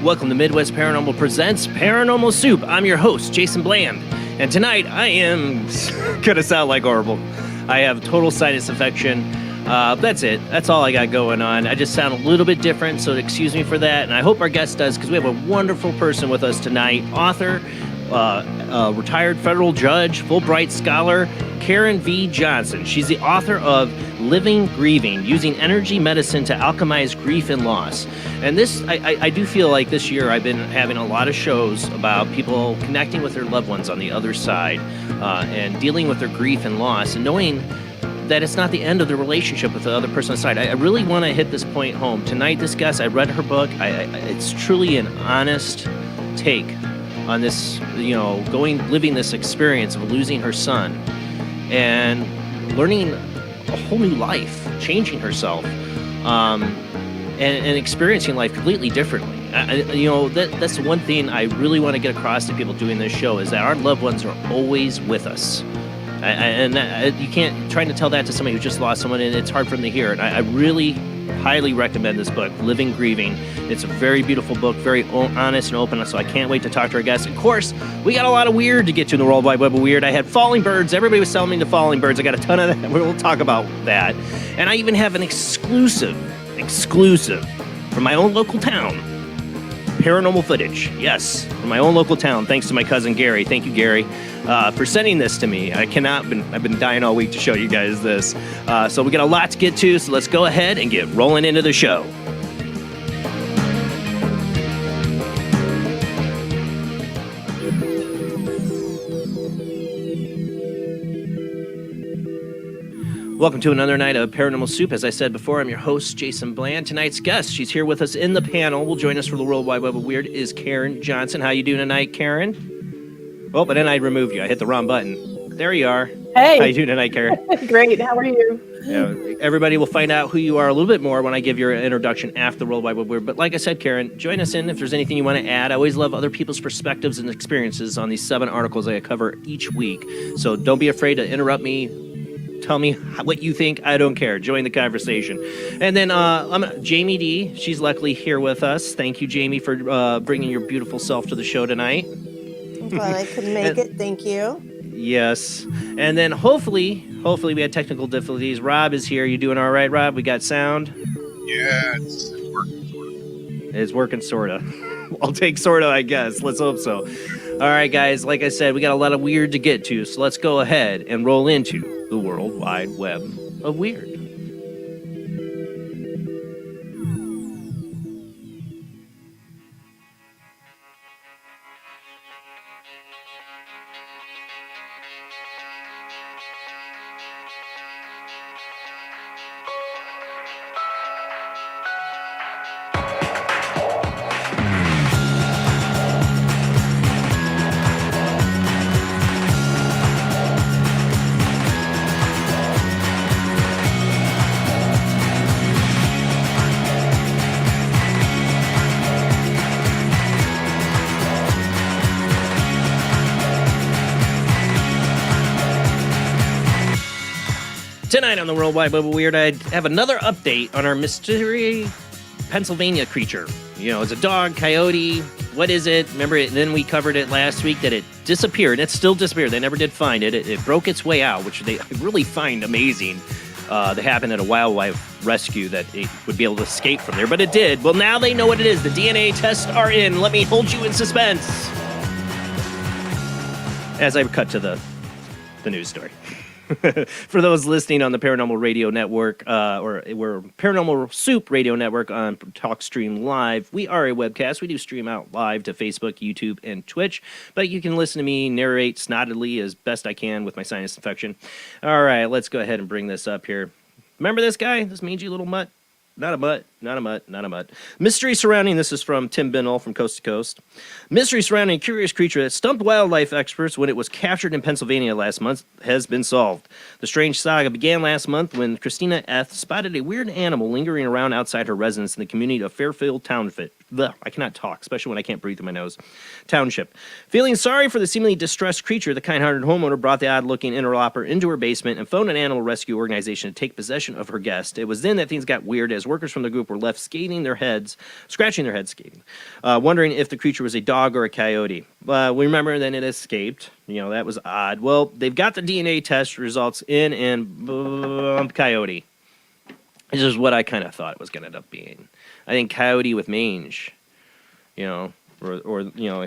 Welcome to Midwest Paranormal Presents Paranormal Soup. I'm your host, Jason Bland. And tonight, I am going to sound like horrible. I have total sinus infection. That's it. That's all I got going on. I just sound a little bit different, so excuse me for that. And I hope our guest does, because we have a wonderful person with us tonight. Author, retired federal judge, Fulbright scholar, Karen V. Johnson. She's the author of Grieving, Using Energy Medicine to Alchemize Grief and Loss. And this, I do feel like this year I've been having a lot of shows about people connecting with their loved ones on the other side and dealing with their grief and loss and knowing that it's not the end of the relationship with the other person on the side. I really want to hit this point home. Tonight, this guest, I read her book. It's truly an honest take on this, living this experience of losing her son and learning a whole new life, changing herself, and experiencing life completely differently. That's the one thing I really want to get across to people doing this show is that our loved ones are always with us. You can't, trying to tell that to somebody who just lost someone, and it's hard for them to hear. And I really highly recommend this book, Grieving. It's a very beautiful book, very honest and open, so I can't wait to talk to our guests. Of course, we got a lot of weird to get to in the World Wide Web of Weird. I had falling birds. Everybody was selling me the falling birds. I got a ton of that. We'll talk about that. And I even have an exclusive from my own local town, paranormal footage. Yes, from my own local town, thanks to my cousin Gary. Thank you, Gary, for sending this to me. I've been dying all week to show you guys this. So we got a lot to get to, so let's go ahead and get rolling into the show. Welcome to another night of Paranormal Soup. As I said before, I'm your host, Jason Bland. Tonight's guest, she's here with us in the panel, will join us for the World Wide Web of Weird, is Karen Johnson. How you doing tonight, Karen? Oh, but then I removed you. I hit the wrong button. There you are. Hey. How you doing tonight, Karen? Great. How are you? Yeah, everybody will find out who you are a little bit more when I give your introduction after the World Wide Web of Weird. But like I said, Karen, join us in if there's anything you want to add. I always love other people's perspectives and experiences on these 7 articles I cover each week. So don't be afraid to interrupt me. Tell me what you think. I don't care. Join the conversation. And then Jamie D. She's luckily here with us. Thank you, Jamie, for bringing your beautiful self to the show tonight. I'm glad I could make it. Thank you. Yes. And then hopefully we had technical difficulties. Rob is here. You doing all right, Rob? We got sound? Yeah, it's working. It's working, sort of. I'll take sort of, I guess. Let's hope so. All right, guys. Like I said, we got a lot of weird to get to, so let's go ahead and roll into the World Wide Web of Weird. Tonight on the World Wide Web of Weird, I have another update on our mystery Pennsylvania creature. You know, it's a dog, coyote. What is it? Remember it? Then we covered it last week that it disappeared. It still disappeared. They never did find it. It broke its way out, which they really find amazing. That happened at a wildlife rescue that it would be able to escape from there, but it did. Well, now they know what it is. The DNA tests are in. Let me hold you in suspense as I cut to the news story. For those listening on the Paranormal Radio Network, or we're Paranormal Soup Radio Network on Talkstream Live, we are a webcast. We do stream out live to Facebook, YouTube, and Twitch, but you can listen to me narrate snottedly as best I can with my sinus infection. All right, let's go ahead and bring this up here. Remember this guy, this mangy little mutt? Not a mutt. Mystery surrounding, this is from Tim Binnell from Coast to Coast. Mystery surrounding a curious creature that stumped wildlife experts when it was captured in Pennsylvania last month has been solved. The strange saga began last month when Christina F. spotted a weird animal lingering around outside her residence in the community of Fairfield Township. I cannot talk, especially when I can't breathe through my nose. Township. Feeling sorry for the seemingly distressed creature, the kind-hearted homeowner brought the odd-looking interloper into her basement and phoned an animal rescue organization to take possession of her guest. It was then that things got weird as workers from the group were left scratching their heads, wondering if the creature was a dog or a coyote. We remember then it escaped. You know, that was odd. Well, they've got the DNA test results in, and coyote. This is what I kind of thought it was going to end up being. I think coyote with mange, you know, or you know,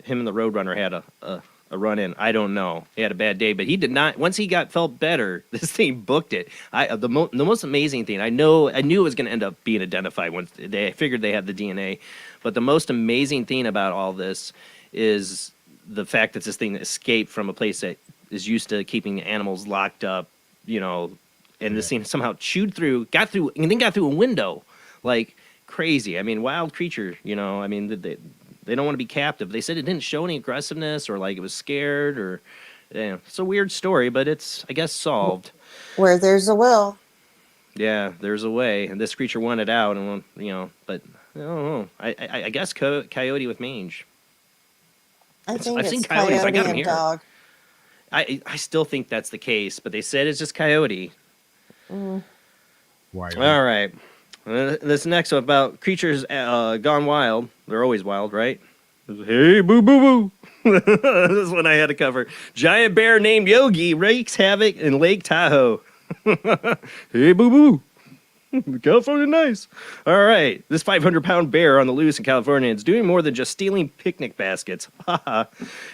him and the Roadrunner had a run-in. I don't know. He had a bad day, but he did not. Once he felt better, this thing booked it. The most amazing thing, I knew it was going to end up being identified once they figured they had the DNA. But the most amazing thing about all this is the fact that this thing escaped from a place that is used to keeping animals locked up, you know, and this thing somehow got through a window, like crazy. I mean, wild creature, you know. I mean, they don't want to be captive. They said it didn't show any aggressiveness or like it was scared or, you know, it's a weird story, but it's, I guess, solved. Where there's a will. Yeah, there's a way, and this creature wanted out, and you know, but I don't know. I guess coyote with mange. I've seen coyotes. coyote I got them and here. dog. I still think that's the case, but they said it's just coyote. Why? All right. This next one about creatures gone wild. They're always wild, right? Hey, boo, boo, boo. This one I had to cover. Giant bear named Yogi wreaks havoc in Lake Tahoe. Hey, boo, boo. California nice. All right. This 500-pound bear on the loose in California is doing more than just stealing picnic baskets.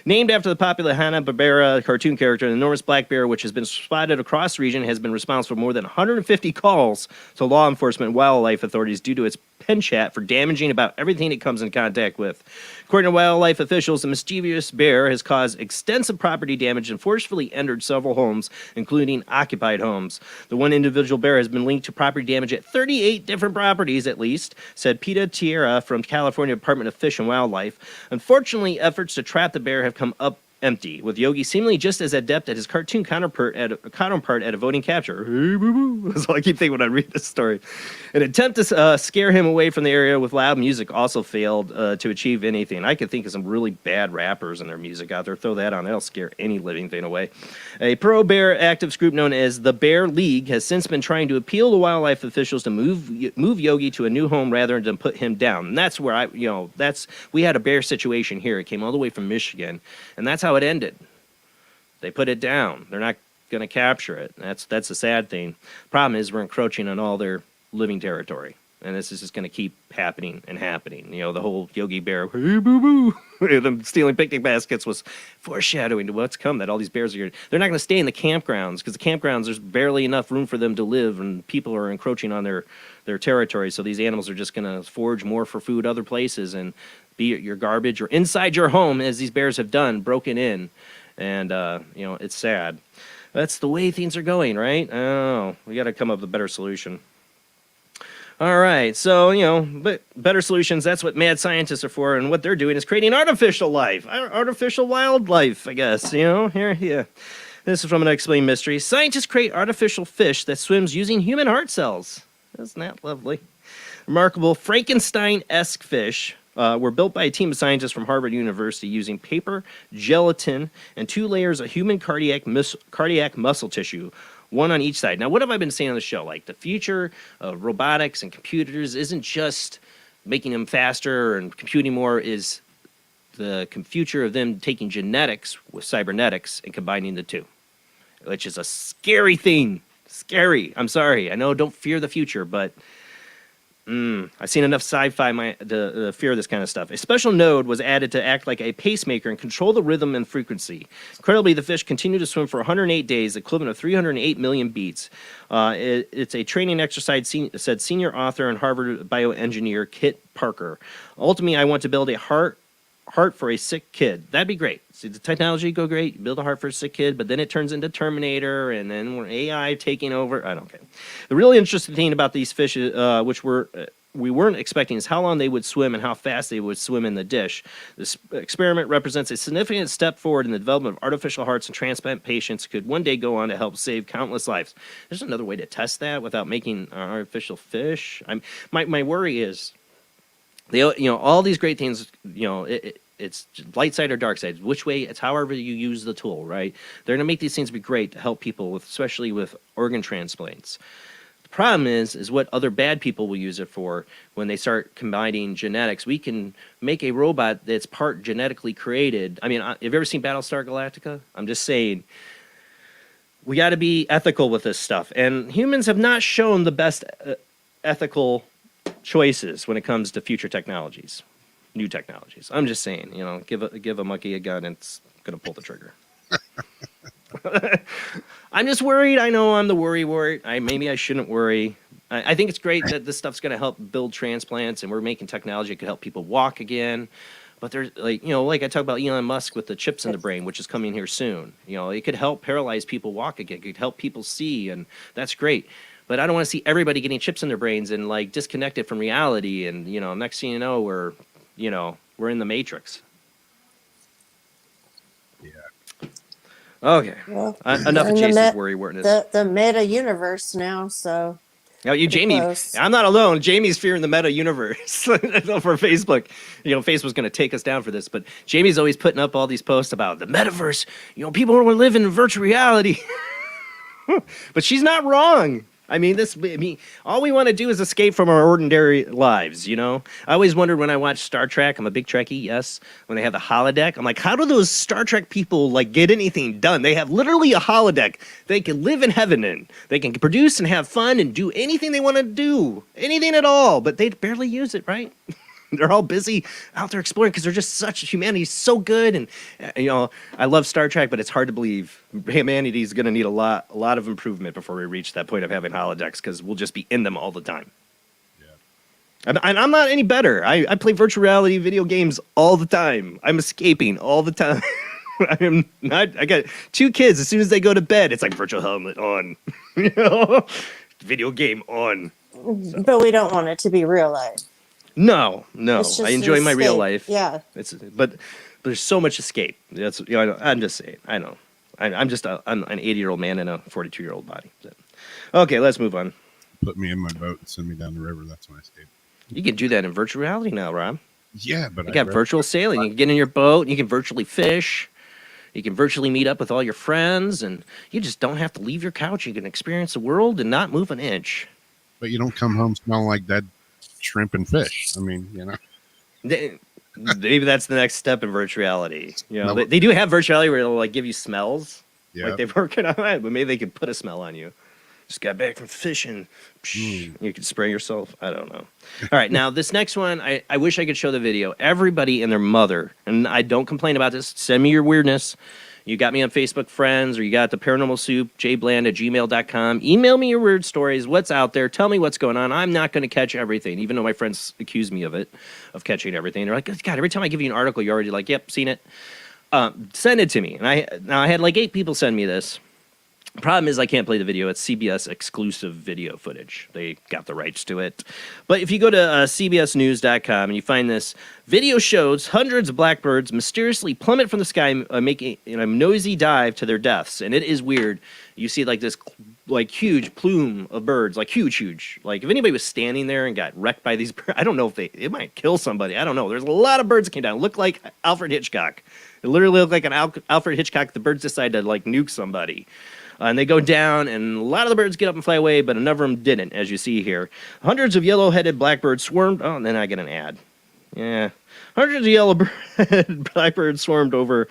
Named after the popular Hanna-Barbera cartoon character, the enormous black bear, which has been spotted across the region, has been responsible for more than 150 calls to law enforcement and wildlife authorities due to its pen chat for damaging about everything it comes in contact with. According to wildlife officials, the mischievous bear has caused extensive property damage and forcefully entered several homes, including occupied homes. The one individual bear has been linked to property damage at 38 different properties, at least, said Peta Tierra from California Department of Fish and Wildlife. Unfortunately, efforts to trap the bear have come up empty, with Yogi seemingly just as adept at his cartoon counterpart at avoiding capture. Hey, boo-boo. That's all I keep thinking when I read this story. An attempt to scare him away from the area with loud music also failed to achieve anything. I could think of some really bad rappers and their music out there. Throw that on. That'll scare any living thing away. A pro-bear activists group known as the Bear League has since been trying to appeal to wildlife officials to move Yogi to a new home rather than put him down. And that's where we had a bear situation here. It came all the way from Michigan, and that's how it ended. They put it down. They're not going to capture it. That's a sad thing. Problem is we're encroaching on all their living territory. And this is just going to keep happening and happening. You know, the whole Yogi Bear, hey, boo-boo, them stealing picnic baskets was foreshadowing to what's come, that all these bears are, they're not going to stay in the campgrounds, because the campgrounds, there's barely enough room for them to live, and people are encroaching on their territory. So these animals are just going to forage more for food other places and be at your garbage or inside your home, as these bears have done, broken in. And, you know, it's sad. That's the way things are going, right? Oh, we got to come up with a better solution. All right, so, you know, but better solutions, that's what mad scientists are for, and what they're doing is creating artificial life, artificial wildlife, I guess, you know, here, yeah. This is from an Unexplained Mystery. Scientists create artificial fish that swims using human heart cells. Isn't that lovely? Remarkable Frankenstein-esque fish were built by a team of scientists from Harvard University using paper, gelatin, and 2 layers of human cardiac muscle tissue, one on each side. Now, what have I been saying on the show? Like, the future of robotics and computers isn't just making them faster and computing more, is the future of them taking genetics with cybernetics and combining the two, which is a scary thing. Scary. I'm sorry. I know, don't fear the future, but I've seen enough sci-fi to fear this kind of stuff. A special node was added to act like a pacemaker and control the rhythm and frequency. Incredibly, the fish continued to swim for 108 days, equivalent of 308 million beats. It's a training exercise, said senior author and Harvard bioengineer Kit Parker. Ultimately, I want to build a heart for a sick kid. That'd be great. See, the technology go great. You build a heart for a sick kid, but then it turns into Terminator, and then we're AI taking over. I don't care. The really interesting thing about these fish, which we weren't expecting, is how long they would swim and how fast they would swim in the dish. This experiment represents a significant step forward in the development of artificial hearts, and transplant patients could one day go on to help save countless lives. There's another way to test that without making artificial fish. My worry is, all these great things, it's light side or dark side. Which way? It's however you use the tool, right? They're going to make these things be great to help people, especially with organ transplants. The problem is what other bad people will use it for when they start combining genetics. We can make a robot that's part genetically created. I mean, have you ever seen Battlestar Galactica? I'm just saying, we got to be ethical with this stuff. And humans have not shown the best ethical choices when it comes to future technologies, new technologies. I'm just saying, give a monkey a gun and it's gonna pull the trigger. I'm just worried. I know I'm the worry wart. Maybe I shouldn't worry. I think it's great that this stuff's gonna help build transplants, and we're making technology that could help people walk again. But there's like I talk about Elon Musk with the chips in the brain, which is coming here soon. It could help paralyze people walk again. It could help people see, and that's great. But I don't want to see everybody getting chips in their brains and like disconnected from reality. And next thing you know, we're in the Matrix. Yeah. Okay. Well, Enough of Jason's worry wartness. The meta universe now, so. Now, Jamie, close. I'm not alone. Jamie's fearing the meta universe for Facebook. Facebook's going to take us down for this, but Jamie's always putting up all these posts about the metaverse. People will live in virtual reality. But she's not wrong. I mean, all we want to do is escape from our ordinary lives, I always wondered when I watched Star Trek, I'm a big Trekkie, yes, when they have the holodeck, I'm like, how do those Star Trek people, get anything done? They have literally a holodeck they can live in heaven in. They can produce and have fun and do anything they want to do, anything at all, but they barely use it, right? They're all busy out there exploring because they're just humanity's so good. And, I love Star Trek, but it's hard to believe humanity is going to need a lot of improvement before we reach that point of having holodecks, because we'll just be in them all the time. Yeah. And I'm not any better. I play virtual reality video games all the time. I'm escaping all the time. I got 2 kids. As soon as they go to bed, it's like virtual helmet on, video game on. So. But we don't want it to be real life. No. I enjoy my real life. Yeah. But there's so much escape. That's I'm just saying. I know. I'm just I'm an 80-year-old man in a 42-year-old body. Okay, let's move on. Put me in my boat and send me down the river. That's my escape. You can do that in virtual reality now, Rob. Yeah, but you got virtual sailing. You can get in your boat. You can virtually fish. You can virtually meet up with all your friends, and you just don't have to leave your couch. You can experience the world and not move an inch. But you don't come home smelling like dead shrimp and fish. I mean, Maybe that's the next step in virtual reality. They do have virtual reality where they'll give you smells. Yeah. Like they're working on it, but maybe they could put a smell on you. Just got back from fishing. You could spray yourself. I don't know. All right, now this next one, I wish I could show the video. Everybody and their mother, and I don't complain about this. Send me your weirdness. You got me on Facebook friends, or you got the Paranormal Soup, jbland@gmail.com. Email me your weird stories. What's out there? Tell me what's going on. I'm not going to catch everything, even though my friends accuse me of it, of catching everything. They're like, God, every time I give you an article, you're already like, yep, seen it. Send it to me. And I had like 8 people send me this. Problem is I can't play the video. It's CBS exclusive video footage. They got the rights to it. But if you go to cbsnews.com and you find this, video shows hundreds of blackbirds mysteriously plummet from the sky, making a noisy dive to their deaths. And it is weird. You see like this like huge plume of birds, like huge. Like if anybody was standing there and got wrecked by these birds, I don't know if it might kill somebody. I don't know. There's a lot of birds that came down. It looked like Alfred Hitchcock. It literally looked like an Alfred Hitchcock. The birds decided to like nuke somebody. And they go down, and a lot of the birds get up and fly away, but a number of them didn't, as you see here. Hundreds of yellow-headed blackbirds swarmed. Oh, and then I get an ad. Yeah. Hundreds of yellow-headed blackbirds swarmed over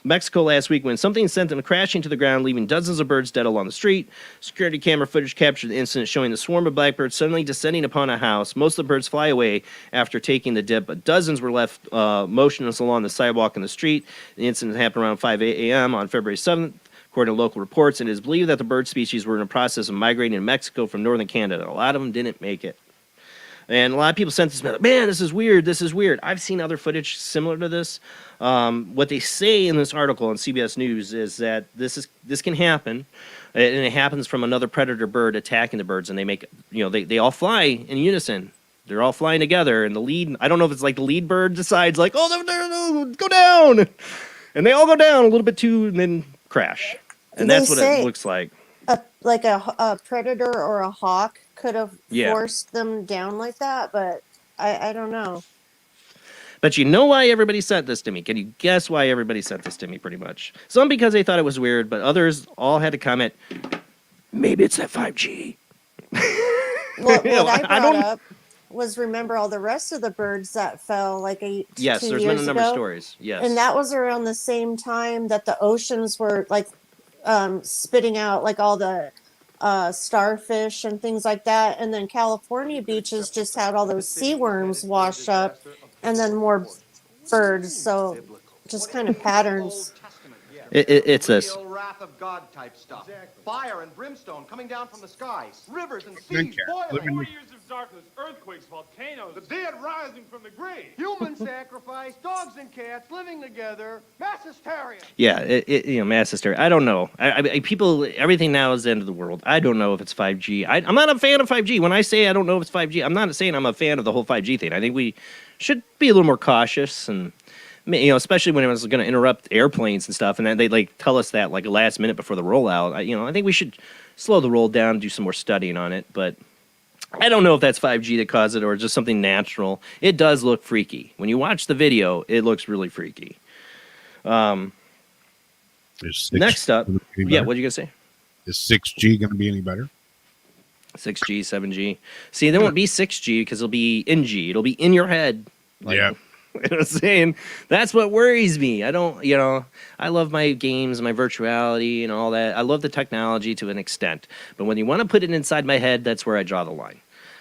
Mexico last week when something sent them crashing to the ground, leaving dozens of birds dead along the street. Security camera footage captured the incident showing the swarm of blackbirds suddenly descending upon a house. Most of the birds fly away after taking the dip, but dozens were left motionless along the sidewalk in the street. The incident happened around 5 a.m. on February 7th. According to local reports, it is believed that the bird species were in the process of migrating to Mexico from northern Canada. A lot of them didn't make it. And a lot of people sent this, man, this is weird, this is weird. I've seen other footage similar to this. What they say in this article on CBS News is that this can happen, and it happens from another predator bird attacking the birds, and they make, they all fly in unison. They're all flying together, and the lead, I don't know if it's like the lead bird decides like, oh, go down. And they all go down a little bit too, and then crash. And that's what it looks like. A predator or a hawk could have forced them down like that, but I don't know. But you know why everybody sent this to me? Can you guess why everybody sent this to me, pretty much? Some because they thought it was weird, but others all had to comment, maybe it's that 5G. What I brought up was, remember all the rest of the birds that fell like 2 years ago? Yes, there's been a number of stories. Yes. And that was around the same time that the oceans were like spitting out like all the starfish and things like that. And then California beaches just had all those sea worms wash up, and then more birds. So just kind of patterns. It's this. Wrath of God type stuff. Exactly. Fire and brimstone coming down from the skies. Rivers and Then seas cat, boiling. 4 years of darkness, earthquakes, volcanoes, the dead rising from the grave. Human sacrifice, dogs and cats living together, mass hysteria. Yeah, mass hysteria. I don't know. People, everything now is the end of the world. I don't know if it's 5G. I'm not a fan of 5G. When I say I don't know if it's 5G, I'm not saying I'm a fan of the whole 5G thing. I think we should be a little more cautious, and especially when it was going to interrupt airplanes and stuff, and then they like tell us that like a last minute before the rollout. I think we should slow the roll down, do some more studying on it. But I don't know if that's 5G that caused it or just something natural. It does look freaky. When you watch the video, it looks really freaky. Next up, what are you going to say? Is 6G going to be any better? 6G, 7G. See, there won't be 6G because it'll be in G. It'll be in your head. Yeah. You know what I'm saying? That's what worries me. I don't, I love my games, my virtuality and all that. I love the technology to an extent. But when you want to put it inside my head, that's where I draw the line.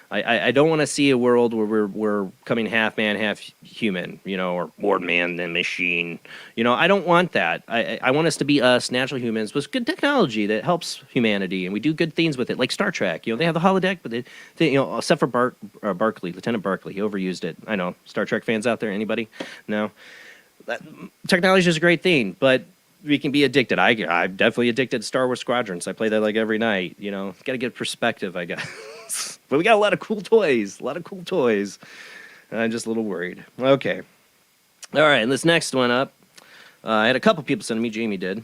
I don't want to see a world where we're coming half man, half human, or more man than machine. I don't want that. I want us to be us, natural humans, with good technology that helps humanity, and we do good things with it, like Star Trek. They have the holodeck, but they except for Barclay, Lieutenant Barclay, he overused it. I know, Star Trek fans out there, anybody? No. Technology is a great thing, but we can be addicted. I'm definitely addicted to Star Wars Squadrons. I play that like every night. Got to get perspective, I guess. But we got a lot of cool toys. I'm just a little worried. Okay. All right, and this next one up, I had a couple people send me, Jamie did,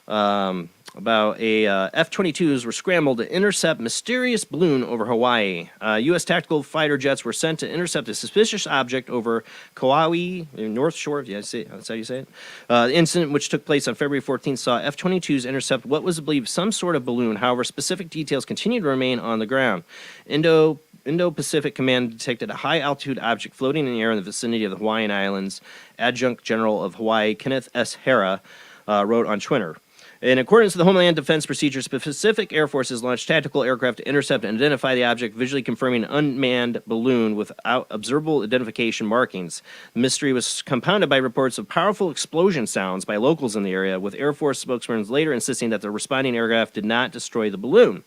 about a F-22s were scrambled to intercept mysterious balloon over Hawaii. U.S. tactical fighter jets were sent to intercept a suspicious object over Kauai, North Shore. Yeah, that's how you say it. The incident, which took place on February 14th, saw F-22s intercept what was believed some sort of balloon. However, specific details continue to remain on the ground. Indo-Pacific Command detected a high-altitude object floating in the air in the vicinity of the Hawaiian Islands. Adjunct General of Hawaii, Kenneth S. Hara, wrote on Twitter. In accordance with the Homeland Defense procedure, specific Air Forces launched tactical aircraft to intercept and identify the object, visually confirming an unmanned balloon without observable identification markings. The mystery was compounded by reports of powerful explosion sounds by locals in the area, with Air Force spokesmen later insisting that the responding aircraft did not destroy the balloon.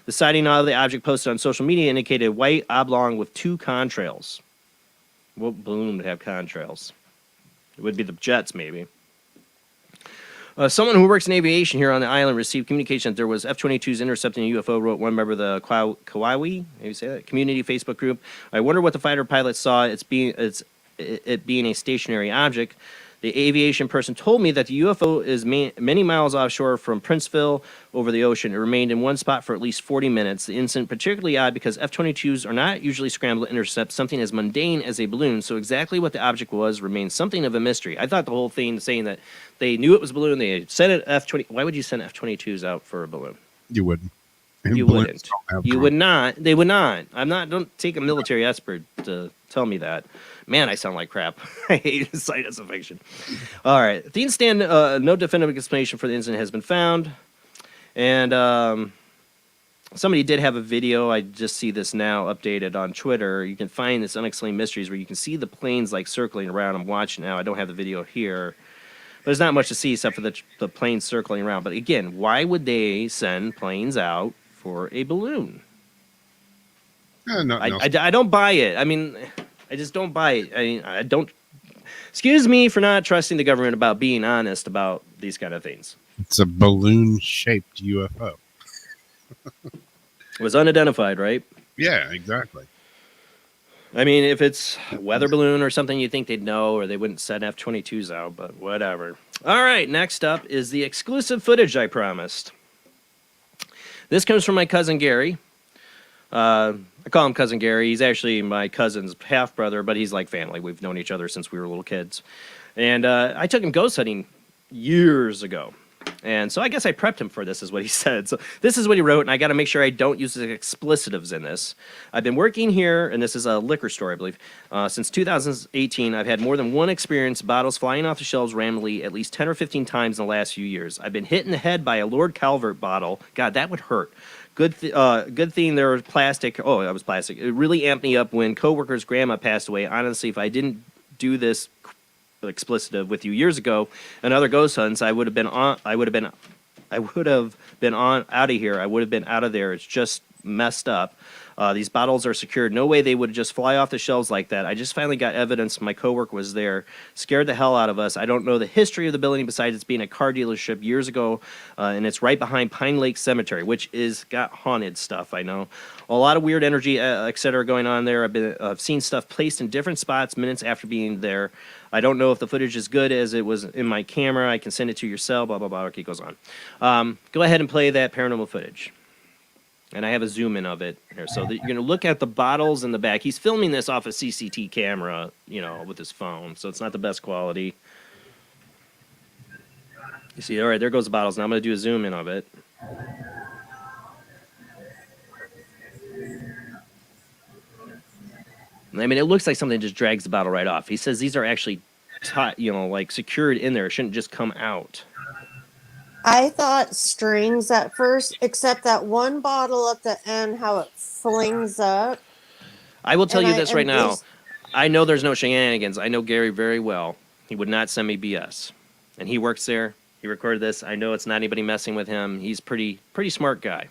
The sighting of the object posted on social media indicated a white oblong with 2 contrails. What balloon would have contrails? It would be the jets, maybe. Someone who works in aviation here on the island received communication that there was F-22s intercepting a UFO, wrote one member of the Kauai, maybe say that, community Facebook group. I wonder what the fighter pilots saw it being a stationary object. The aviation person told me that the UFO is many miles offshore from Princeville over the ocean. It remained in one spot for at least 40 minutes. The incident particularly odd because F-22s are not usually scrambled to intercept something as mundane as a balloon, so exactly what the object was remains something of a mystery. I thought the whole thing saying that they knew it was a balloon, they sent it F-20. Why would you send F-22s out for a balloon? You wouldn't. You wouldn't. You would not. They would not. Don't take a military expert to tell me that. Man, I sound like crap. I hate science fiction. All right. At the incident, no definitive explanation for the incident has been found. And somebody did have a video. I just see this now updated on Twitter. You can find this Unexplained Mysteries where you can see the planes like circling around. I'm watching now. I don't have the video here. But there's not much to see except for the planes circling around. But again, why would they send planes out for a balloon? I don't buy it. I mean, I just don't buy it. I mean, I don't. Excuse me for not trusting the government about being honest about these kind of things. It's a balloon-shaped UFO. It was unidentified, right? Yeah, exactly. I mean, if it's a weather balloon or something, you think they'd know, or they wouldn't send F-22s out, but whatever. All right, next up is the exclusive footage I promised. This comes from my cousin Gary. I call him Cousin Gary. He's actually my cousin's half-brother, but he's like family. We've known each other since we were little kids. And I took him ghost hunting years ago. And so I guess I prepped him for this, is what he said. So this is what he wrote, and I got to make sure I don't use the explicitives in this. I've been working here, and this is a liquor store, I believe, since 2018. I've had more than one experience, bottles flying off the shelves randomly at least 10 or 15 times in the last few years. I've been hit in the head by a Lord Calvert bottle. God, that would hurt. Good thing there was plastic. Oh, that was plastic. It really amped me up when coworker's grandma passed away. Honestly, if I didn't do this explicitive with you years ago, another ghost hunts, I would have been out of here. I would have been out of there. It's just messed up. These bottles are secured. No way they would just fly off the shelves like that. I just finally got evidence my coworker was there. Scared the hell out of us. I don't know the history of the building besides it's being a car dealership years ago, and it's right behind Pine Lake Cemetery, which is got haunted stuff, I know. A lot of weird energy, etc. going on there. I've seen stuff placed in different spots minutes after being there. I don't know if the footage is good as it was in my camera. I can send it to your cell, blah, blah, blah. Okay, it goes on. Go ahead and play that paranormal footage. And I have a zoom in of it here. So you're going to look at the bottles in the back. He's filming this off a CCT camera, with his phone. So it's not the best quality. You see, all right, there goes the bottles. Now I'm going to do a zoom in of it. I mean, it looks like something just drags the bottle right off. He says these are actually, secured in there. It shouldn't just come out. I thought strings at first, except that one bottle at the end, how it flings up. I will tell you this right now. I know there's no shenanigans. I know Gary very well. He would not send me BS. And he works there. He recorded this. I know it's not anybody messing with him. He's pretty smart guy.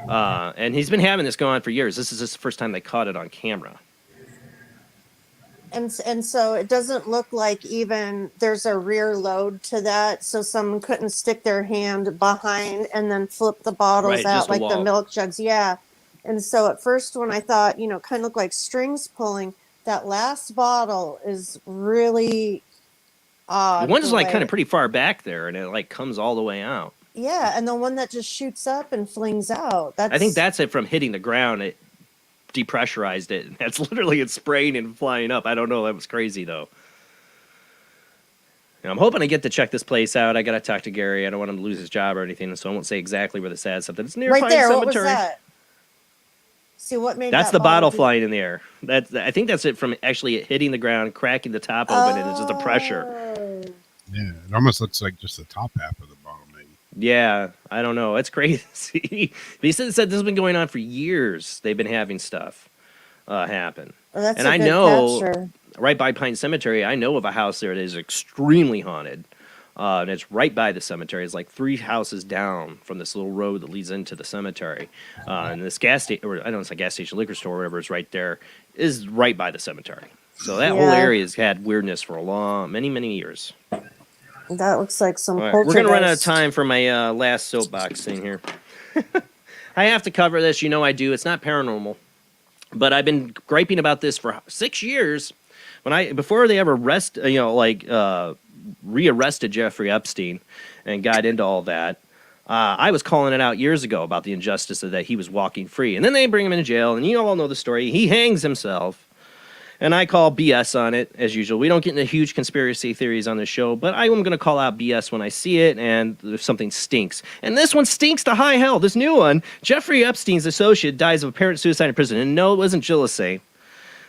And he's been having this going on for years. This is the first time they caught it on camera. And so it doesn't look like even there's a rear load to that, so someone couldn't stick their hand behind and then flip the bottles out like the milk jugs. Yeah. And so at first when I thought, kind of looked like strings pulling, that last bottle is really odd. The one's kind of pretty far back there, and it comes all the way out. Yeah, and the one that just shoots up and flings out. I think that's it from hitting the ground. It depressurized it. That's literally it spraying and flying up. I don't know. That was crazy, though. And I'm hoping I get to check this place out. I got to talk to Gary. I don't want him to lose his job or anything, so I won't say exactly where this is. Something. It's near Pine Cemetery. What was that? See, what made that's the bottle flying in the air. I think that's it from actually hitting the ground, cracking the top open, and it's just the pressure. Yeah, it almost looks like just the top half of the bottle, maybe. Yeah, I don't know. It's crazy. But he said this has been going on for years. They've been having stuff happen. Oh, that's And a I good know capture. right by Pine Cemetery, I know of a house there that is extremely haunted. And it's right by the cemetery. It's like 3 houses down from this little road that leads into the cemetery. And this gas station, or I don't know, it's a gas station, liquor store, whatever is right there, is right by the cemetery. So that whole Yeah. area has had weirdness for many years. That looks like some All right, poltergeist. we're gonna run out of time for my last soapbox thing here. I have to cover this. You know I do. It's not paranormal, but I've been griping about this for 6 years. Before they ever rearrested Jeffrey Epstein and got into all that, I was calling it out years ago about the injustice of that he was walking free, and then they bring him into jail, and you all know the story. He hangs himself. And I call BS on it, as usual. We don't get into huge conspiracy theories on the show, but I am going to call out BS when I see it, and if something stinks. And this one stinks to high hell. This new one, Jeffrey Epstein's associate dies of apparent suicide in prison. And no, it wasn't Gillisay.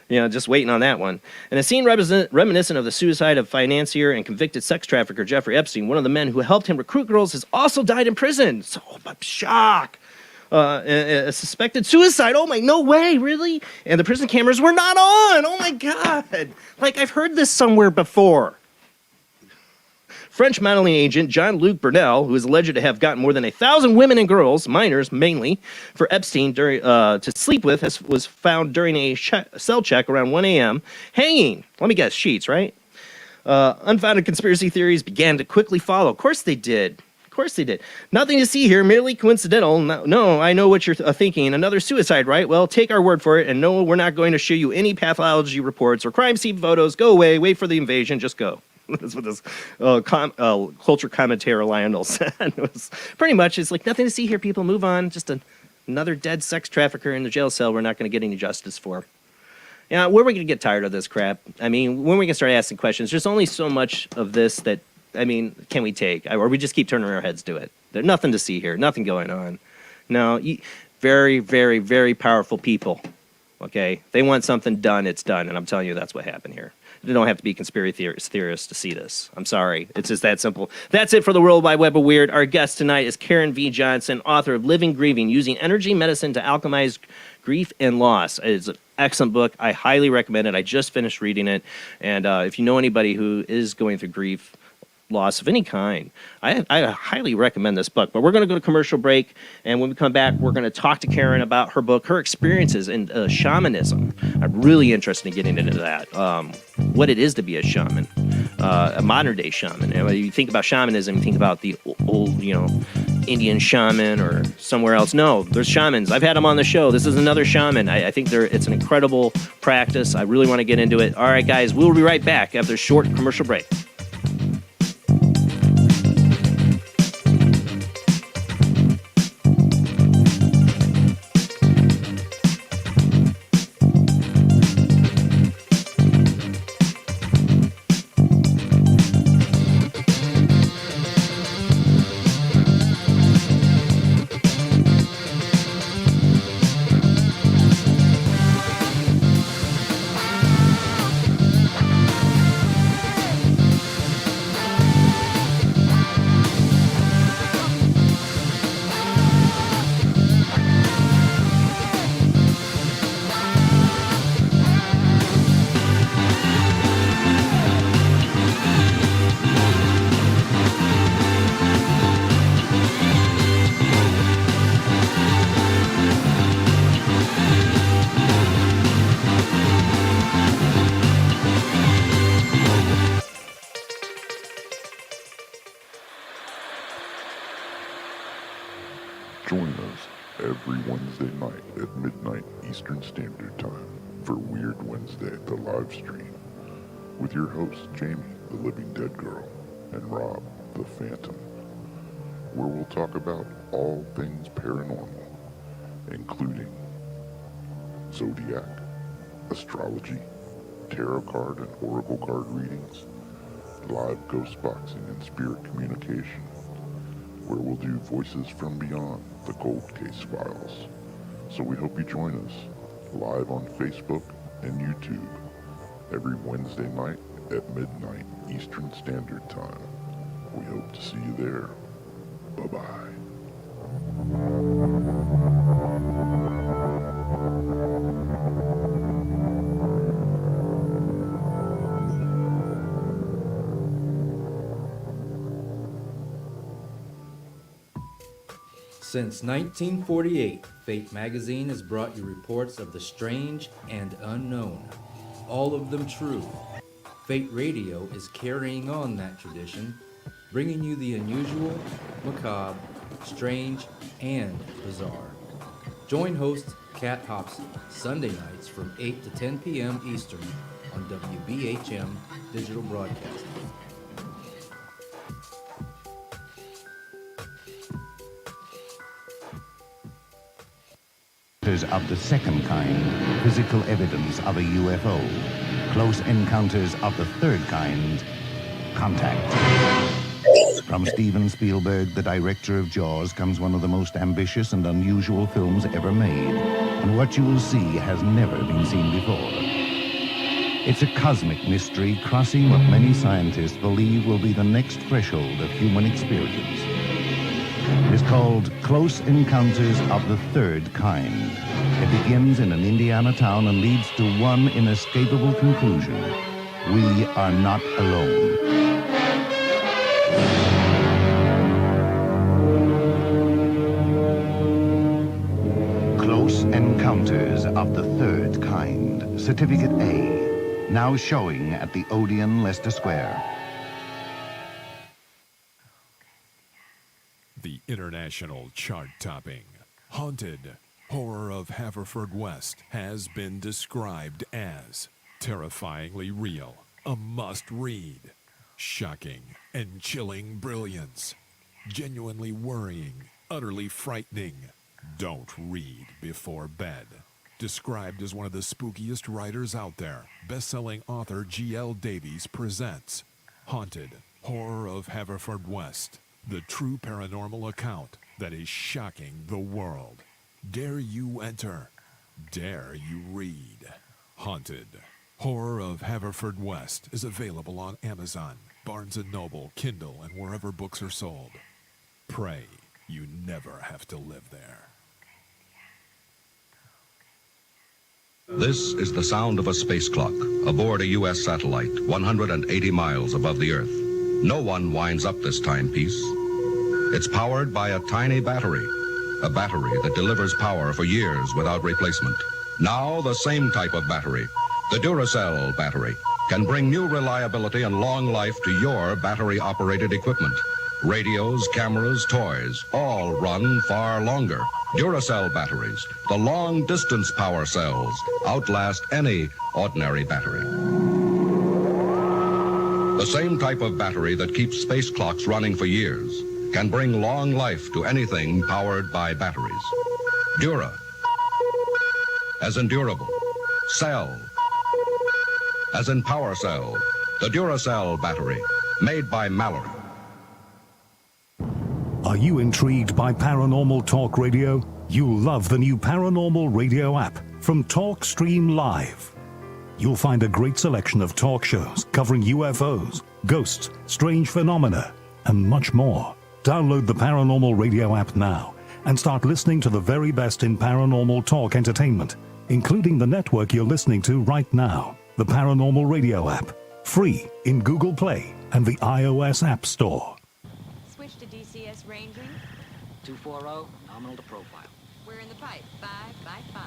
Just waiting on that one. And a scene reminiscent of the suicide of financier and convicted sex trafficker Jeffrey Epstein, one of the men who helped him recruit girls, has also died in prison. So, shock. A suspected suicide. Oh my, no way, really? And the prison cameras were not on. Oh my God. Like, I've heard this somewhere before. French modeling agent Jean-Luc Burnell, who is alleged to have gotten more than 1,000 women and girls, minors mainly, for Epstein to sleep with, was found during a cell check around 1 a.m. hanging. Let me guess, sheets, right? Unfounded conspiracy theories began to quickly follow. Of course they did. Nothing to see here, merely coincidental. No, I know what you're thinking. Another suicide, right? Well, take our word for it. And no, we're not going to show you any pathology reports or crime scene photos. Go away. Wait for the invasion. Just go. That's what this culture commentator Lionel said. It was pretty much, it's like, nothing to see here, people. Move on. Just another dead sex trafficker in the jail cell we're not going to get any justice for. Yeah, where are we going to get tired of this crap? I mean, when are we going to start asking questions? There's only so much of this that, I mean, can we take? Or we just keep turning our heads to it? There's nothing to see here. Nothing going on. No, very, very, very powerful people. Okay? They want something done, it's done. And I'm telling you, that's what happened here. You don't have to be conspiracy theorists to see this. I'm sorry. It's just that simple. That's it for the World Wide Web of Weird. Our guest tonight is Karen V. Johnson, author of Living Grieving, Using Energy Medicine to Alchemize Grief and Loss. It's an excellent book. I highly recommend it. I just finished reading it. And if you know anybody who is going through grief, loss of any kind, I highly recommend this book. But we're going to go to commercial break, and when we come back, we're going to talk to Karen about her book, her experiences in shamanism. I'm really interested in getting into that, what it is to be a shaman, a modern-day shaman. And when you think about shamanism, you think about the old, Indian shaman or somewhere else. No, there's shamans. I've had them on the show. This is another shaman. I think it's an incredible practice. I really want to get into it. All right, guys, we'll be right back after a short commercial break. Join us every Wednesday night at midnight Eastern Standard Time for Weird Wednesday, the live stream, with your hosts Jamie, the Living Dead Girl, and Rob, the Phantom, where we'll talk about all things paranormal, including zodiac, astrology, tarot card and oracle card readings, live ghost boxing and spirit communication, where we'll do Voices from Beyond, the Cold Case Files. So we hope you join us live on Facebook and YouTube every Wednesday night at midnight Eastern Standard Time. We hope to see you there. Bye-bye. Since 1948, Fate magazine has brought you reports of the strange and unknown, all of them true. Fate Radio is carrying on that tradition, bringing you the unusual, macabre, strange, and bizarre. Join host Kat Hobson Sunday nights from 8 to 10 p.m. Eastern on WBHM Digital Broadcasting. Of the second kind, physical evidence of a UFO. Close encounters of the third kind, contact. From Steven Spielberg, the director of Jaws, comes one of the most ambitious and unusual films ever made. And what you will see has never been seen before. It's a cosmic mystery crossing what many scientists believe will be the next threshold of human experience. It is called Close Encounters of the Third Kind. It begins in an Indiana town and leads to one inescapable conclusion. We are not alone. Close Encounters of the Third Kind. Certificate A. Now showing at the Odeon, Leicester Square. The international chart-topping Haunted Horror of Haverfordwest has been described as terrifyingly real, a must-read, shocking and chilling brilliance, genuinely worrying, utterly frightening. Don't read before bed. Described as one of the spookiest writers out there, best-selling author G.L. Davies presents Haunted Horror of Haverfordwest. The true paranormal account that is shocking the world. Dare you enter? Dare you read? Haunted Horror of Haverfordwest is available on Amazon, Barnes & Noble, Kindle, and wherever books are sold. Pray you never have to live there. This is the sound of a space clock aboard a U.S. satellite 180 miles above the Earth. No one winds up this timepiece. It's powered by a tiny battery, a battery that delivers power for years without replacement. Now the same type of battery, the Duracell battery, can bring new reliability and long life to your battery-operated equipment. Radios, cameras, toys, all run far longer. Duracell batteries, the long-distance power cells, outlast any ordinary battery. The same type of battery that keeps space clocks running for years can bring long life to anything powered by batteries. Dura, as in durable. Cell, as in power cell. The Duracell battery, made by Mallory. Are you intrigued by Paranormal Talk Radio? You'll love the new Paranormal Radio app from Talkstream Live. You'll find a great selection of talk shows covering UFOs, ghosts, strange phenomena, and much more. Download the Paranormal Radio app now and start listening to the very best in paranormal talk entertainment, including the network you're listening to right now, the Paranormal Radio app, free in Google Play and the iOS App Store. Switch to DCS ranging. 240, nominal to profile. We're in the pipe, 5 by 5.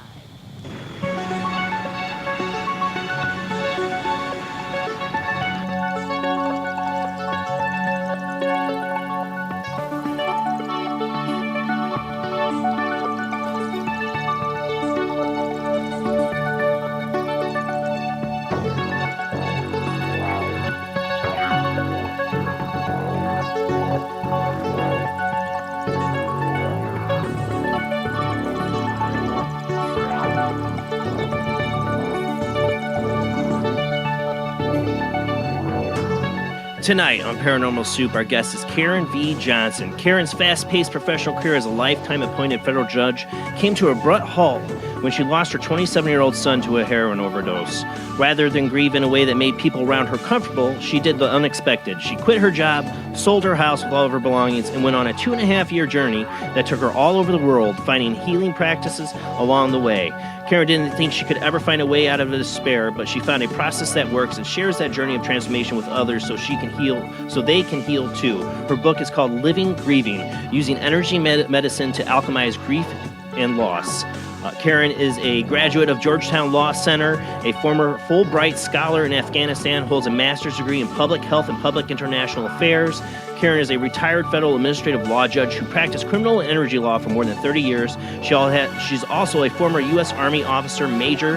Tonight on Paranormal Soup, our guest is Karen V. Johnson. Karen's fast-paced professional career as a lifetime appointed federal judge came to a abrupt halt when she lost her 27-year-old son to a heroin overdose. Rather than grieve in a way that made people around her comfortable, she did the unexpected. She quit her job, sold her house with all of her belongings, and went on a 2.5-year journey that took her all over the world, finding healing practices along the way. Karen didn't think she could ever find a way out of despair, but she found a process that works and shares that journey of transformation with others so she can heal, so they can heal too. Her book is called Living Grieving, using energy medicine to alchemize grief and loss. Karen is a graduate of Georgetown Law Center, a former Fulbright scholar in Afghanistan, holds a master's degree in public health and public international affairs. Karen is a retired federal administrative law judge who practiced criminal and energy law for more than 30 years. She's also a former U.S. Army officer major.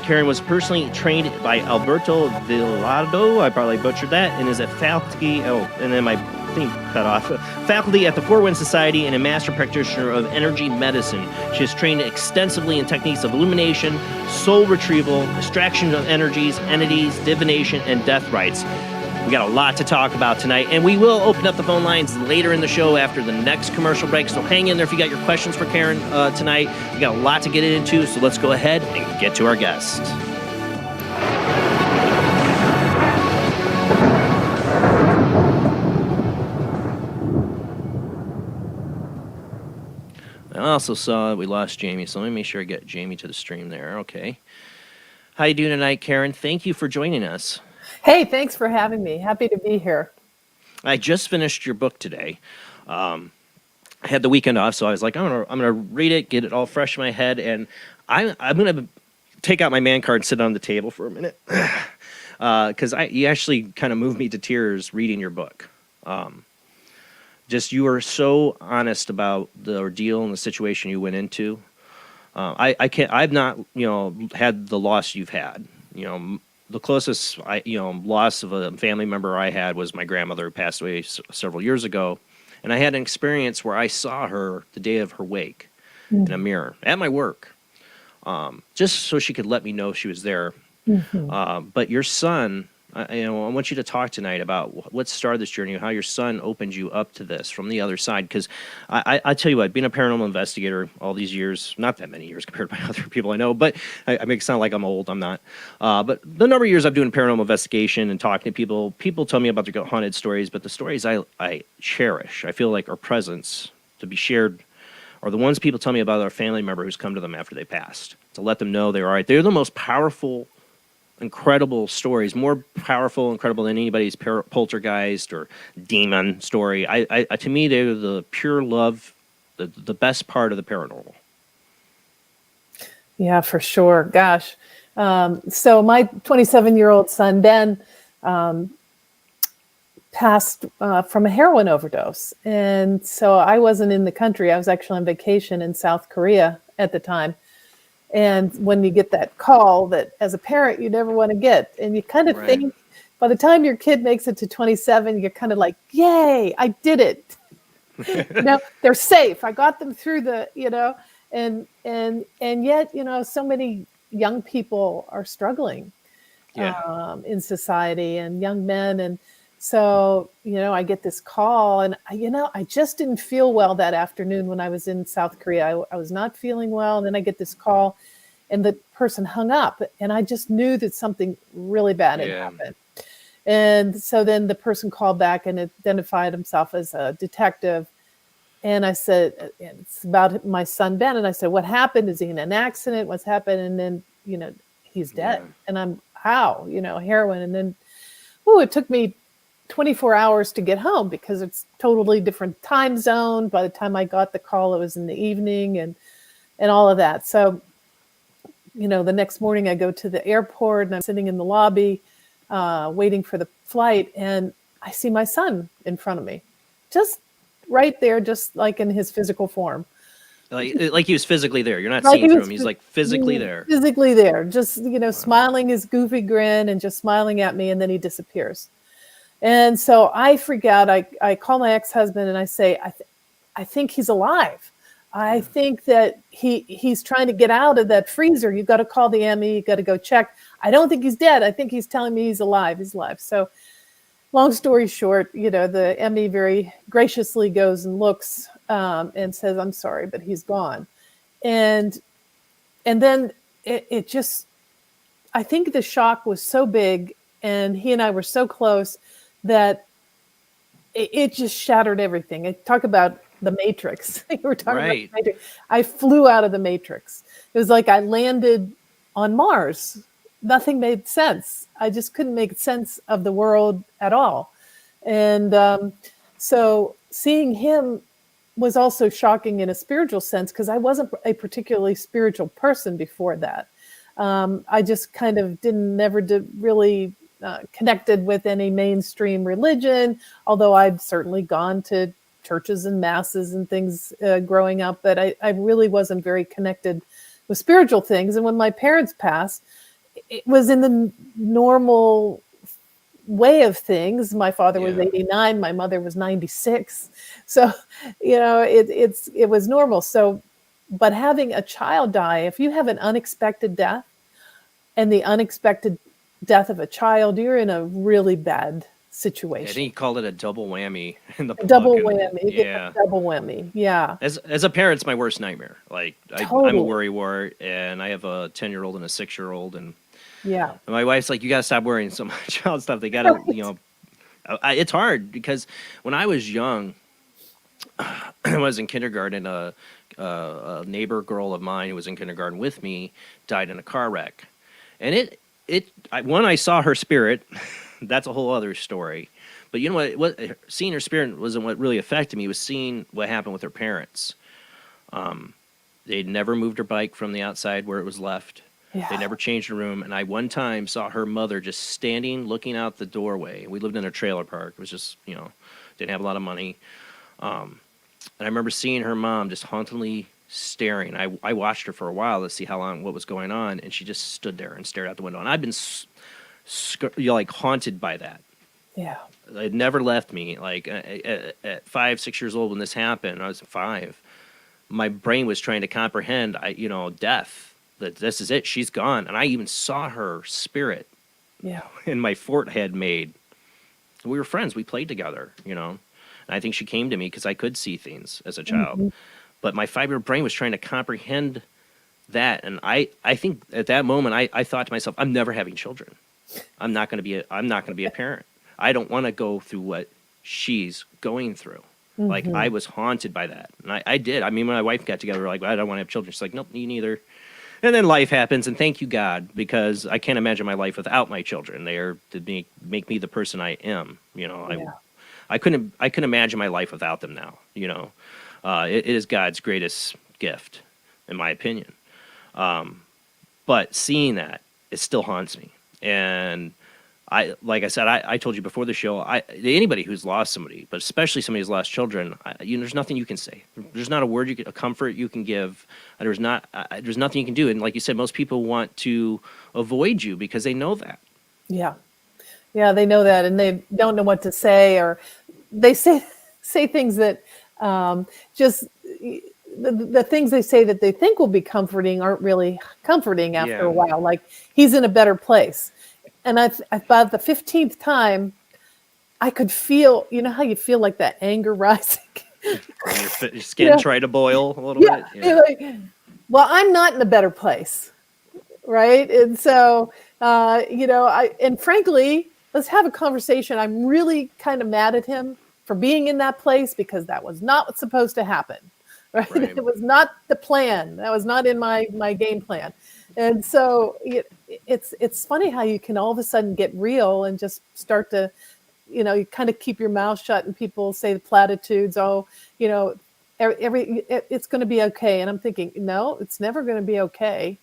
Karen was personally trained by Alberto Villado, I probably butchered that, and is a faculty, faculty at the Four Winds Society and a master practitioner of energy medicine. She has trained extensively in techniques of illumination, soul retrieval, extraction of energies, entities, divination, and death rites. We got a lot to talk about tonight, and we will open up the phone lines later in the show after the next commercial break, so hang in there if you got your questions for Karen tonight. We got a lot to get into, so let's go ahead and get to our guest. I also saw we lost Jamie, so let me make sure I get Jamie to the stream there. Okay. How you doing tonight, Karen? Thank you for joining us. Hey, thanks for having me. Happy to be here. I just finished your book today. I had the weekend off, so I was like, I'm gonna read it, get it all fresh in my head, and I'm gonna take out my man card and sit on the table for a minute, because you actually kind of moved me to tears reading your book. Just you were so honest about the ordeal and the situation you went into. I've not had the loss you've had. The closest loss of a family member I had was my grandmother, who passed away several years ago, and I had an experience where I saw her the day of her wake in a mirror at my work, just so she could let me know she was there. But your son, I want you to talk tonight about what started this journey, how your son opened you up to this from the other side. Because I tell you what, being a paranormal investigator all these years, not that many years compared to other people I know, but I make it sound like I'm old. I'm not. But the number of years I've doing paranormal investigation and talking to people tell me about their haunted stories, but the stories I cherish, I feel like are presents to be shared, are the ones people tell me about their family member who's come to them after they passed, to let them know they're all right. They're the most powerful, incredible stories, more powerful, incredible than anybody's poltergeist or demon story. To me, they're the pure love, the best part of the paranormal. Yeah, for sure. Gosh. So my 27-year-old son, Ben, passed from a heroin overdose. And so I wasn't in the country. I was actually on vacation in South Korea at the time. And when you get that call that as a parent, you never want to get, and you kind of think by the time your kid makes it to 27, you're kind of like, yay, I did it. They're safe. I got them through the, and yet, so many young people are struggling in society, and young men. And so, I get this call, and I just didn't feel well that afternoon when I was in South Korea. I was not feeling well. And then I get this call, and the person hung up, and I just knew that something really bad had happened. And so then the person called back and identified himself as a detective. And I said, it's about my son, Ben. And I said, what happened? Is he in an accident? What's happened? And then, he's dead. And I'm, how? Heroin. And then, it took me 24 hours to get home because it's totally different time zone. By the time I got the call, it was in the evening and all of that. So, the next morning I go to the airport and I'm sitting in the lobby waiting for the flight, and I see my son in front of me, just right there, just like in his physical form. Like he was physically there. You're not seeing through him. He's like physically there. Physically there, just, smiling his goofy grin and just smiling at me, and then he disappears. And so I freak out. I call my ex-husband and I say, I think he's alive. I think that he's trying to get out of that freezer. You've got to call the ME. You've got to go check. I don't think he's dead. I think he's telling me he's alive. He's alive. So long story short, the ME very graciously goes and looks and says, I'm sorry, but he's gone. And and then it just, I think the shock was so big, and he and I were so close that it just shattered everything. I talk about the Matrix. You were talking about the Matrix. I flew out of the Matrix. It was like I landed on Mars. Nothing made sense. I just couldn't make sense of the world at all. And so seeing him was also shocking in a spiritual sense, because I wasn't a particularly spiritual person before that. I just kind of never did really connected with any mainstream religion, although I'd certainly gone to churches and masses and things growing up, but I really wasn't very connected with spiritual things. And when my parents passed, it was in the normal way of things. My father was 89, my mother was 96. So, it was normal. So, but having a child die, if you have an unexpected death, and the unexpected death of a child, you're in a really bad situation. I think he called it a double whammy in the book. Double whammy. Yeah. Double whammy. Yeah. As a parent, it's my worst nightmare. Like I'm a worrywart, and I have a 10-year-old and a 6-year-old, and my wife's like, you got to stop worrying so much child stuff. They got to, it's hard because when I was young, I was in kindergarten. A neighbor girl of mine who was in kindergarten with me died in a car wreck. And I saw her spirit. That's a whole other story. But you know what seeing her spirit wasn't what really affected me. It was seeing what happened with her parents. They'd never moved her bike from the outside where it was left. Yeah. They never changed her room. And I one time saw her mother just standing, looking out the doorway. We lived in a trailer park. It was just, didn't have a lot of money. And I remember seeing her mom just hauntingly staring. I watched her for a while to see what was going on, and she just stood there and stared out the window. And I've been haunted by that. Yeah, it never left me. Like at 5, 6 years old when this happened, I was 5. My brain was trying to comprehend, death. That this is it. She's gone, and I even saw her spirit. Yeah, in my fort I had made. We were friends. We played together. And I think she came to me because I could see things as a child. Mm-hmm. But my 5-year-old brain was trying to comprehend that. And I think at that moment, I thought to myself, I'm never having children. I'm not going to be a parent. I don't want to go through what she's going through. Mm-hmm. Like, I was haunted by that. And I did. I mean, when my wife got together, we were like, I don't want to have children. She's like, nope, me neither. And then life happens, and thank you, God, because I can't imagine my life without my children. They are to make me the person I am. I couldn't imagine my life without them now. It is God's greatest gift, in my opinion. But seeing that, it still haunts me. And like I said, I told you before the show, anybody who's lost somebody, but especially somebody who's lost children, there's nothing you can say. There's not a word a comfort you can give. There's nothing you can do. And like you said, most people want to avoid you because they know that. Yeah. Yeah, they know that, and they don't know what to say, or they say things that just the things they say that they think will be comforting aren't really comforting after a while. Like, he's in a better place. And about the 15th time, I could feel, how you feel like that anger rising. Your skin try to boil a little bit. Yeah. Like, well, I'm not in a better place. Right. And so, and frankly, let's have a conversation. I'm really kind of mad at him for being in that place, because that was not what's supposed to happen. Right? It was not the plan. That was not in my game plan. And so it's funny how you can all of a sudden get real and just start to, you kind of keep your mouth shut, and people say the platitudes. Oh, it's going to be okay. And I'm thinking, no, it's never going to be okay.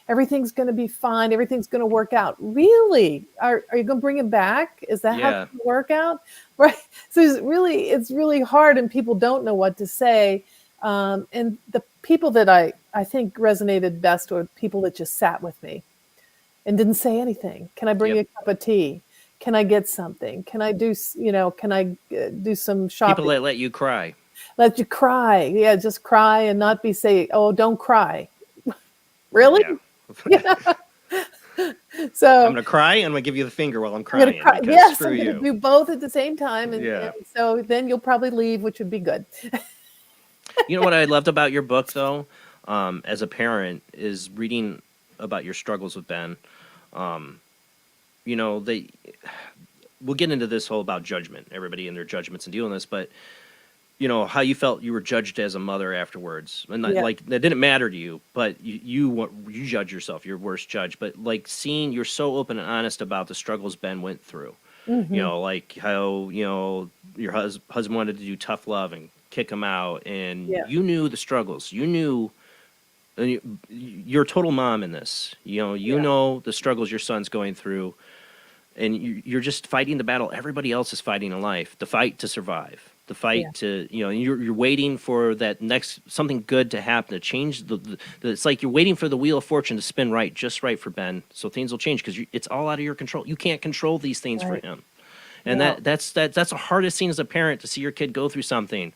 Everything's going to be fine. Everything's going to work out. Really? Are you going to bring him back? Is that how it's going to work out? Right. So it's really hard, and people don't know what to say. And the people that I think resonated best were people that just sat with me and didn't say anything. Can I bring you a cup of tea? Can I get something? Can I do some shopping? People that let you cry. Let you cry. Yeah, just cry and not be saying, oh, don't cry. Really? Yeah. So I'm going to cry, and I'm going to give you the finger while I'm crying. Yes, I'm going to do both at the same time. And so then you'll probably leave, which would be good. You know what I loved about your book, though? as a parent is reading about your struggles with Ben. You know, we'll get into this whole about judgment, everybody and their judgments and dealing with this, but you know, how you felt you were judged as a mother afterwards. And like, that didn't matter to you, but you judge yourself, your worst judge. But like seeing you're so open and honest about the struggles Ben went through, you know, like how, you know, your husband wanted to do tough love and kick him out. And you knew the struggles. You knew you're a total mom in this, you know, know the struggles your son's going through. And you're just fighting the battle everybody else is fighting in life, the fight to survive. The fight to, you know, you're waiting for that next something good to happen to change it's like you're waiting for the wheel of fortune to spin right, just right for Ben, so things will change because it's all out of your control. You can't control these things for him, and that's the hardest thing as a parent, to see your kid go through something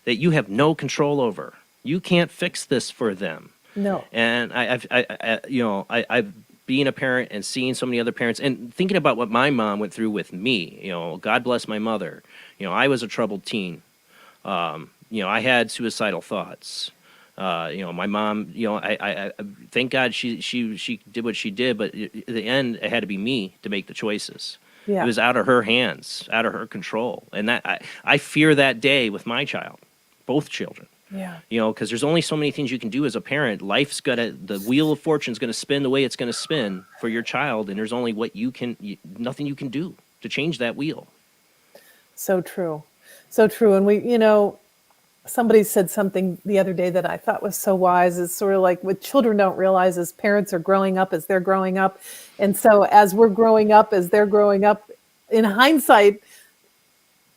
that you have no control over. You can't fix this for them. No. And I've being a parent and seeing so many other parents and thinking about what my mom went through with me, you know, God bless my mother. You know, I was a troubled teen. You know, I had suicidal thoughts. You know, my mom, you know, I thank God she did what she did, but at the end, it had to be me to make the choices. Yeah. It was out of her hands, out of her control. And that I fear that day with my child, both children. Yeah. You know, because there's only so many things you can do as a parent. Life's the wheel of fortune's going to spin the way it's going to spin for your child, and there's only nothing you can do to change that wheel. So true. So true. And we, you know, somebody said something the other day that I thought was so wise. It's sort of like what children don't realize as parents are growing up as they're growing up. And so as we're growing up, as they're growing up, in hindsight,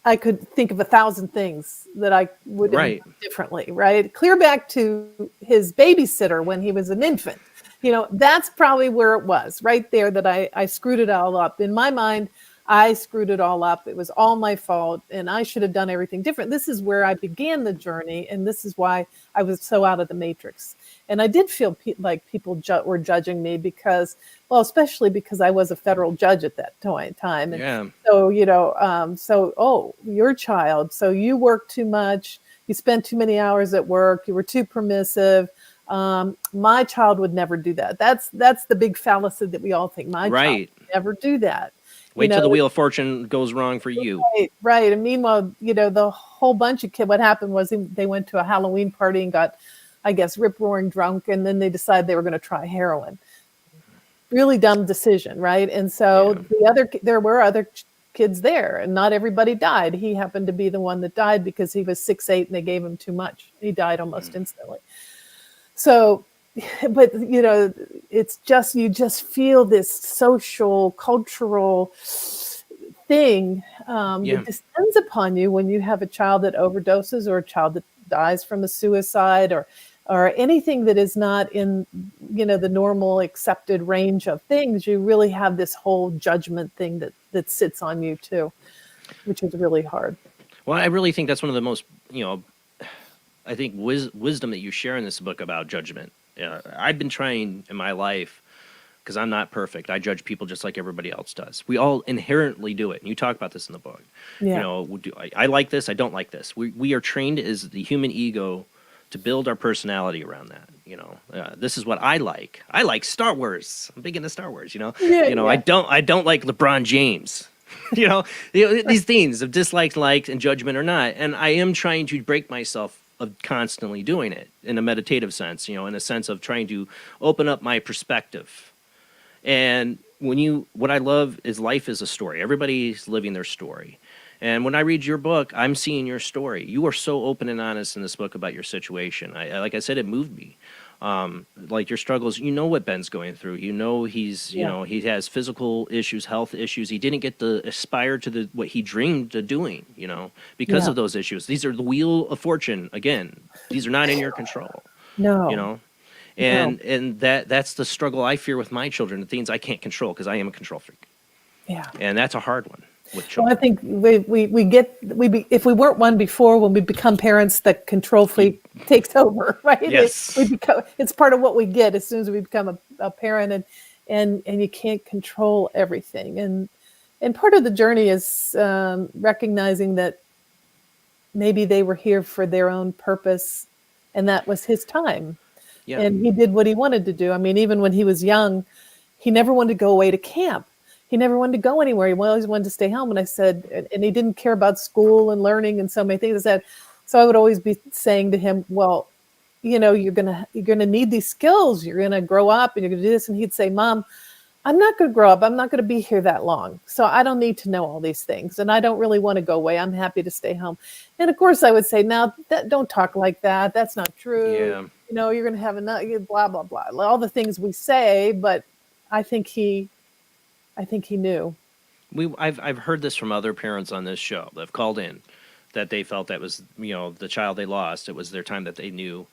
I could think of 1,000 things that I would have done differently, right? Clear back to his babysitter when he was an infant. You know, that's probably where it was, right there, that I screwed it all up. In my mind, I screwed it all up. It was all my fault, and I should have done everything different. This is where I began the journey, and this is why I was so out of the matrix. And I did feel like people were judging me because, well, especially because I was a federal judge at that time. And so, you know, your child, so you worked too much, you spent too many hours at work, you were too permissive. My child would never do that. That's the big fallacy that we all think. My child would never do that. Wait till the wheel of fortune goes wrong for you. Right. And meanwhile, you know, the whole bunch of kids, what happened was they went to a Halloween party and got, I guess, rip-roaring drunk, and then they decided they were going to try heroin. Really dumb decision, right? And so there were other kids there, and not everybody died. He happened to be the one that died because he was 6'8", and they gave him too much. He died almost instantly. So, but you know, it's just, you just feel this social, cultural thing that descends upon you when you have a child that overdoses or a child that dies from a suicide or anything that is not in, you know, the normal accepted range of things. You really have this whole judgment thing that sits on you too, which is really hard. Well, I really think that's one of the most, you know, I think wisdom that you share in this book about judgment. I've been trying in my life, because I'm not perfect. I judge people just like everybody else does. We all inherently do it. And you talk about this in the book. Yeah. You know, I like this, I don't like this. We are trained as the human ego to build our personality around that. You know, this is what I like. I like Star Wars. I'm big into Star Wars, you know. I don't like LeBron James. you know, these things of dislike, liked, and judgment or not. And I am trying to break myself of constantly doing it in a meditative sense, you know, in a sense of trying to open up my perspective. And what I love is life is a story. Everybody's living their story. And when I read your book, I'm seeing your story. You are so open and honest in this book about your situation. Like I said, it moved me. Like your struggles, you know what Ben's going through. You know he's, you know, he has physical issues, health issues. He didn't get to aspire to what he dreamed of doing, you know, because of those issues. These are the wheel of fortune. Again, these are not in your control. No. You know, and that's the struggle I fear with my children, the things I can't control because I am a control freak. Yeah. And that's a hard one. Well, I think if we weren't one before, when we become parents, the control freak takes over, right? Yes. It's part of what we get as soon as we become a parent, and you can't control everything. And part of the journey is recognizing that maybe they were here for their own purpose, and that was his time. Yeah. And he did what he wanted to do. I mean, even when he was young, he never wanted to go away to camp. He never wanted to go anywhere. He always wanted to stay home. And I said, and he didn't care about school and learning and so many things. I said, so I would always be saying to him, well, you know, you're gonna need these skills. You're gonna grow up and you're gonna do this. And he'd say, Mom, I'm not gonna grow up. I'm not gonna be here that long. So I don't need to know all these things. And I don't really want to go away. I'm happy to stay home. And of course I would say, now don't talk like that. That's not true. Yeah. You know, you're gonna have enough, blah, blah, blah. All the things we say, but I think he knew. I've heard this from other parents on this show that have called in that they felt that was, you know, the child they lost. It was their time that they knew.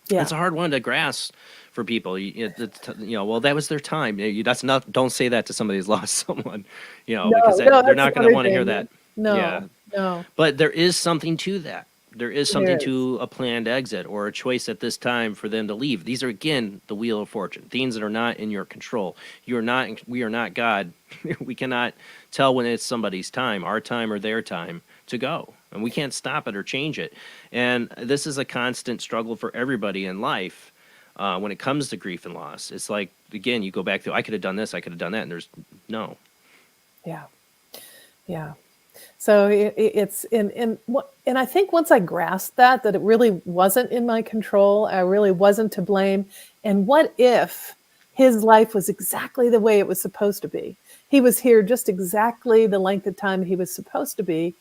Yeah. It's a hard one to grasp for people. You know, well, that was their time. That's not. Don't say that to somebody who's lost someone. You know, because they're not going to want to hear that. No, yeah. no. But there is something to that. There is something There is. to a planned exit or a choice at this time for them to leave. These are, again, the wheel of fortune, things that are not in your control. We are not God. We cannot tell when it's somebody's time, our time or their time to go. And we can't stop it or change it. And this is a constant struggle for everybody in life when it comes to grief and loss. It's like, again, you go back to, I could have done this, I could have done that, and there's no. Yeah. Yeah. So it's and I think once I grasped that it really wasn't in my control, I really wasn't to blame. And what if his life was exactly the way it was supposed to be? He was here just exactly the length of time he was supposed to be.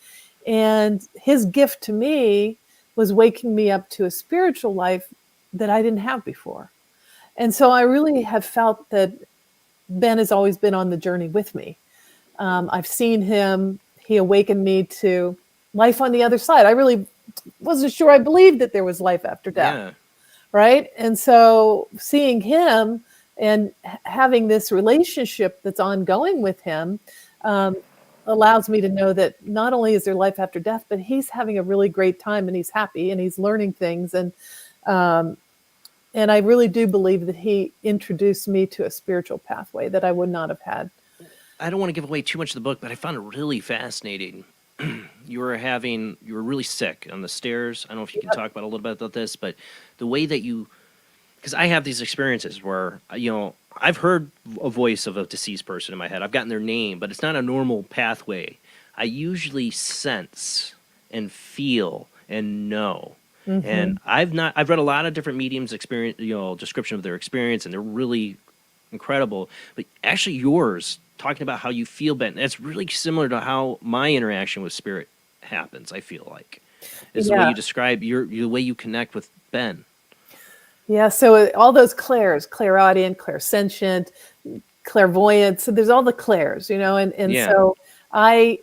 And his gift to me was waking me up to a spiritual life that I didn't have before. And so I really have felt that Ben has always been on the journey with me. I've seen him. He awakened me to life on the other side. I really wasn't sure I believed that there was life after death. Yeah. Right. And so seeing him and having this relationship that's ongoing with him allows me to know that not only is there life after death, but he's having a really great time and he's happy and he's learning things. And I really do believe that he introduced me to a spiritual pathway that I would not have had. I don't want to give away too much of the book, but I found it really fascinating. You were really sick on the stairs. I don't know if you can talk about a little bit about this, but the way that because I have these experiences where, you know, I've heard a voice of a deceased person in my head. I've gotten their name, but it's not a normal pathway. I usually sense and feel and know. Mm-hmm. And I've read a lot of different mediums experience, you know, description of their experience, and they're really incredible. But actually yours, talking about how you feel, Ben, that's really similar to how my interaction with spirit happens, I feel like. Is the way you describe the way you connect with Ben. Yeah, so all those clairs, clairaudient, clairsentient, clairvoyant, so there's all the clairs, you know, and so I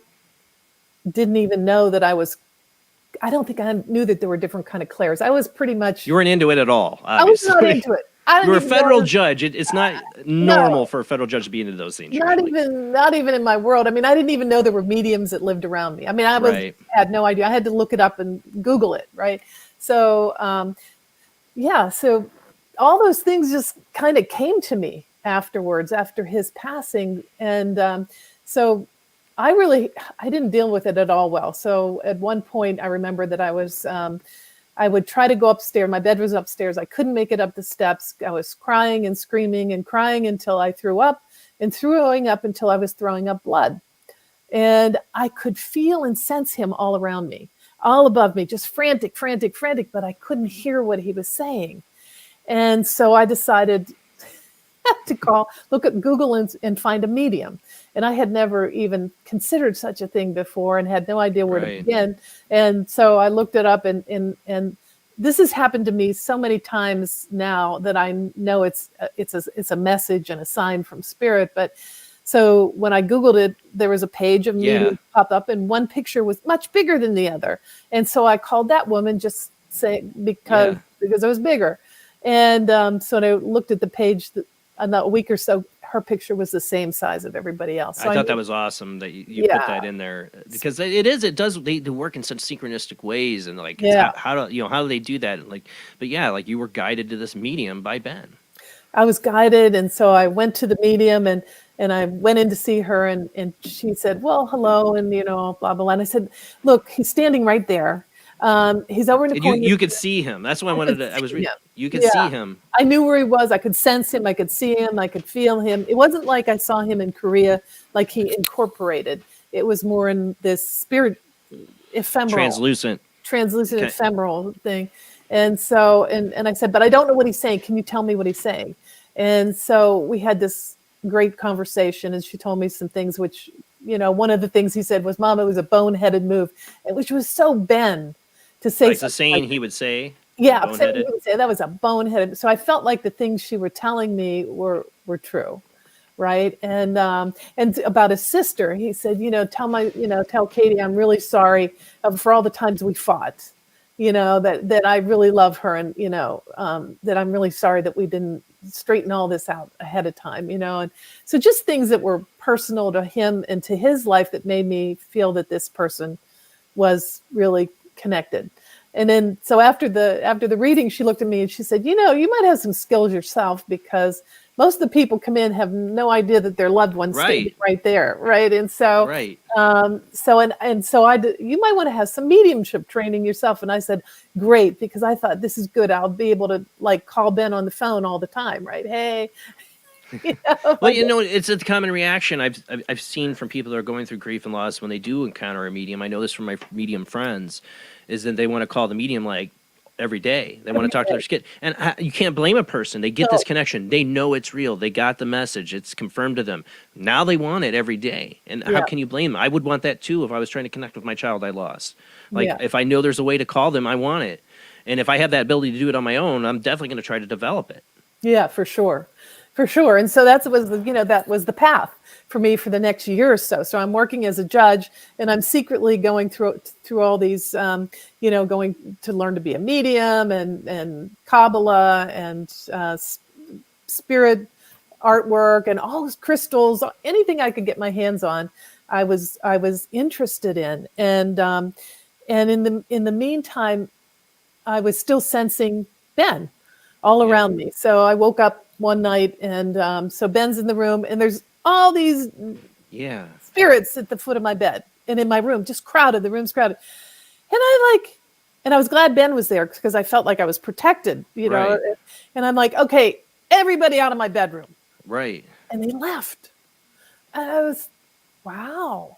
didn't even know that I don't think I knew that there were different kind of clairs. I was pretty much... You weren't into it at all, obviously. I was not into it. You're a federal judge. It's not normal for a federal judge to be into those things. Not even in my world. I mean, I didn't even know there were mediums that lived around me. I mean, had no idea. I had to look it up and Google it, right? So, so all those things just kind of came to me afterwards, after his passing. And so I didn't deal with it at all well. So at one point, I remember that I would try to go upstairs. My bed was upstairs. I couldn't make it up the steps. I was crying and screaming and crying until I threw up, and throwing up until I was throwing up blood. And I could feel and sense him all around me, all above me, just frantic, frantic, frantic, but I couldn't hear what he was saying. And so I decided to look at Google and find a medium. And I had never even considered such a thing before and had no idea where to begin. And so I looked it up, and this has happened to me so many times now that I know it's a message and a sign from spirit. But so when I Googled it, there was a page of mediums pop up, and one picture was much bigger than the other. And so I called that woman because it was bigger. And so I looked at the page a week or so, her picture was the same size of everybody else. So I thought that was awesome that you put that in there, because it does they work in such synchronistic ways, and like how do they do that? Like, but like you were guided to this medium by Ben. I was guided, and so I went to the medium and I went in to see her, and she said, "Well, hello," and blah blah blah. And I said, "Look, he's standing right there. He's over in the And corner. you could see him. That's why I wanted to. I was reading. You could Yeah. see him. I knew where he was. I could sense him. I could see him. I could feel him. It wasn't like I saw him in Korea, like he incorporated. It was more in this spirit, ephemeral, Translucent okay. ephemeral thing. And so, and I said, but I don't know what he's saying. Can you tell me what he's saying? And so we had this great conversation, and she told me some things, which, one of the things he said was, Mom, it was a boneheaded move, which was so Ben to say. Like the saying he would say. Yeah, he would say that was a boneheaded. So I felt like the things she were telling me were true. Right. And about his sister, he said, tell Katie, I'm really sorry for all the times we fought, that I really love her. And, that I'm really sorry that we didn't straighten all this out ahead of time, and so just things that were personal to him and to his life that made me feel that this person was really connected. And then, so after the reading, she looked at me and she said, you might have some skills yourself, because most of the people come in have no idea that their loved one's standing right there, right? And so, you might want to have some mediumship training yourself. And I said, great, because I thought, this is good. I'll be able to call Ben on the phone all the time, right? Hey. Well, it's a common reaction I've seen from people that are going through grief and loss when they do encounter a medium. I know this from my medium friends, is that they want to call the medium every day. They want to talk to their kid. And you can't blame a person. They get this connection. They know it's real. They got the message. It's confirmed to them. Now they want it every day. And how can you blame them? I would want that too if I was trying to connect with my child I lost. If I know there's a way to call them, I want it. And if I have that ability to do it on my own, I'm definitely going to try to develop it. Yeah, for sure. For sure. And so that was the path for me for the next year or so. So I'm working as a judge, and I'm secretly going through all these, going to learn to be a medium and Kabbalah and spirit artwork and all those crystals, anything I could get my hands on, I was interested in. And in the meantime, I was still sensing Ben all around me. So I woke up one night, and so Ben's in the room, and there's all these spirits at the foot of my bed and in my room, just crowded. The room's crowded. And I was glad Ben was there, because I felt like I was protected, know. And I'm like, okay, everybody out of my bedroom. Right. And they left. And I was, wow.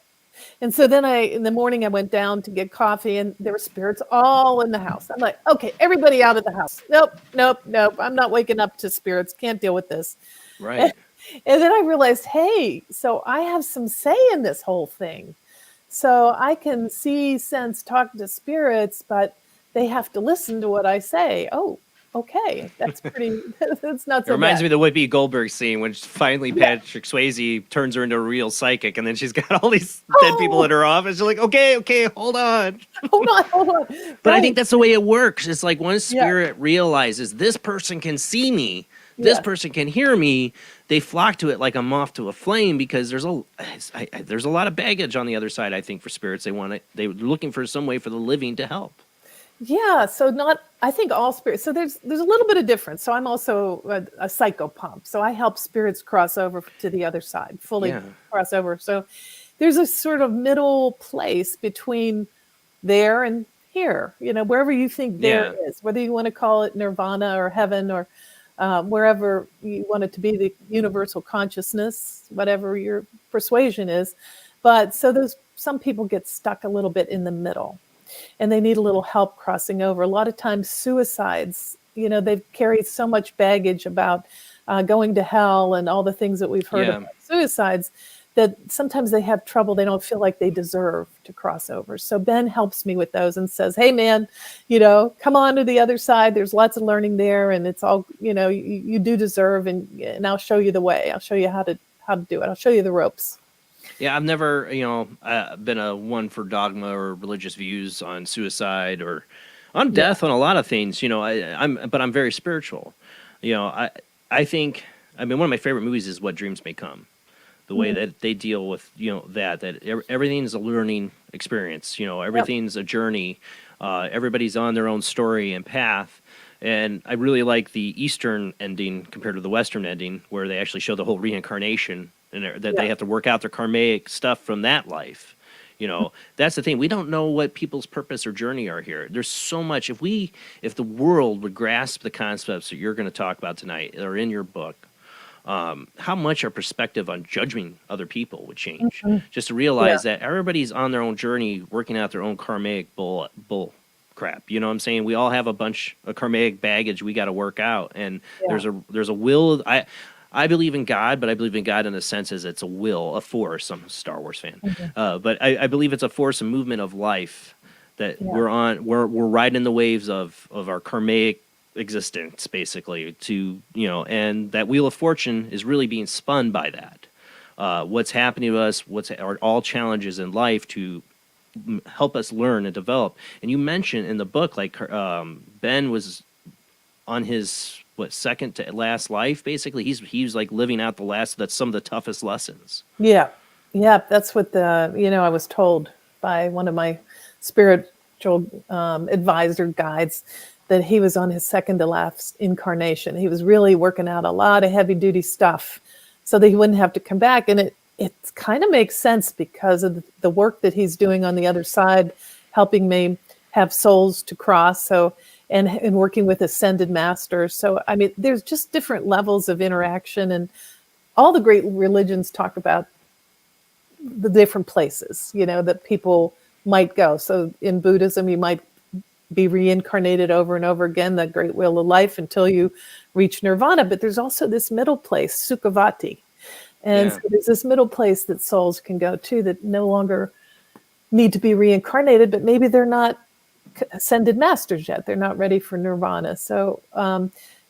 And so then in the morning, I went down to get coffee, and there were spirits all in the house. I'm like, okay, everybody out of the house. Nope. I'm not waking up to spirits. Can't deal with this. Right. And then I realized, hey, so I have some say in this whole thing. So I can see, sense, talk to spirits, but they have to listen to what I say. Oh, okay. That's pretty, that's not so It reminds bad. me of the Whoopi Goldberg scene when finally Patrick Swayze turns her into a real psychic, and then she's got all these dead people in her office. She's like, okay, hold on. Hold on. But I think that's the way it works. It's like once spirit realizes this person can see me, this person can hear me, they flock to it like a moth to a flame, because there's a lot of baggage on the other side, I think, for spirits. They're looking for some way for the living to help. Yeah, so I think all spirits. So there's a little bit of difference. So I'm also a psychopomp. So I help spirits cross over to the other side, fully cross over. So there's a sort of middle place between there and here, wherever you think there is, whether you want to call it nirvana or heaven or wherever you want it to be, the universal consciousness, whatever your persuasion is. But so some people get stuck a little bit in the middle, and they need a little help crossing over. A lot of times suicides, they've carried so much baggage about going to hell and all the things that we've heard about suicides, that sometimes they have trouble. They don't feel like they deserve to cross over. So Ben helps me with those and says, hey man, come on to the other side. There's lots of learning there, and it's all, you do deserve, and I'll show you the way. I'll show you how to do it. I'll show you the ropes. Yeah, I've never, been a one for dogma or religious views on suicide or on death, on a lot of things. But I'm very spiritual. I think, one of my favorite movies is What Dreams May Come. The way that they deal with, that everything is a learning experience. Everything's a journey. Everybody's on their own story and path. And I really like the Eastern ending compared to the Western ending, where they actually show the whole reincarnation, and that they have to work out their karmic stuff from that life, That's the thing. We don't know what people's purpose or journey are here. There's so much. If the world would grasp the concepts that you're going to talk about tonight or in your book, how much our perspective on judging other people would change. Just to realize that everybody's on their own journey, working out their own karmic bull crap. You know what I'm saying? We all have a bunch of karmic baggage we got to work out, and there's a will. I believe in God, but I believe in God in the sense as it's a will, a force. I'm a Star Wars fan, but I believe it's a force, a movement of life that we're on. We're riding the waves of our karmic existence, basically. And that wheel of fortune is really being spun by that. What's happening to us? Are all challenges in life to help us learn and develop. And you mentioned in the book, like Ben was on his second to last life, basically. He's like living out that's some of the toughest lessons. That's what I was told by one of my spiritual advisor guides, that he was on his second to last incarnation. He was really working out a lot of heavy duty stuff so that he wouldn't have to come back. And it kind of makes sense because of the work that he's doing on the other side, helping me have souls to cross. And working with ascended masters. So, I mean, there's just different levels of interaction, and all the great religions talk about the different places, that people might go. So in Buddhism, you might be reincarnated over and over again, the great wheel of life, until you reach nirvana. But there's also this middle place, Sukhavati. And so there's this middle place that souls can go to that no longer need to be reincarnated, but maybe they're not ascended masters yet. They're not ready for nirvana. So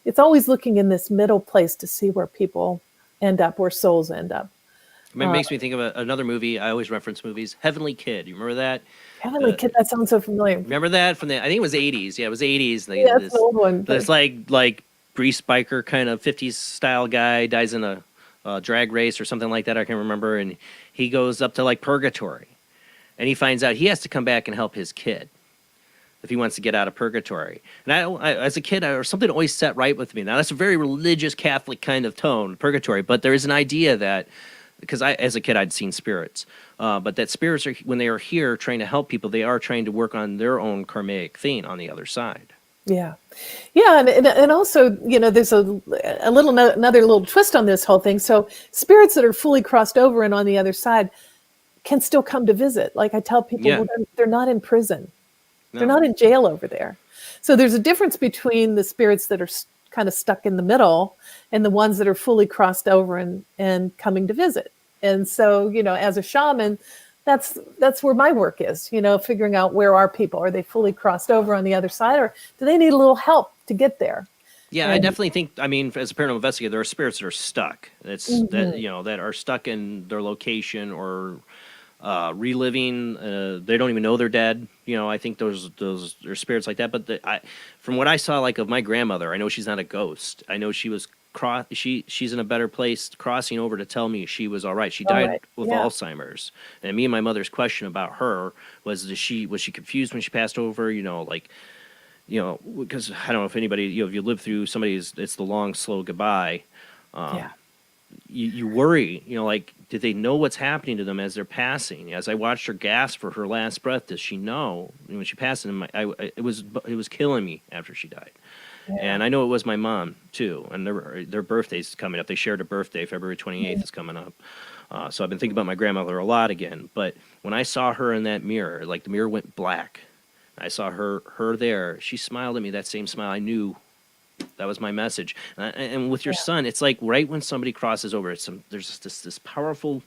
it's always looking in this middle place to see where people end up, where souls end up. It makes me think of another movie. I always reference movies. Heavenly Kid. You remember that? Heavenly Kid. That sounds so familiar. Remember that from I think it was 80s. Yeah, it was 80s. That's an old one. It's like grease biker kind of 50s style guy dies in a drag race or something like that. I can't remember. And he goes up to like purgatory, and he finds out he has to come back and help his kid if he wants to get out of purgatory. And I as a kid, something always set right with me. Now, that's a very religious Catholic kind of tone, purgatory, but there is an idea that, because as a kid, I'd seen spirits, but that spirits, when they are here trying to help people, they are trying to work on their own karmic thing on the other side. And also, there's another little twist on this whole thing. So spirits that are fully crossed over and on the other side can still come to visit. Like I tell people, they're not in prison. No. They're not in jail over there. So there's a difference between the spirits that are kind of stuck in the middle and the ones that are fully crossed over and coming to visit. And so, as a shaman, that's where my work is, figuring out where are people. Are they fully crossed over on the other side, or do they need a little help to get there? Yeah, I definitely think, as a paranormal investigator, there are spirits that are stuck. That are stuck in their location or reliving. They don't even know they're dead. I think those are spirits like that. But from what I saw, like of my grandmother, I know she's not a ghost. I know she was she's in a better place crossing over to tell me she was all right. She died with Alzheimer's. And me and my mother's question about her was she confused when she passed over? Because I don't know if anybody, if you live through somebody's, it's the long, slow goodbye. You worry, did they know what's happening to them as they're passing? As I watched her gasp for her last breath, does she know? When she passed, it was killing me after she died. Yeah. And I know it was my mom too. And their birthday's coming up. They shared a birthday, February 28th is coming up. So I've been thinking about my grandmother a lot again. But when I saw her in that mirror, like the mirror went black. I saw her there. She smiled at me, that same smile. I knew that was my message. And with your son, it's like right when somebody crosses over, there's this powerful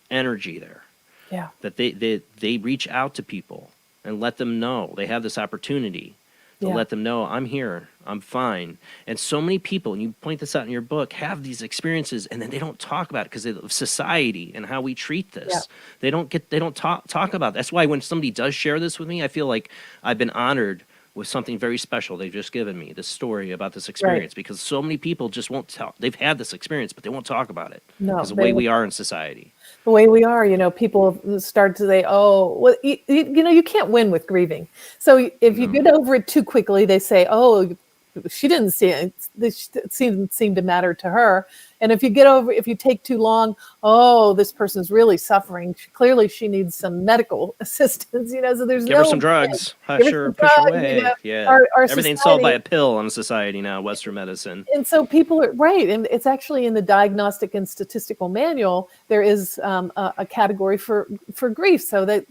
energy there. Yeah. That they reach out to people and let them know they have this opportunity to let them know, I'm here, I'm fine. And so many people, and you point this out in your book, have these experiences, and then they don't talk about it because of society and how we treat this. Yeah. They don't talk about it. That's why when somebody does share this with me, I feel like I've been honored with something very special they've just given me, this story about this experience, because so many people just won't tell. They've had this experience, but they won't talk about it because of the way we are in society. The way we are, people start to say, oh, well, you can't win with grieving. So if you get over it too quickly, they say, oh, she didn't see it. It seemed to matter to her. And if you take too long, oh, this person's really suffering. Clearly she needs some medical assistance, so there's Give her some drugs. Hush her, push her away. Yeah. Our Everything's solved by a pill in society now, Western medicine. And so people are right. And it's actually in the Diagnostic and Statistical Manual, there is a category for grief. So that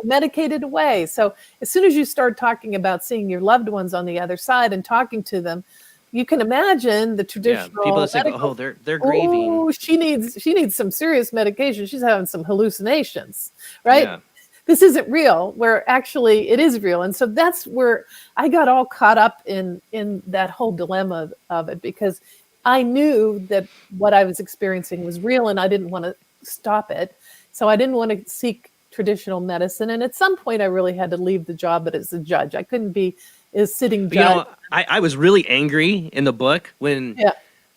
medicated away. So as soon as you start talking about seeing your loved ones on the other side and talking to them, you can imagine the traditional people that say, "Oh, they're grieving. Oh, she needs some serious medication. She's having some hallucinations, right? Yeah. This isn't real." Where actually it is real, and so that's where I got all caught up in that whole dilemma of it, because I knew that what I was experiencing was real, and I didn't want to stop it. So I didn't want to seek traditional medicine, and at some point, I really had to leave the job. But as a judge, I couldn't be as sitting judge. I was really angry in the book when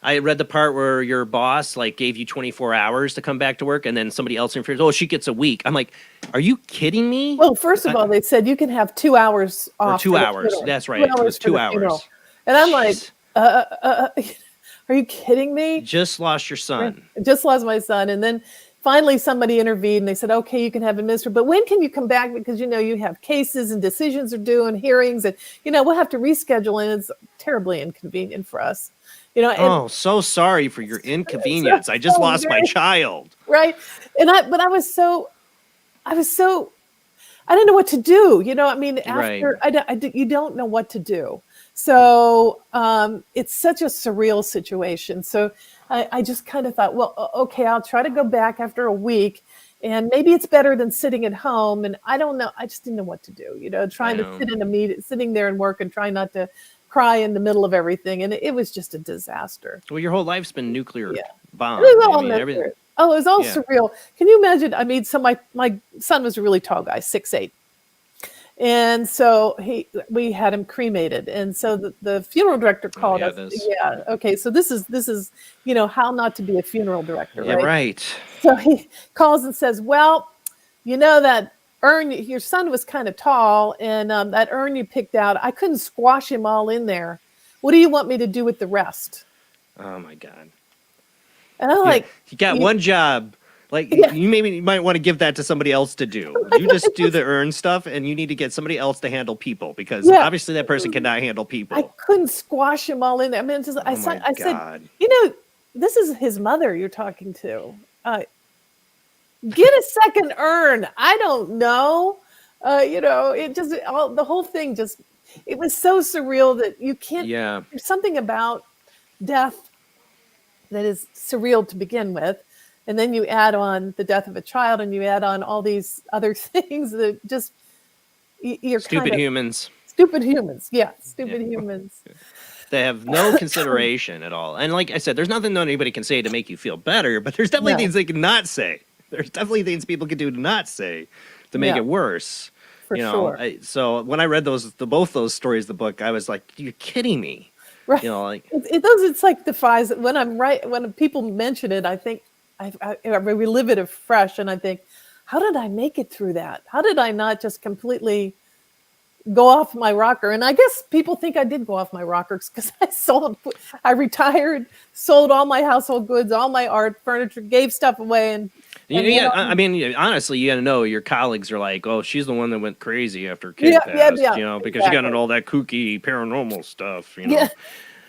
I read the part where your boss gave you 24 hours to come back to work, and then somebody else interferes. Oh, she gets a week. I'm like, are you kidding me? Well, first of all, they said you can have 2 hours off. Or 2 hours. That's right. It was 2 hours. And I'm like, are you kidding me? Just lost your son. Just lost my son. And then finally somebody intervened and they said, okay, you can have administered, but when can you come back? Because, you have cases and decisions are due and hearings, and, we'll have to reschedule, and it's terribly inconvenient for us. And, so sorry for your inconvenience. I just lost my child. Right. And I didn't know what to do. After you don't know what to do. So it's such a surreal situation. So I just kind of thought, well, okay, I'll try to go back after a week, and maybe it's better than sitting at home. And I don't know. I just didn't know what to do, trying to sit in a meeting, sitting there and work and trying not to cry in the middle of everything. And it was just a disaster. Well, your whole life's been nuclear bomb. It was all nuclear. Oh, it was all surreal. Can you imagine? So my son was a really tall guy, 6'8". And so we had him cremated. And so the funeral director called us. Yeah. Okay. So this is, how not to be a funeral director. Yeah, right. So he calls and says, well, that urn, your son was kind of tall, and that urn you picked out, I couldn't squash him all in there. What do you want me to do with the rest? Oh my God. And I'm you got one job. You might want to give that to somebody else to do. You just do the urn stuff, and you need to get somebody else to handle people, because obviously that person cannot handle people. I couldn't squash him all in there. I mean, I said, this is his mother you're talking to. Get a second urn. I don't know. It just, the whole thing it was so surreal that you can't, there's something about death that is surreal to begin with. And then you add on the death of a child, and you add on all these other things that just, you're stupid humans. Stupid humans. Yeah. Stupid humans. They have no consideration at all. And like I said, there's nothing anybody can say to make you feel better, but there's definitely things they cannot say. There's definitely things people can do to not say to make it worse. For sure. So when I read both those stories, the book, I was like, you're kidding me. Right. It's like defies, when people mention it, I think, I relive it afresh, and I think, how did I make it through that? How did I not just completely go off my rocker? And I guess people think I did go off my rockers, because I retired, sold all my household goods, all my art, furniture, gave stuff away, and I mean, honestly, you got to know your colleagues are like, oh, she's the one that went crazy after her kid passed, because she got into all that kooky paranormal stuff, Yeah.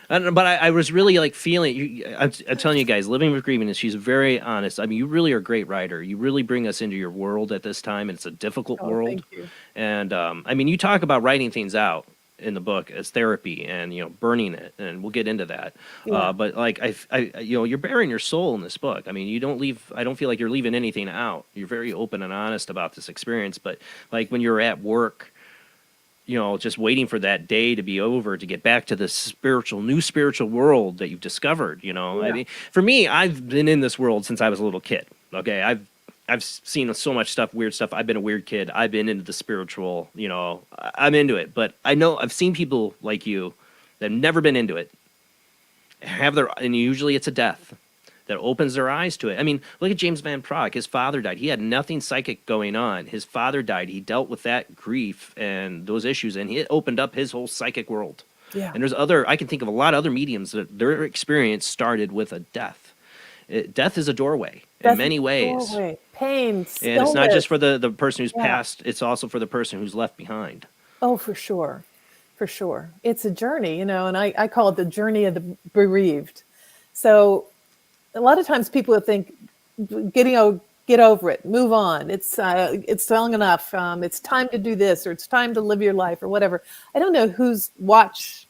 But I was really feeling. I'm telling you guys, Living with Grieving, she's very honest. I mean, you really are a great writer. You really bring us into your world at this time, and it's a difficult world. Thank you. And I mean, you talk about writing things out in the book as therapy, and burning it, and we'll get into that. Yeah. But you're bearing your soul in this book. I mean, you don't leave. I don't feel like you're leaving anything out. You're very open and honest about this experience. But when you're at work, just waiting for that day to be over to get back to the new spiritual world that you've discovered, I mean, for me, I've been in this world since I was a little kid. Okay. I've seen so much stuff, weird stuff. I've been a weird kid. I've been into the spiritual, I'm into it, but I know I've seen people like you that have never been into it and usually it's a death that opens their eyes to it. I mean, look at James Van Praagh. His father died. He had nothing psychic going on. His father died. He dealt with that grief and those issues, and it opened up his whole psychic world. Yeah. And I can think of a lot of other mediums that their experience started with a death. death is a doorway Death in many is a ways. doorway. Pain, And it's not just stillness. for the person who's Yeah. passed, it's also for the person who's left behind. Oh, for sure. For sure. It's a journey, and I call it the journey of the bereaved. So a lot of times people would think get over it, move on. It's long enough. It's time to do this, or it's time to live your life, or whatever. I don't know whose watch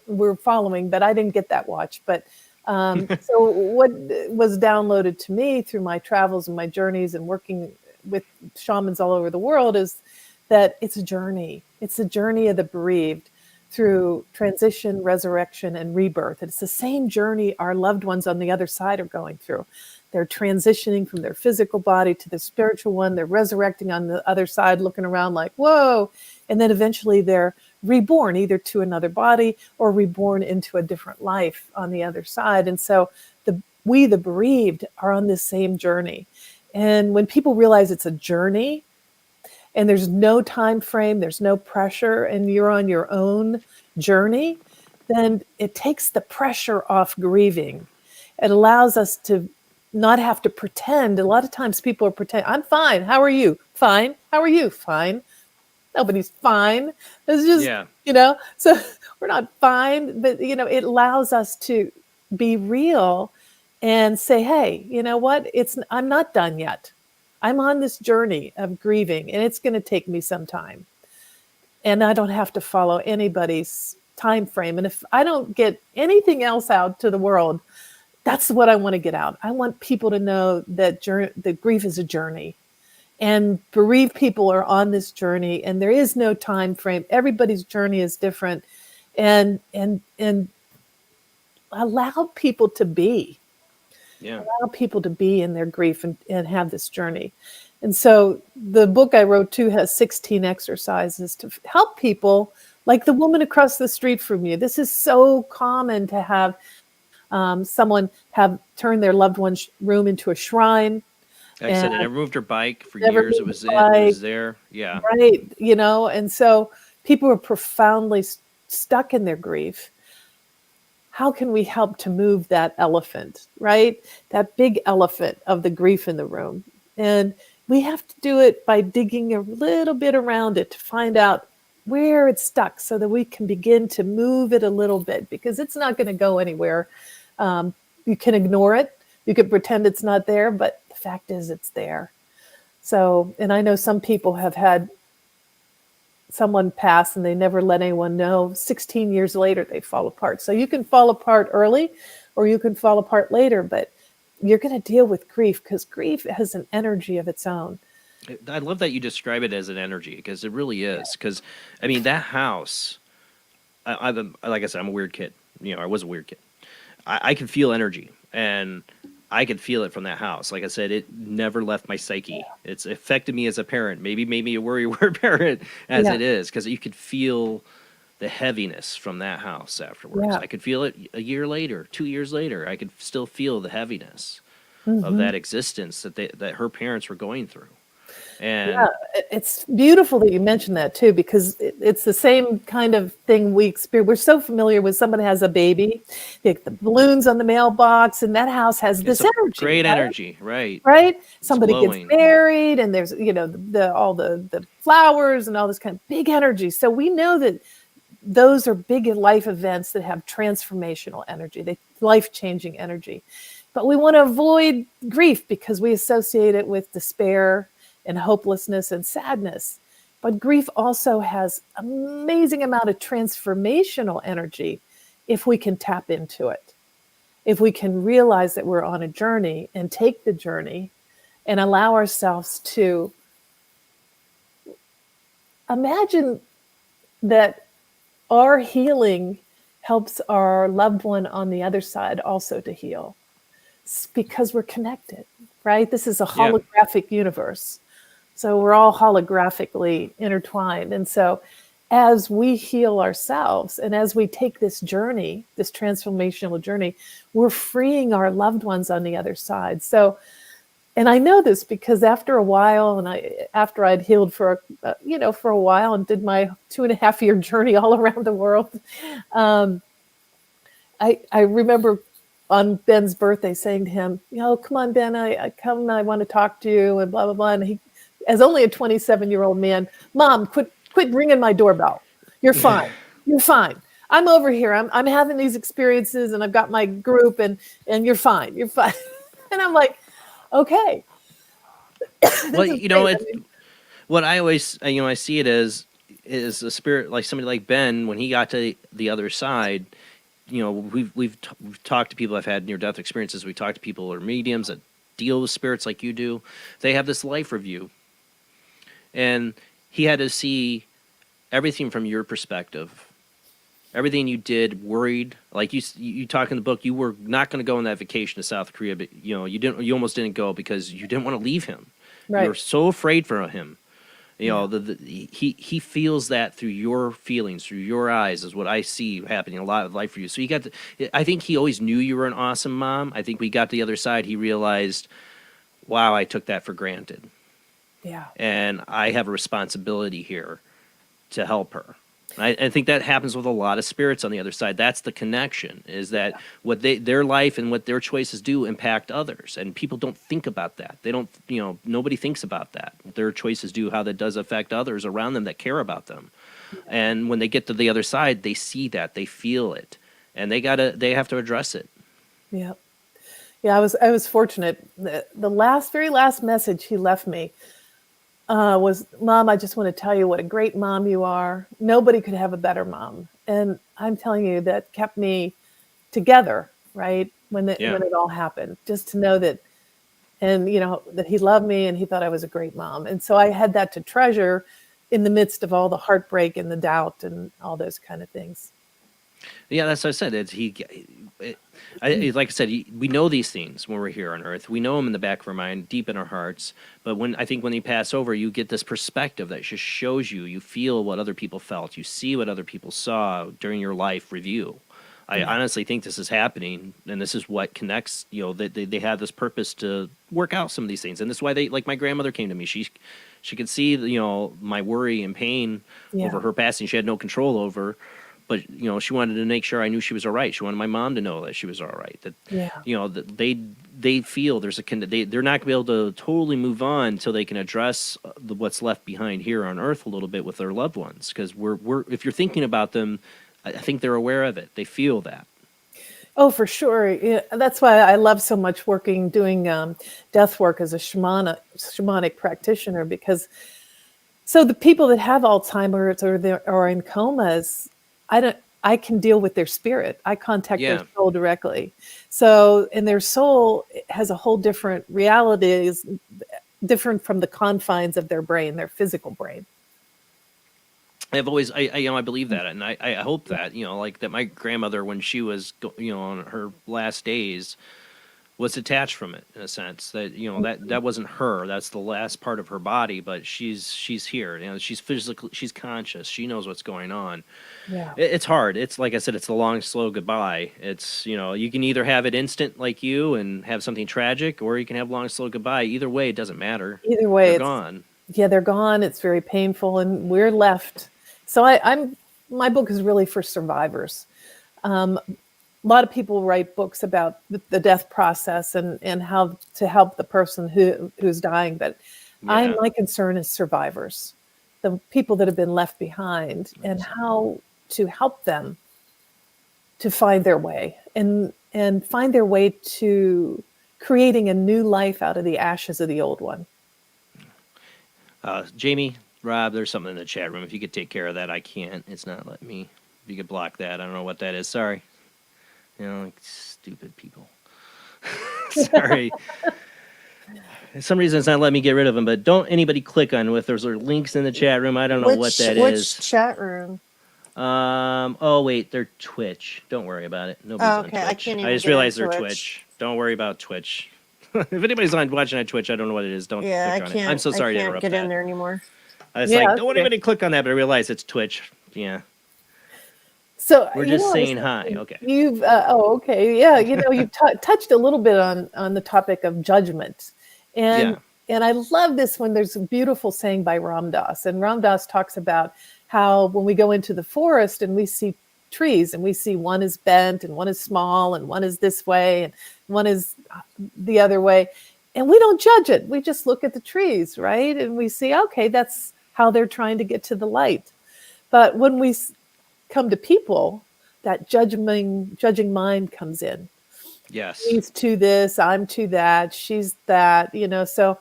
we're following, but I didn't get that watch. But so what was downloaded to me through my travels and my journeys and working with shamans all over the world is that it's a journey. It's a journey of the bereaved through transition, resurrection, and rebirth. It's the same journey our loved ones on the other side are going through. They're transitioning from their physical body to the spiritual one. They're resurrecting on the other side, looking around like, whoa. And then eventually they're reborn either to another body or reborn into a different life on the other side. And so we, the bereaved, are on this same journey. And when people realize it's a journey, and there's no time frame, there's no pressure, and you're on your own journey, then it takes the pressure off grieving. It allows us to not have to pretend. A lot of times people are pretending, I'm fine. How are you? Fine. How are you? Fine. Nobody's fine. It's just, so we're not fine, but, it allows us to be real and say, hey, you know what? I'm not done yet. I'm on this journey of grieving, and it's going to take me some time. And I don't have to follow anybody's time frame. And if I don't get anything else out to the world, that's what I want to get out. I want people to know that grief is a journey. And bereaved people are on this journey, and there is no time frame. Everybody's journey is different. And allow people to be. Yeah. Allow people to be in their grief and have this journey. And so the book I wrote too has 16 exercises to help people, like the woman across the street from you. This is so common to have someone have turned their loved one's room into a shrine. Like I said, I never moved her bike for years. It was there. Yeah. Right. And so people are profoundly stuck in their grief. How can we help to move that elephant, right? That big elephant of the grief in the room. And we have to do it by digging a little bit around it to find out where it's stuck so that we can begin to move it a little bit, because it's not going to go anywhere. You can ignore it. You can pretend it's not there, but the fact is it's there. So, and I know some people have had someone pass and they never let anyone know. 16 years later, they fall apart. So you can fall apart early or you can fall apart later, but you're going to deal with grief because grief has an energy of its own. I love that you describe it as an energy, because it really is. Because, I mean, that house, like I said, I'm a weird kid. I was a weird kid. I could feel energy, and I could feel it from that house. Like I said, it never left my psyche. It's affected me as a parent, maybe made me a worry-word parent as it is, because you could feel the heaviness from that house afterwards. Yeah. I could feel it a year later, 2 years later. I could still feel the heaviness of that existence that her parents were going through. And yeah, it's beautiful that you mentioned that too, because it's the same kind of thing we experience. We're so familiar with somebody has a baby, like the balloons on the mailbox, and that house has this energy. Great right? energy, right? Right? Somebody gets glowing. married, and there's all the flowers and all this kind of big energy. So we know that those are big life events that have transformational energy, life-changing energy. But we want to avoid grief because we associate it with despair and hopelessness and sadness. But grief also has amazing amount of transformational energy if we can tap into it. If we can realize that we're on a journey and take the journey and allow ourselves to imagine that our healing helps our loved one on the other side also to heal. It's because we're connected, right? This is a holographic universe. So we're all holographically intertwined. And so as we heal ourselves and as we take this journey, this transformational journey, we're freeing our loved ones on the other side. So, and I know this because after a while, after I'd healed for a while and did my 2.5-year journey all around the world, I remember on Ben's birthday saying to him, come on, Ben, I want to talk to you and blah, blah, blah. And he, as only a 27-year-old man, Mom, quit ringing my doorbell. You're fine. You're fine. I'm over here. I'm having these experiences and I've got my group and you're fine. You're fine. And I'm like, okay. Well, what I always, I see it as is a spirit, like somebody like Ben, when he got to the other side, we've talked to people I've had near-death experiences. We talked to people or mediums that deal with spirits like you do. They have this life review. And he had to see everything from your perspective. Everything you did, worried, like you talk in the book, you were not going to go on that vacation to South Korea, but you almost didn't go because you didn't want to leave him. Right. You were so afraid for him. He feels that through your feelings, through your eyes, is what I see happening a lot of life for you. So I think he always knew you were an awesome mom. I think we got to the other side, he realized, wow, I took that for granted. Yeah. And I have a responsibility here to help her. I think that happens with a lot of spirits on the other side. That's the connection, is that what their life and what their choices do impact others. And people don't think about that. They don't, nobody thinks about that. Their choices do, how that does affect others around them that care about them. Yeah. And when they get to the other side, they see that, they feel it, and they have to address it. Yeah. Yeah, I was fortunate. The very last message he left me was, Mom, I just want to tell you what a great mom you are. Nobody could have a better mom. And I'm telling you, that kept me together, right? When it all happened, just to know that, and that he loved me and he thought I was a great mom. And so I had that to treasure in the midst of all the heartbreak and the doubt and all those kind of things. Yeah, that's what I said. Like I said, we know these things when we're here on Earth. We know them in the back of our mind, deep in our hearts. But when you pass over, you get this perspective that just shows you feel what other people felt. You see what other people saw during your life review. I honestly think this is happening, and this is what connects. They have this purpose to work out some of these things, and this is why like my grandmother came to me. She could see my worry and pain over her passing. She had no control over. But, she wanted to make sure I knew she was all right. She wanted my mom to know that she was all right. That, that they feel they're not going to be able to totally move on until they can address what's left behind here on Earth a little bit with their loved ones. Because if you're thinking about them, I think they're aware of it. They feel that. Oh, for sure. Yeah, that's why I love so much doing death work as a shamanic practitioner, because so the people that have Alzheimer's or in comas, I can deal with their spirit. I contact their soul directly. So, and their soul has a whole different reality, is different from the confines of their brain, their physical brain. I believe that, and I hope that, like that my grandmother, when she was, on her last days, was detached from it in a sense that, that wasn't her. That's the last part of her body, but she's here. She's physically, she's conscious. She knows what's going on. Yeah, it's hard. It's like I said, it's the long, slow goodbye. It's you can either have it instant like you and have something tragic, or you can have long, slow goodbye. Either way, it doesn't matter. Either way, they're gone. Yeah, they're gone. It's very painful, and we're left. So my book is really for survivors. A lot of people write books about the death process and how to help the person who's dying, but my concern is survivors, the people that have been left behind, and how to help them to find their way and find their way to creating a new life out of the ashes of the old one. Jamie, Rob, there's something in the chat room. If you could take care of that, I can't. It's not letting me. If you could block that, I don't know what that is. Sorry. Like stupid people. Sorry. For some reason, it's not letting me get rid of them, but don't anybody click on if there's links in the chat room. I don't know what that is. Which chat room? Oh, wait, they're Twitch. Don't worry about it. Nobody's on Twitch. I can't even I just realized they're Twitch. Don't worry about Twitch. If anybody's watching on Twitch, I don't know what it is. Don't click on it. I'm so sorry to interrupt that. I can't get in there anymore. I was like, don't anybody click on that, but I realized it's Twitch. Yeah. So we're just saying hi. Okay. You've okay, yeah. You've touched a little bit on the topic of judgment, and I love this one. There's a beautiful saying by Ram Dass, and Ram Dass talks about how when we go into the forest and we see trees and we see one is bent and one is small and one is this way and one is the other way. And we don't judge it. We just look at the trees, right? And we see, okay, that's how they're trying to get to the light. But when we come to people, that judging mind comes in. Yes. He's to this, I'm to that, she's that, so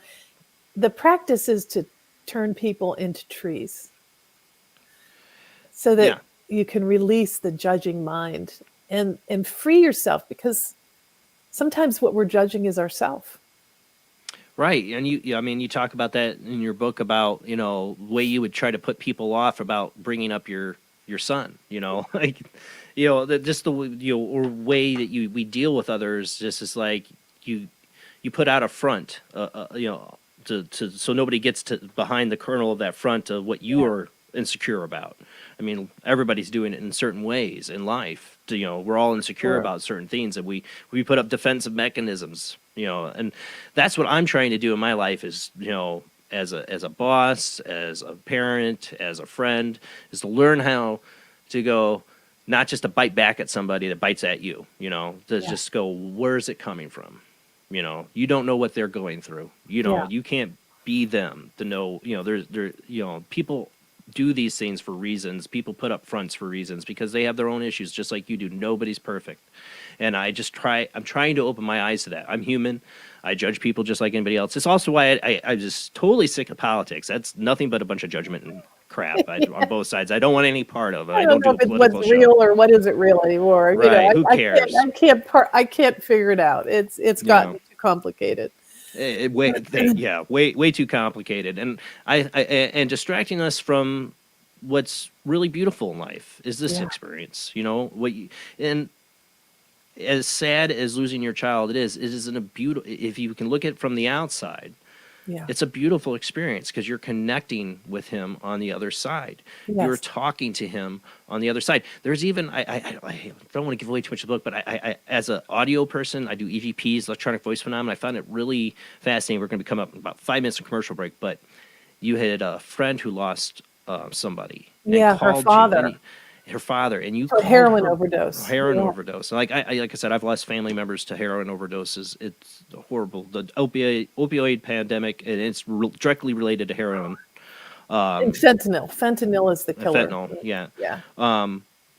the practice is to turn people into trees so that you can release the judging mind and free yourself, because sometimes what we're judging is ourself. Right. And you talk about that in your book about, the way you would try to put people off about bringing up your son, like, just the or way that we deal with others, just is like you put out a front, so nobody gets to behind the kernel of that front of what you are insecure about. I mean, everybody's doing it in certain ways in life. We're all insecure about certain things, and we put up defensive mechanisms, and that's what I'm trying to do in my life is, as a boss, as a parent, as a friend, is to learn how to go, not just to bite back at somebody that bites at you, just go, where's it coming from? You don't know what they're going through. You can't be them to know, people do these things for reasons. People put up fronts for reasons because they have their own issues, just like you do. Nobody's perfect. And I'm trying to open my eyes to that. I'm human. I judge people just like anybody else. It's also why I'm just totally sick of politics. That's nothing but a bunch of judgment and crap on both sides. I don't want any part of it. I don't know if it's what's real or what is it real anymore. Right. Who cares? I can't figure it out. It's gotten too complicated. Way too complicated, and and distracting us from what's really beautiful in life is this experience. And as sad as losing your child it isn't a beautiful. If you can look at it from the outside, it's a beautiful experience because you're connecting with him on the other side. Yes. You're talking to him on the other side. There's even, I don't want to give away too much of the book, but I as an audio person, I do EVPs, electronic voice phenomenon. I found it really fascinating. We're going to come up in about 5 minutes of commercial break, but you had a friend who lost somebody. Her father. Her father, and you heroin overdose. Heroin overdose. Like I said, I've lost family members to heroin overdoses. It's horrible. The opioid pandemic, and it's directly related to heroin. And fentanyl. Fentanyl is the killer. Fentanyl, yeah.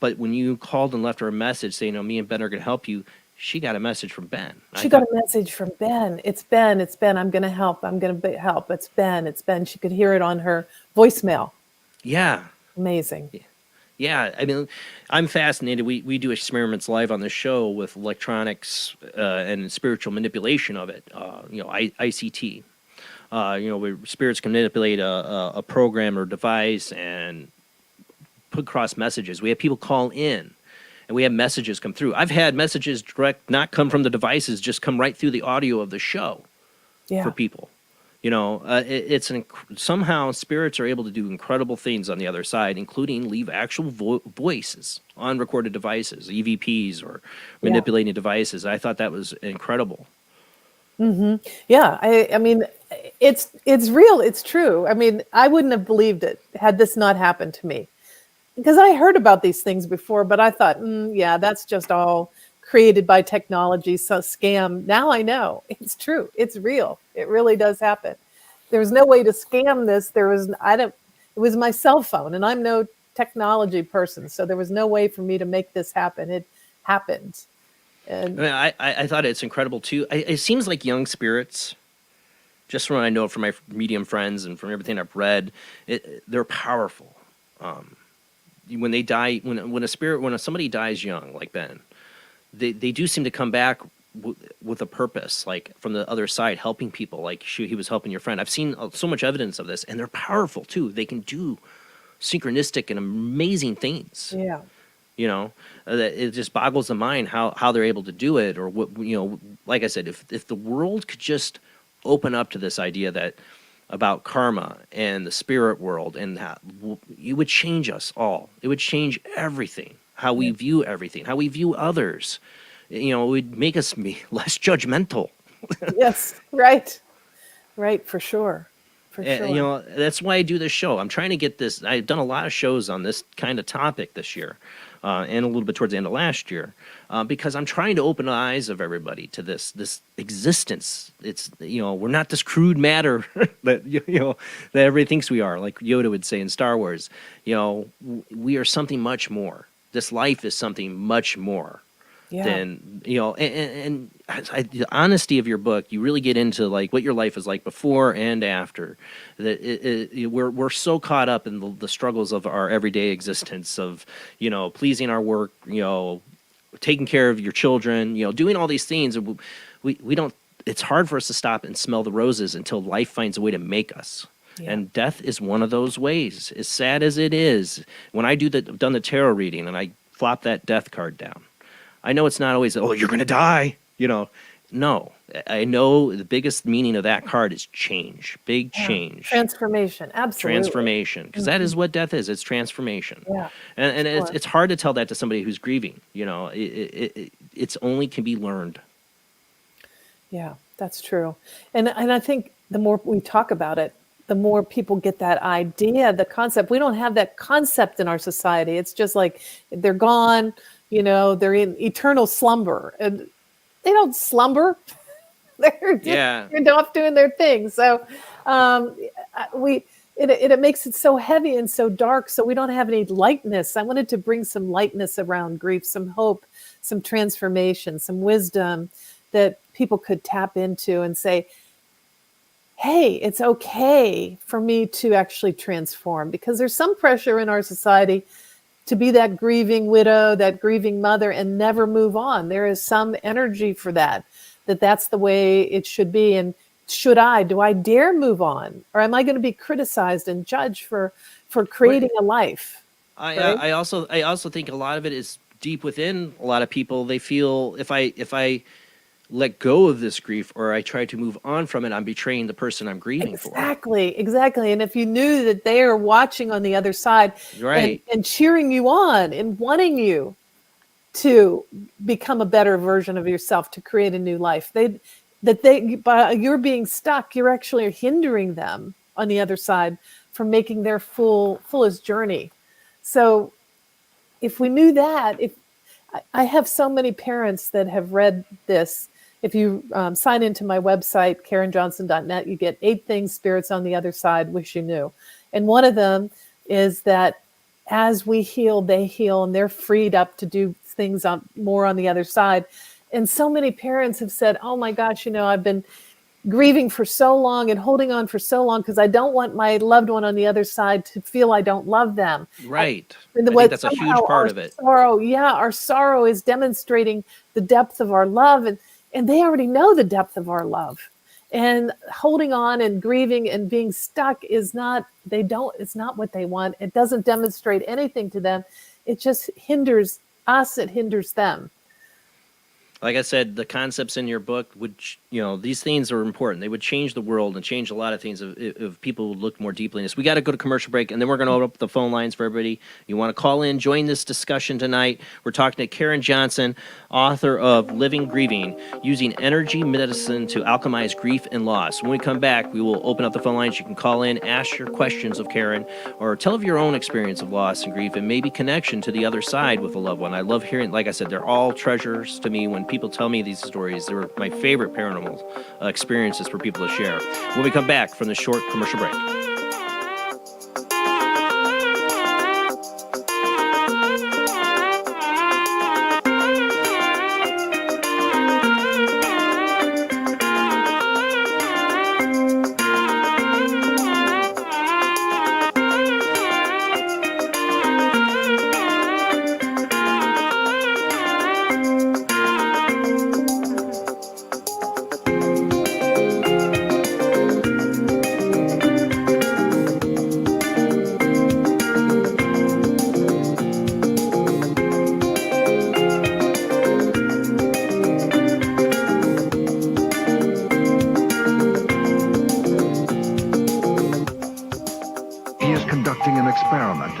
But when you called and left her a message saying, me and Ben are going to help you, she got a message from Ben. She got a message from Ben. It's Ben. It's Ben. I'm going to help. I'm going to help. It's Ben. It's Ben. She could hear it on her voicemail. Yeah. Amazing. Yeah, I mean, I'm fascinated. We do experiments live on the show with electronics and spiritual manipulation of it. ICT. Where spirits can manipulate a program or device and put cross messages. We have people call in, and we have messages come through. I've had messages not come from the devices, just come right through the audio of the show for people. Somehow spirits are able to do incredible things on the other side, including leave actual voices on recorded devices, EVPs or manipulating devices. I thought that was incredible. Mm-hmm. Yeah, I mean, it's real. It's true. I mean, I wouldn't have believed it had this not happened to me, because I heard about these things before, but I thought, that's just all created by technology, so scam. Now I know it's true. It's real. It really does happen. There was no way to scam this. It was my cell phone, and I'm no technology person, so there was no way for me to make this happen. It happened. And I thought it's incredible too. It seems like young spirits, just from what I know from my medium friends and from everything I've read, they're powerful. When they die, when somebody dies young, like Ben, they do seem to come back with a purpose, like from the other side, helping people. Like he was helping your friend. I've seen so much evidence of this, and they're powerful too. They can do synchronistic and amazing things. Yeah. It just boggles the mind how they're able to do it, or what, like I said, if the world could just open up to this idea about karma and the spirit world, and how it would change us all. It would change everything, how we view everything, how we view others. It would make us be less judgmental. Yes, right, for sure. That's why I do this show. I'm trying to get this. I've done a lot of shows on this kind of topic this year. and a little bit towards the end of last year, because I'm trying to open the eyes of everybody to this existence. It's, we're not this crude matter that that everybody thinks we are, like Yoda would say in Star Wars. We are something much more. This life is something much more. Yeah. Then and the honesty of your book, you really get into like what your life is like before and after. That we're so caught up in the struggles of our everyday existence of pleasing our work, taking care of your children, doing all these things. We don't. It's hard for us to stop and smell the roses until life finds a way to make us. Yeah. And death is one of those ways. As sad as it is, when I done the tarot reading and I flop that death card down, I know it's not always, oh, you're going to die. No, I know the biggest meaning of that card is change, big change. Transformation, absolutely. Transformation, because that is what death is. It's transformation. Yeah. And it's hard to tell that to somebody who's grieving. It's only can be learned. Yeah, that's true. And I think the more we talk about it, the more people get that idea, the concept. We don't have that concept in our society. It's just like they're gone. They're in eternal slumber, and they don't slumber. They're off doing their thing. So it makes it so heavy and so dark. So we don't have any lightness. I wanted to bring some lightness around grief, some hope, some transformation, some wisdom that people could tap into and say, hey, it's okay for me to actually transform, because there's some pressure in our society to be that grieving widow, that grieving mother, and never move on. There is some energy for that's the way it should be. And do I dare move on? Or am I going to be criticized and judged for creating a life? I also think a lot of it is deep within a lot of people. They feel if I let go of this grief or I try to move on from it, I'm betraying the person I'm grieving for. Exactly. And if you knew that they are watching on the other side, right, and cheering you on and wanting you to become a better version of yourself, to create a new life, by you're being stuck, you're actually hindering them on the other side from making their fullest journey. So if we knew that, if I have so many parents that have read this. If you sign into my website, KarenJohnson.net, you get 8 things spirits on the other side wish you knew. And one of them is that as we heal, they heal, and they're freed up to do things more on the other side. And so many parents have said, oh my gosh, I've been grieving for so long and holding on for so long because I don't want my loved one on the other side to feel I don't love them. Right. I think that's a huge part of it. Our sorrow is demonstrating the depth of our love, and they already know the depth of our love. And holding on and grieving and being stuck it's not what they want. It doesn't demonstrate anything to them. It just hinders us. It hinders them. Like I said, the concepts in your book would, these things are important. They would change the world and change a lot of things if people would look more deeply in this. We got to go to commercial break, and then we're going to open up the phone lines for everybody. You want to call in, join this discussion tonight. We're talking to Karen Johnson, author of Living Grieving, Using Energy Medicine to Alchemize Grief and Loss. When we come back, we will open up the phone lines. You can call in, ask your questions of Karen, or tell of your own experience of loss and grief, and maybe connection to the other side with a loved one. I love hearing, like I said, they're all treasures to me. When people tell me these stories, they were my favorite paranormal experiences for people to share. When we come back from the short commercial break.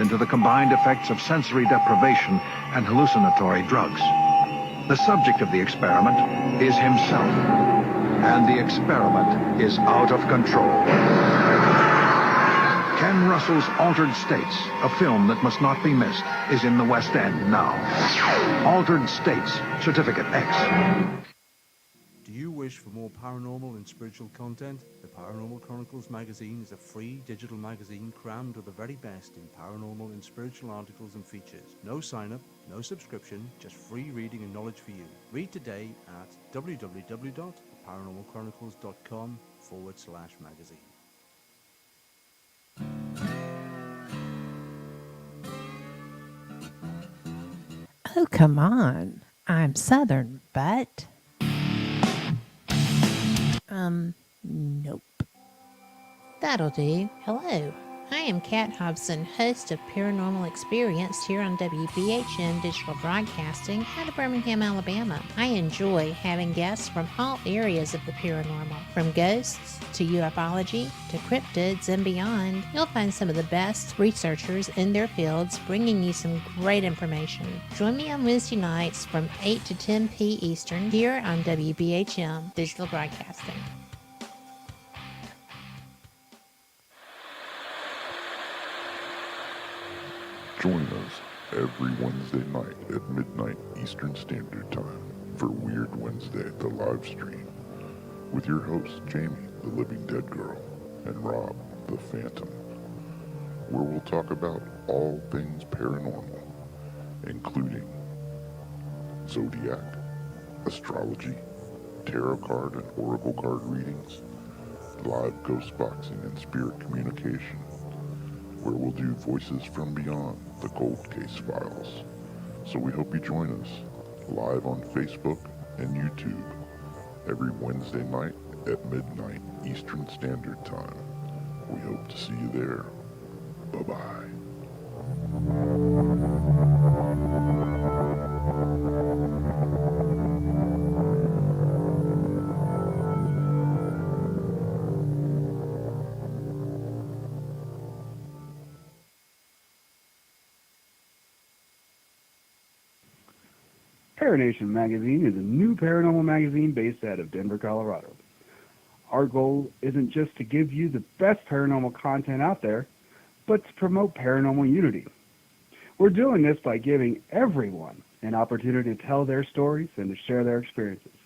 Into the combined effects of sensory deprivation and hallucinatory drugs. The subject of the experiment is himself, and the experiment is out of control. Can Russell's Altered States, a film that must not be missed, is in the West End now. Altered States, Certificate X. Do you wish for more paranormal and spiritual content? The Paranormal Chronicles magazine is a free digital magazine crammed with the very best in paranormal and spiritual articles and features. No sign-up, no subscription, just free reading and knowledge for you. Read today at www.paranormalchronicles.com/magazine. Oh, come on. I'm Southern, but... Nope. That'll do. Hello. I am Kat Hobson, host of Paranormal Experience here on WBHM Digital Broadcasting out of Birmingham, Alabama. I enjoy having guests from all areas of the paranormal, from ghosts to ufology to cryptids and beyond. You'll find some of the best researchers in their fields bringing you some great information. Join me on Wednesday nights from 8 to 10 p. Eastern here on WBHM Digital Broadcasting. Join us every Wednesday night at midnight Eastern Standard Time for Weird Wednesday, the live stream, with your hosts Jamie, the Living Dead Girl, and Rob, the Phantom, where we'll talk about all things paranormal, including zodiac, astrology, tarot card and oracle card readings, live ghost boxing and spirit communication, where we'll do Voices from Beyond, the Cold Case Files. So we hope you join us live on Facebook and YouTube every Wednesday night at midnight Eastern Standard Time. We hope to see you there. Bye-bye. Paranation Magazine is a new paranormal magazine based out of Denver, Colorado. Our goal isn't just to give you the best paranormal content out there, but to promote paranormal unity. We're doing this by giving everyone an opportunity to tell their stories and to share their experiences.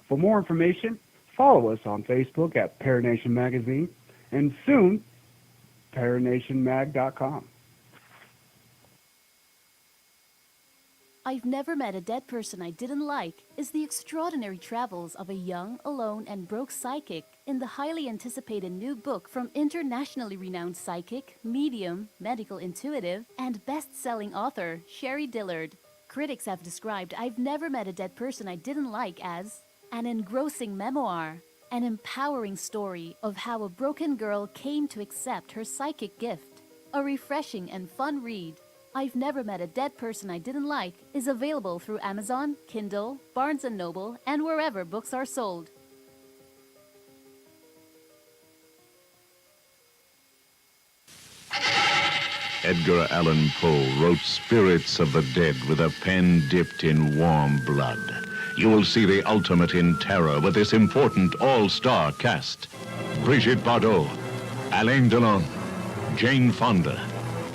For more information, follow us on Facebook at Paranation Magazine and soon, paranationmag.com. I've Never Met a Dead Person I Didn't Like is the extraordinary travels of a young, alone, and broke psychic in the highly anticipated new book from internationally renowned psychic, medium, medical intuitive, and best-selling author Sherry Dillard. Critics have described I've Never Met a Dead Person I Didn't Like as an engrossing memoir, an empowering story of how a broken girl came to accept her psychic gift, a refreshing and fun read. I've Never Met a Dead Person I Didn't Like is available through Amazon, Kindle, Barnes & Noble, and wherever books are sold. Edgar Allan Poe wrote Spirits of the Dead with a pen dipped in warm blood. You will see the ultimate in terror with this important all-star cast. Brigitte Bardot, Alain Delon, Jane Fonda,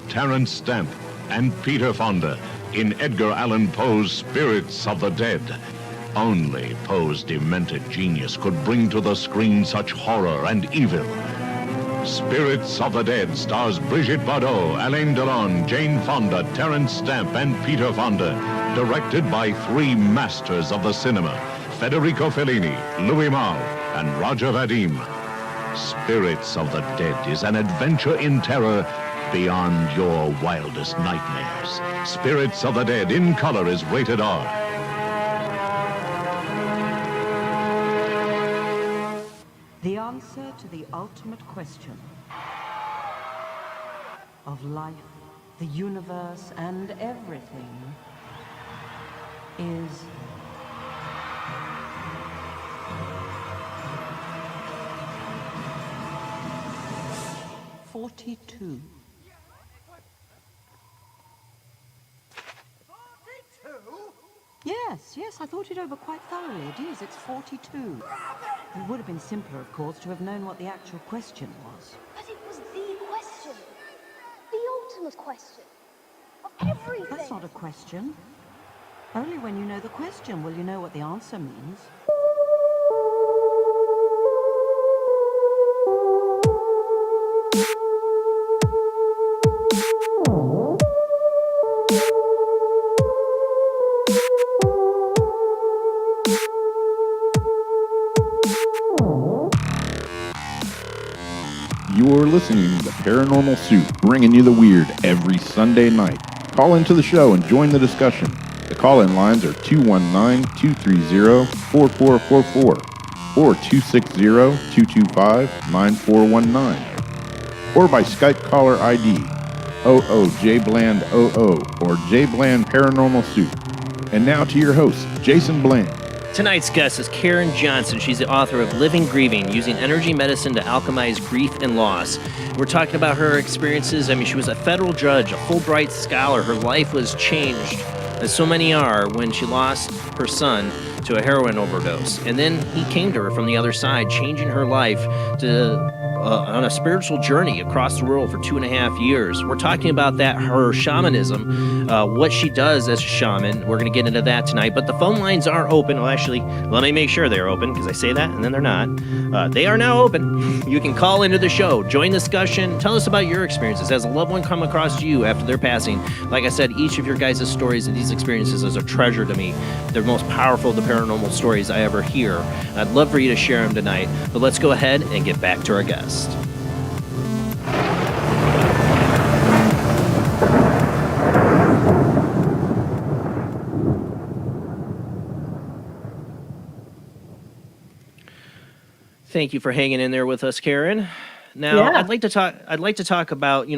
Terence Stamp, and Peter Fonda in Edgar Allan Poe's Spirits of the Dead. Only Poe's demented genius could bring to the screen such horror and evil. Spirits of the Dead stars Brigitte Bardot, Alain Delon, Jane Fonda, Terence Stamp, and Peter Fonda. Directed by three masters of the cinema, Federico Fellini, Louis Malle, and Roger Vadim. Spirits of the Dead is an adventure in terror beyond your wildest nightmares. Spirits of the Dead in color is rated R. The answer to the ultimate question of life, the universe, and everything is $42. Yes, I thought it over quite thoroughly. It is, it's 42. It would have been simpler, of course, to have known what the actual question was. But it was the question. endless question of everything. That's not a question. Only when you know the question will you know what the answer means. You're listening to Paranormal Soup, bringing you the weird every Sunday night. Call into the show and join the discussion. The call-in lines are 219-230-4444 or 260-225-9419. Or by Skype caller ID OOJBland00 or JBland Paranormal Soup. And now to your host, Jason Bland. Tonight's guest is Karen Johnson. She's the author of Living Grieving, Using Energy Medicine to Alchemize Grief and Loss. We're talking about her experiences. I mean, she was a federal judge, a Fulbright scholar. Her life was changed, as so many are, when she lost her son to a heroin overdose. And then he came to her from the other side, changing her life to on a spiritual journey across the world for 2.5 years. We're talking about that, her shamanism, what she does as a shaman. We're going to get into that tonight, but the phone lines are open. Well, actually, let me make sure they're open, because I say that and then they're not. They are now open. You can call into the show, join the discussion, tell us about your experiences. Has a loved one come across you after their passing? Like I said, each of your guys' stories and these experiences is a treasure to me. They're the most powerful of the paranormal stories I ever hear. I'd love for you to share them tonight, but let's go ahead and get back to our guest. Thank you for hanging in there with us, Karen. Now, Yeah. I'd like to talk about,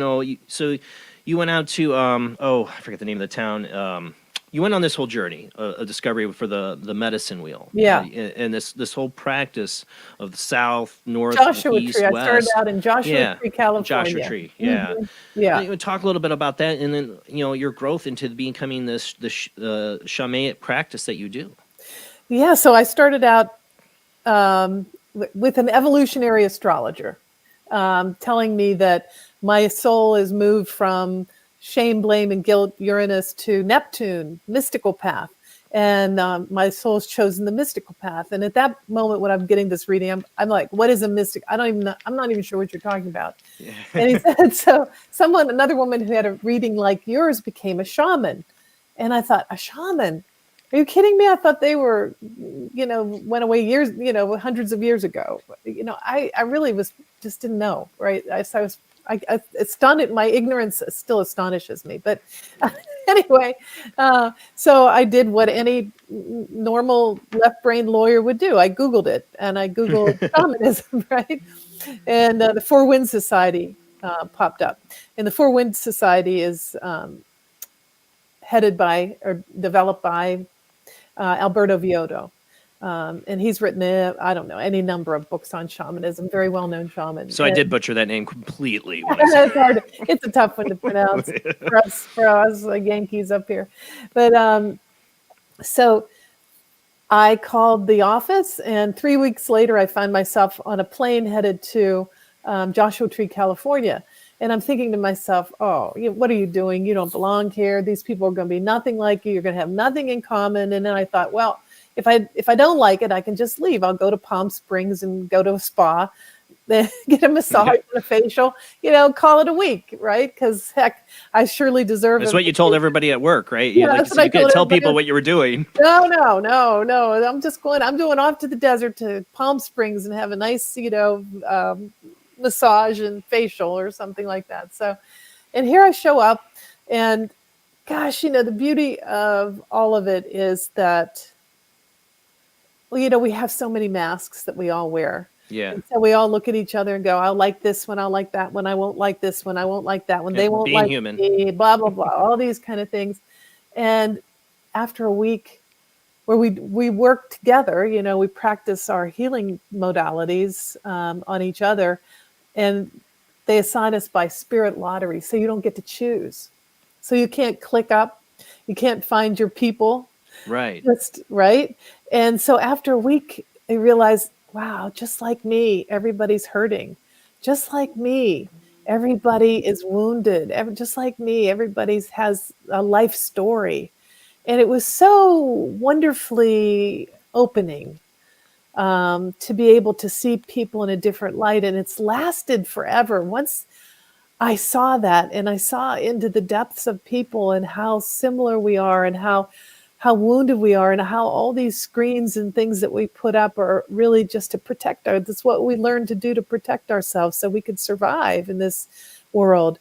so you went out to I forget the name of the town. You went on this whole journey, a discovery for the medicine wheel. Yeah. And this whole practice of the south, north, Joshua east, Tree. I west. started out in Joshua Tree, California. Joshua Tree. Yeah. Mhm. Yeah. You talk a little bit about that, and then your growth into becoming this shamanic practice that you do. Yeah. So I started out with an evolutionary astrologer telling me that my soul is moved from shame, blame, and guilt Uranus to Neptune, mystical path. And my soul's chosen the mystical path. And at that moment, when I'm getting this reading, I'm like, what is a mystic? I'm not even sure what you're talking about. Yeah. And he said, so another woman who had a reading like yours became a shaman. And I thought, a shaman? Are you kidding me? I thought they were, went away years, hundreds of years ago. I really just didn't know, right? It's stunned. My ignorance still astonishes me. But anyway, so I did what any normal left brain lawyer would do. I Googled it, and I Googled shamanism, right? And the Four Winds Society popped up. And the Four Winds Society is headed by or developed by Alberto Viodo. And he's written, I don't know, any number of books on shamanism, very well-known shaman. So I did butcher that name completely. It's hard. It's a tough one to pronounce for us Yankees up here. But so I called the office, and 3 weeks later, I found myself on a plane headed to Joshua Tree, California. And I'm thinking to myself, what are you doing? You don't belong here. These people are going to be nothing like you. You're going to have nothing in common. And then I thought, well, if I don't like it, I can just leave. I'll go to Palm Springs and go to a spa, then get a massage and a facial, call it a week, right? Because heck, I surely deserve it. That's what you told everybody at work, right? Yeah, you could tell people what you were doing. No. I'm doing off to the desert to Palm Springs and have a nice, massage and facial or something like that. So, and here I show up, and gosh, the beauty of all of it is that, we have so many masks that we all wear. Yeah. And so we all look at each other and go, I'll like this one, I'll like that one, I won't like this one, I won't like that one, they won't being like human. me, blah, blah, blah, all these kind of things. And after a week where we work together, we practice our healing modalities on each other, and they assign us by spirit lottery, so you don't get to choose. So you can't click up, you can't find your people. Right. Right. And so after a week, I realized, wow, just like me, everybody's hurting. Just like me, Everybody is wounded, just like me. Everybody has a life story. And it was so wonderfully opening to be able to see people in a different light. And it's lasted forever. Once I saw that and I saw into the depths of people and how similar we are and how wounded we are and how all these screens and things that we put up are really just to protect that's what we learned to do to protect ourselves so we could survive in this world.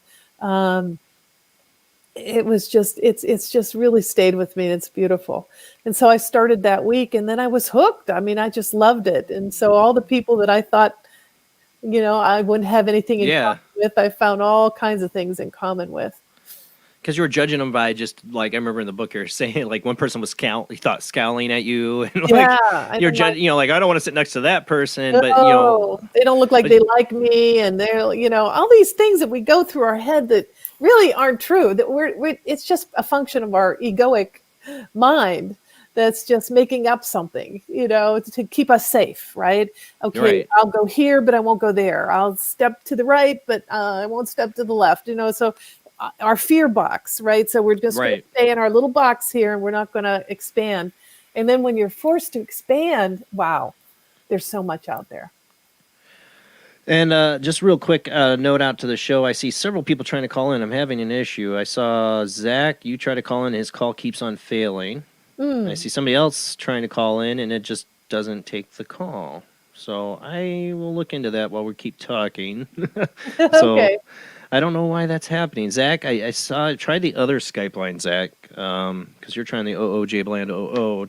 It was just, it's just really stayed with me. And it's beautiful. And so I started that week and then I was hooked. I mean, I just loved it. And so all the people that I thought, I wouldn't have anything in common with, I found all kinds of things in common with. Because you were judging them by just like, I remember in the book you're saying like one person was scowling at you, and like you're judging, like I don't want to sit next to that person, but they don't look like they like me, and they're all these things that we go through our head that really aren't true. That it's just a function of our egoic mind that's just making up something, to keep us safe, right? Okay, right. I'll go here, but I won't go there. I'll step to the right, but I won't step to the left, so our fear box, right? So we're just going to stay in our little box here and we're not going to expand. And then when you're forced to expand, wow, there's so much out there. And just real quick note out to the show. I see several people trying to call in. I'm having an issue. I saw Zach, you try to call in. His call keeps on failing. I see somebody else trying to call in and it just doesn't take the call. So I will look into that while we keep talking. Okay. I don't know why that's happening. Zach, I try the other Skype line, Zach, because you're trying the J Bland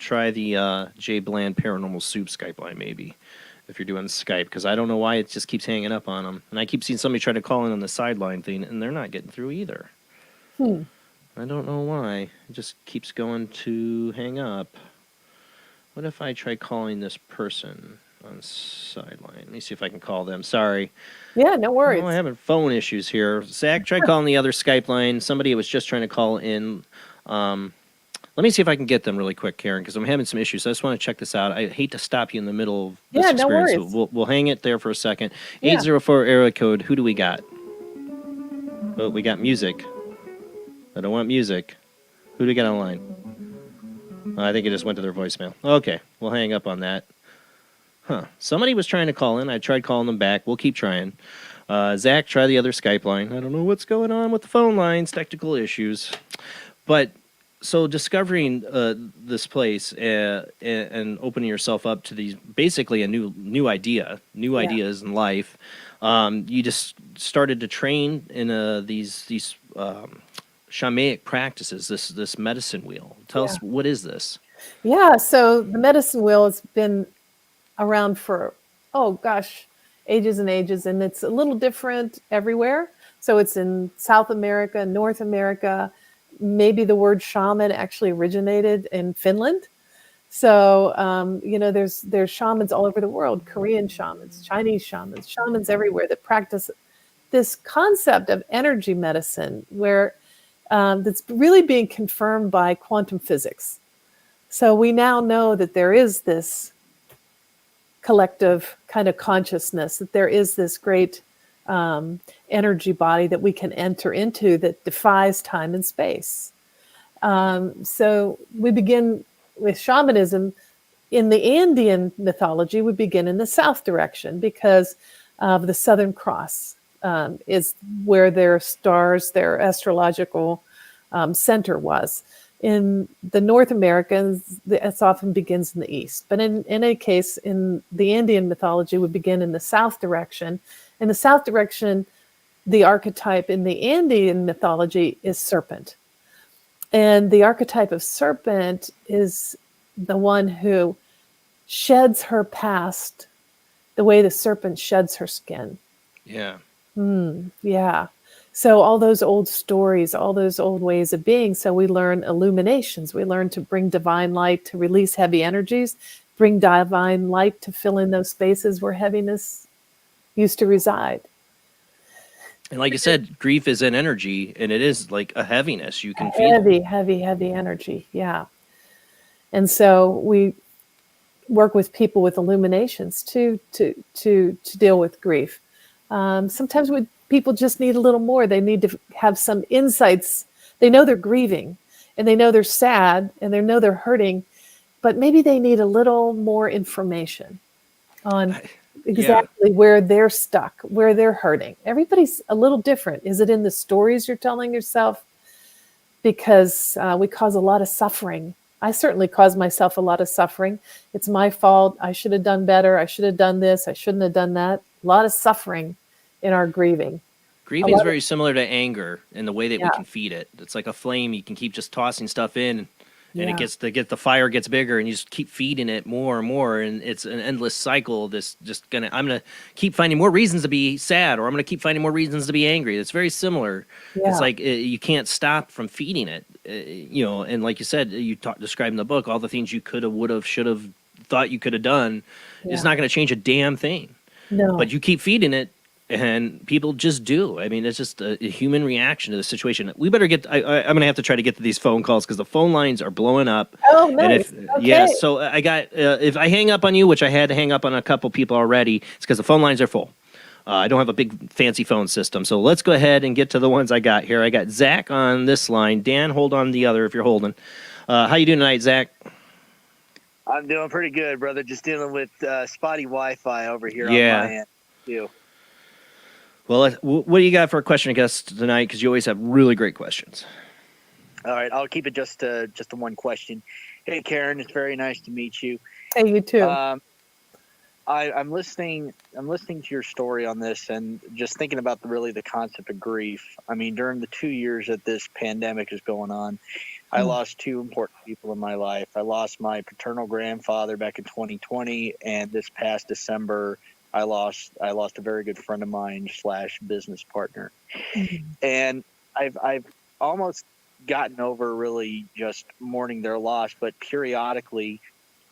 Try the J Bland Paranormal Soup Skype line, maybe, if you're doing Skype, because I don't know why it just keeps hanging up on them. And I keep seeing somebody try to call in on the sideline thing, and they're not getting through either. I don't know why. It just keeps going to hang up. What if I try calling this person on sideline? Let me see if I can call them. Sorry. Yeah, no worries. I'm having phone issues here. Zach, try calling the other Skype line. Somebody was just trying to call in. Let me see if I can get them really quick, Karen, because I'm having some issues. So I just want to check this out. I hate to stop you in the middle of this experience. No worries. So we'll hang it there for a second. 804 area code. Who do we got? Oh, we got music. I don't want music. Who do we got online? I think it just went to their voicemail. Okay, we'll hang up on that. Somebody was trying to call in. I tried calling them back. We'll keep trying. Zach, try the other Skype line. I don't know what's going on with the phone lines, technical issues. But so discovering this place and opening yourself up to these, basically a new ideas in life. You just started to train in these shamanic practices, this medicine wheel. Tell us, what is this? Yeah, so the medicine wheel has been around for, ages and ages, and it's a little different everywhere. So it's in South America, North America. Maybe the word shaman actually originated in Finland. So, there's shamans all over the world, Korean shamans, Chinese shamans everywhere that practice this concept of energy medicine where that's really being confirmed by quantum physics. So we now know that there is this collective kind of consciousness, that there is this great energy body that we can enter into that defies time and space. So we begin with shamanism. In the Andean mythology, we begin in the south direction because of the Southern Cross is where their stars, their astrological center was. In the North Americans, it often begins in the east. But in any case, in the Indian mythology, we begin in the south direction. In the south direction, the archetype in the Indian mythology is serpent. And the archetype of serpent is the one who sheds her past the way the serpent sheds her skin. Yeah. Yeah. So all those old stories, all those old ways of being. So we learn illuminations. We learn to bring divine light to release heavy energies, bring divine light to fill in those spaces where heaviness used to reside. And like you said, grief is an energy, and it is like a heaviness. You can feel heavy energy. Yeah. And so we work with people with illuminations to deal with grief. Sometimes we people just need a little more. They need to have some insights. They know they're grieving, and they know they're sad, and they know they're hurting, but maybe they need a little more information on exactly where they're stuck, where they're hurting. Everybody's a little different. Is it in the stories you're telling yourself? Because we cause a lot of suffering. I certainly cause myself a lot of suffering. It's my fault. I should have done better. I should have done this. I shouldn't have done that. A lot of suffering in our grieving. Grieving is very similar to anger in the way that we Yeah. can feed it. It's like a flame. You can keep just tossing stuff in, and Yeah. the fire gets bigger, and you just keep feeding it more and more, and it's an endless cycle. I'm gonna keep finding more reasons to be sad, or I'm gonna keep finding more reasons to be angry. It's very similar. Yeah. It's like you can't stop from feeding it, and like you said, you described in the book all the things you could have, would have, should have, thought you could have done. It's Yeah. not going to change a damn thing. No. But you keep feeding it, and people just do. I mean, it's just a human reaction to the situation. We better get. I'm going to have to try to get to these phone calls because the phone lines are blowing up. Oh, And nice. yeah, Okay. so I got. If I hang up on you, which I had to hang up on a couple people already, it's because the phone lines are full. I don't have a big fancy phone system, so let's go ahead and get to the ones I got here. I got Zach on this line. Dan, hold on the other if you're holding. How you doing tonight, Zach? I'm doing pretty good, brother. Just dealing with spotty Wi-Fi over here Yeah. on my end. Too. Well, what do you got for a question, I guess, tonight? Because you always have really great questions. All right, I'll keep it just to one question. Hey, Karen, it's very nice to meet you. Hey, you too. I'm listening to your story on this, and just thinking about the concept of grief. I mean, during the 2 years that this pandemic is going on, I lost two important people in my life. I lost my paternal grandfather back in 2020, and this past December, I lost a very good friend of mine / business partner. And I've almost gotten over really just mourning their loss, but periodically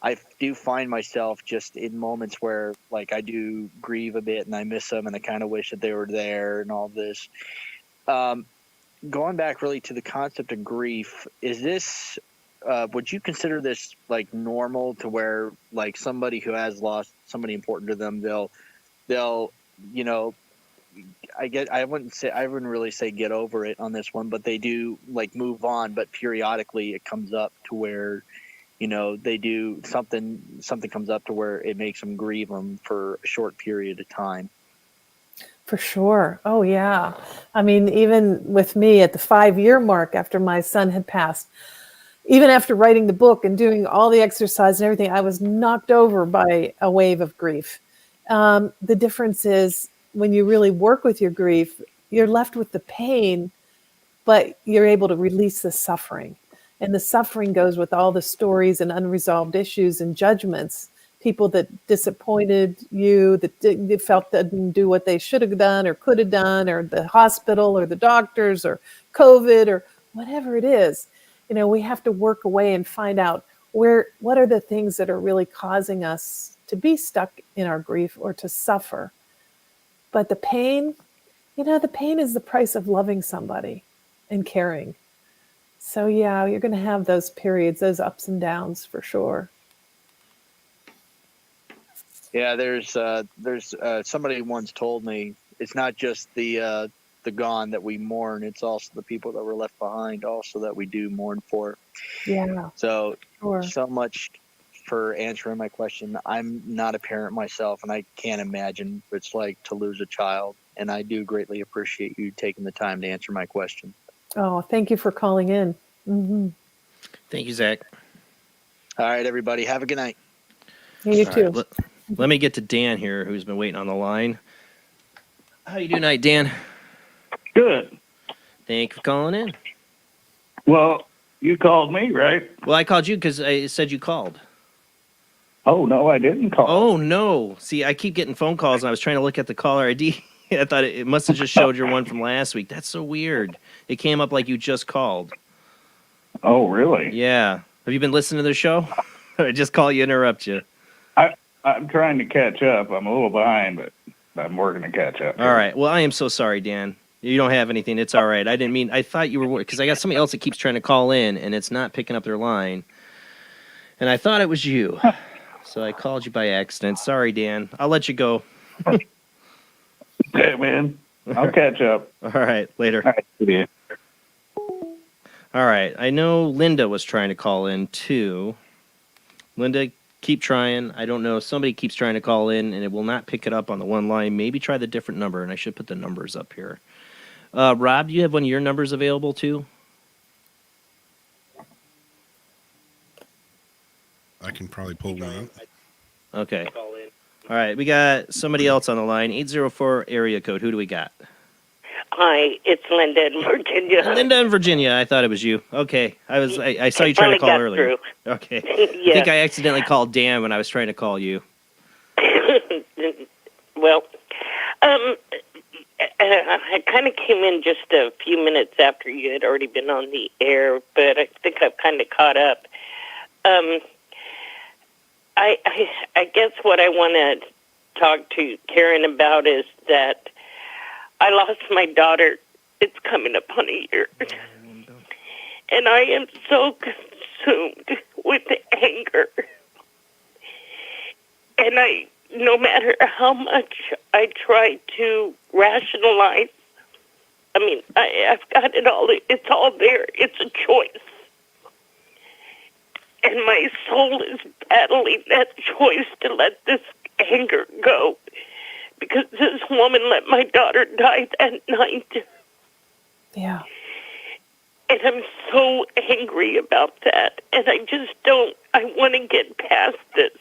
I do find myself just in moments where, like, I do grieve a bit and I miss them and I kind of wish that they were there and all this. Going back really to the concept of grief, is this, would you consider this like normal, to where like somebody who has lost somebody important to them, they'll, you know, I wouldn't really say get over it on this one, but they do like move on, but periodically it comes up to where, you know, they do something comes up to where it makes them grieve them for a short period of time. For sure. Oh, yeah. I mean, even with me at the 5-year mark after my son had passed, even after writing the book and doing all the exercise and everything, I was knocked over by a wave of grief. The difference is when you really work with your grief, you're left with the pain, but you're able to release the suffering. And the suffering goes with all the stories and unresolved issues and judgments. People that disappointed you, that they felt that didn't do what they should have done or could have done, or the hospital or the doctors or COVID or whatever it is. You know, we have to work away and find out what are the things that are really causing us to be stuck in our grief or to suffer. But the pain, you know, the pain is the price of loving somebody and caring. So yeah, you're going to have those periods, those ups and downs for sure. Yeah, there's somebody once told me it's not just the gone that we mourn, it's also the people that were left behind also that we do mourn for. Yeah. So Sure. so much for answering my question. I'm not a parent myself, and I can't imagine what it's like to lose a child, and I do greatly appreciate you taking the time to answer my question. Oh, thank you for calling in. Mm-hmm. Thank you, Zach. All right, everybody, have a good night. Yeah, you All too. right, let me get to Dan here, who's been waiting on the line. How you doing tonight, Dan? Good. Thank you for calling in. Well, you called me, right? Well, I called you because I said you called. Oh, no, I didn't call. Oh, no. See, I keep getting phone calls, and I was trying to look at the caller ID. I thought it must have just showed your one from last week. That's so weird. It came up like you just called. Oh, really? Yeah. Have you been listening to the show? Or I just call you, interrupt you? I'm trying to catch up. I'm a little behind, but I'm working to catch up. All right. Well, I am so sorry, Dan. You don't have anything. It's all right. I thought you were, because I got somebody else that keeps trying to call in, and it's not picking up their line. And I thought it was you. So I called you by accident. Sorry, Dan. I'll let you go. Okay, man. I'll catch up. All right, later. All right, see ya. All right, I know Linda was trying to call in too. Linda, keep trying. I don't know. Somebody keeps trying to call in, and it will not pick it up on the one line. Maybe try the different number, and I should put the numbers up here. Rob, do you have one of your numbers available too? I can probably pull one up. Okay. All right, we got somebody else on the line. 804 area code. Who do we got? Hi, it's Linda in Virginia. Linda in Virginia. I thought it was you. Okay. I saw you trying to call got earlier. through. Okay. Yeah. I think I accidentally called Dan when I was trying to call you. Well, I kind of came in just a few minutes after you had already been on the air, but I think I've kind of caught up. I guess what I want to talk to Karen about is that I lost my daughter. It's coming up on a year. And I am so consumed with anger. And no matter how much I try to rationalize, I mean, I've got it all. It's all there. It's a choice. And my soul is battling that choice to let this anger go. Because this woman let my daughter die that night. Yeah. And I'm so angry about that. And I want to get past this.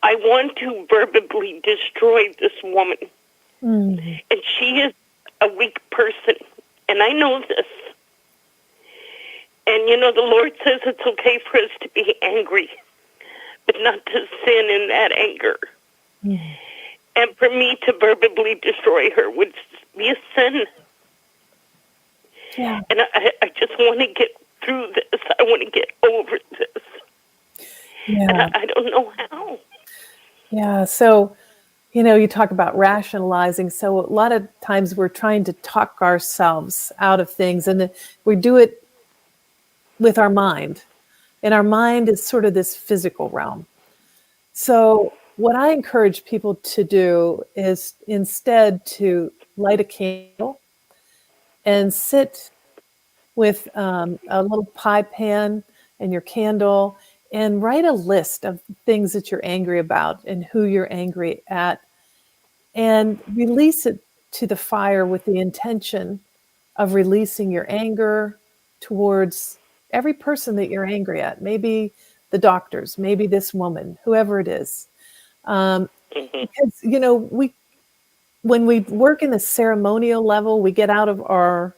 I want to verbally destroy this woman. Mm. And she is a weak person. And I know this. And, the Lord says it's okay for us to be angry, but not to sin in that anger. Mm. And for me to verbally destroy her would be a sin. Yeah. And I just want to get through this. I want to get over this. Yeah. And I don't know how. Yeah. So, you talk about rationalizing. So a lot of times we're trying to talk ourselves out of things, and we do it with our mind. And our mind is sort of this physical realm. So what I encourage people to do is instead to light a candle and sit with a little pie pan and your candle and write a list of things that you're angry about and who you're angry at, and release it to the fire with the intention of releasing your anger towards every person that you're angry at. Maybe the doctors, maybe this woman, whoever it is. Because, when we work in the ceremonial level, we get out of our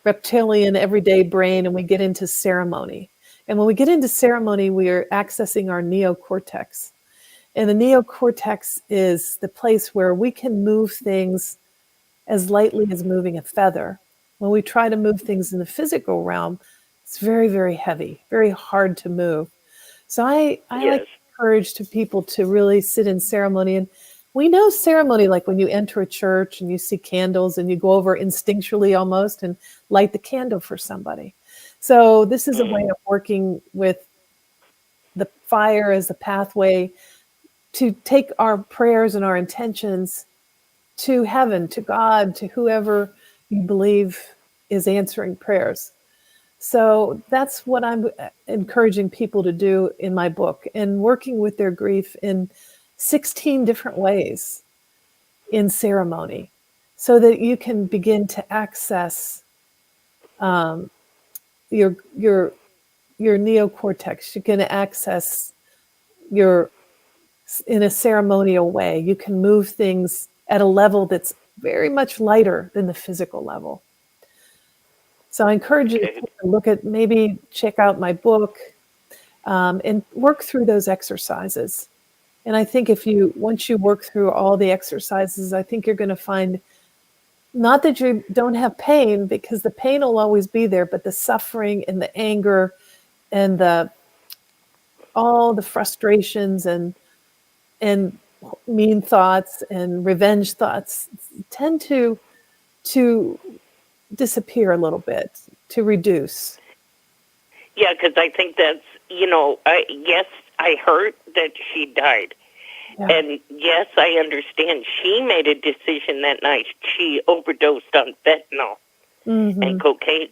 reptilian everyday brain and we get into ceremony. And when we get into ceremony, we are accessing our neocortex. And the neocortex is the place where we can move things as lightly as moving a feather. When we try to move things in the physical realm, it's very, very heavy, very hard to move. So I like to encourage people to really sit in ceremony. And we know ceremony, like when you enter a church and you see candles and you go over instinctually almost and light the candle for somebody. So this is a way of working with the fire as a pathway to take our prayers and our intentions to heaven, to God, to whoever you believe is answering prayers. So that's what I'm encouraging people to do in my book, and working with their grief in 16 different ways in ceremony, so that you can begin to access your neocortex. You can access in a ceremonial way. You can move things at a level that's very much lighter than the physical level. So I encourage you to maybe check out my book, and work through those exercises. And I think once you work through all the exercises, I think you're going to find, not that you don't have pain, because the pain will always be there, but the suffering and the anger and all the frustrations and mean thoughts and revenge thoughts tend to disappear a little bit, to reduce. Yeah, because I think that's, I hurt that she died. And yes, I understand she made a decision that night. She overdosed on fentanyl and cocaine.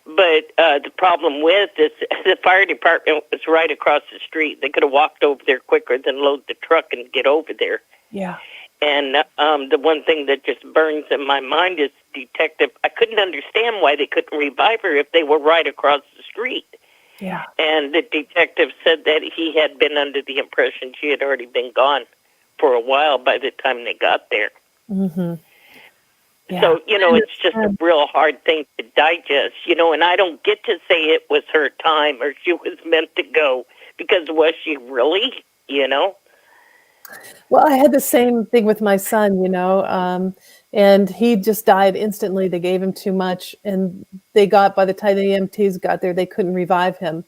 But the problem with this, the fire department was right across the street. They could have walked over there quicker than load the truck and get over there. Yeah. And the one thing that just burns in my mind is detective. I couldn't understand why they couldn't revive her if they were right across the street. Yeah. And the detective said that he had been under the impression she had already been gone for a while by the time they got there. Yeah. So, it's just a real hard thing to digest, and I don't get to say it was her time or she was meant to go, because was she really, Well, I had the same thing with my son, and he just died instantly. They gave him too much, and by the time the EMTs got there, they couldn't revive him.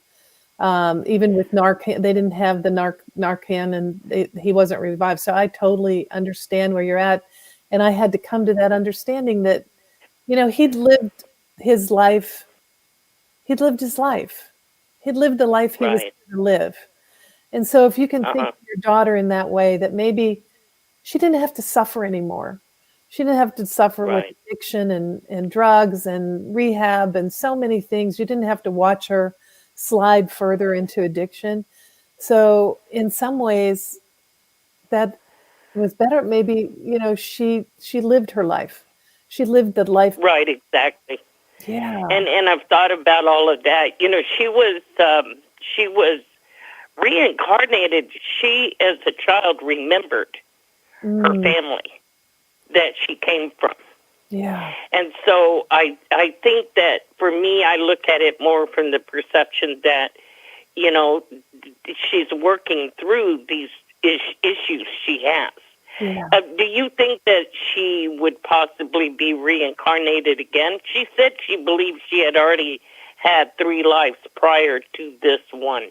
Even with Narcan, they didn't have the Narcan, and he wasn't revived. So I totally understand where you're at. And I had to come to that understanding that, he'd lived his life. He'd lived his life. He'd lived the life he was going to live. And so if you can think of your daughter in that way, that maybe she didn't have to suffer anymore. She didn't have to suffer with addiction and drugs and rehab and so many things. You didn't have to watch her slide further into addiction. So in some ways, that was better. Maybe, she lived her life. She lived the life. Right, exactly. Yeah. And I've thought about all of that. She was reincarnated. She, as a child, remembered her family that she came from. Yeah. And so I think that for me, I look at it more from the perception that, she's working through these issues she has. Yeah. Do you think that she would possibly be reincarnated again? She said she believed she had already had 3 lives prior to this one.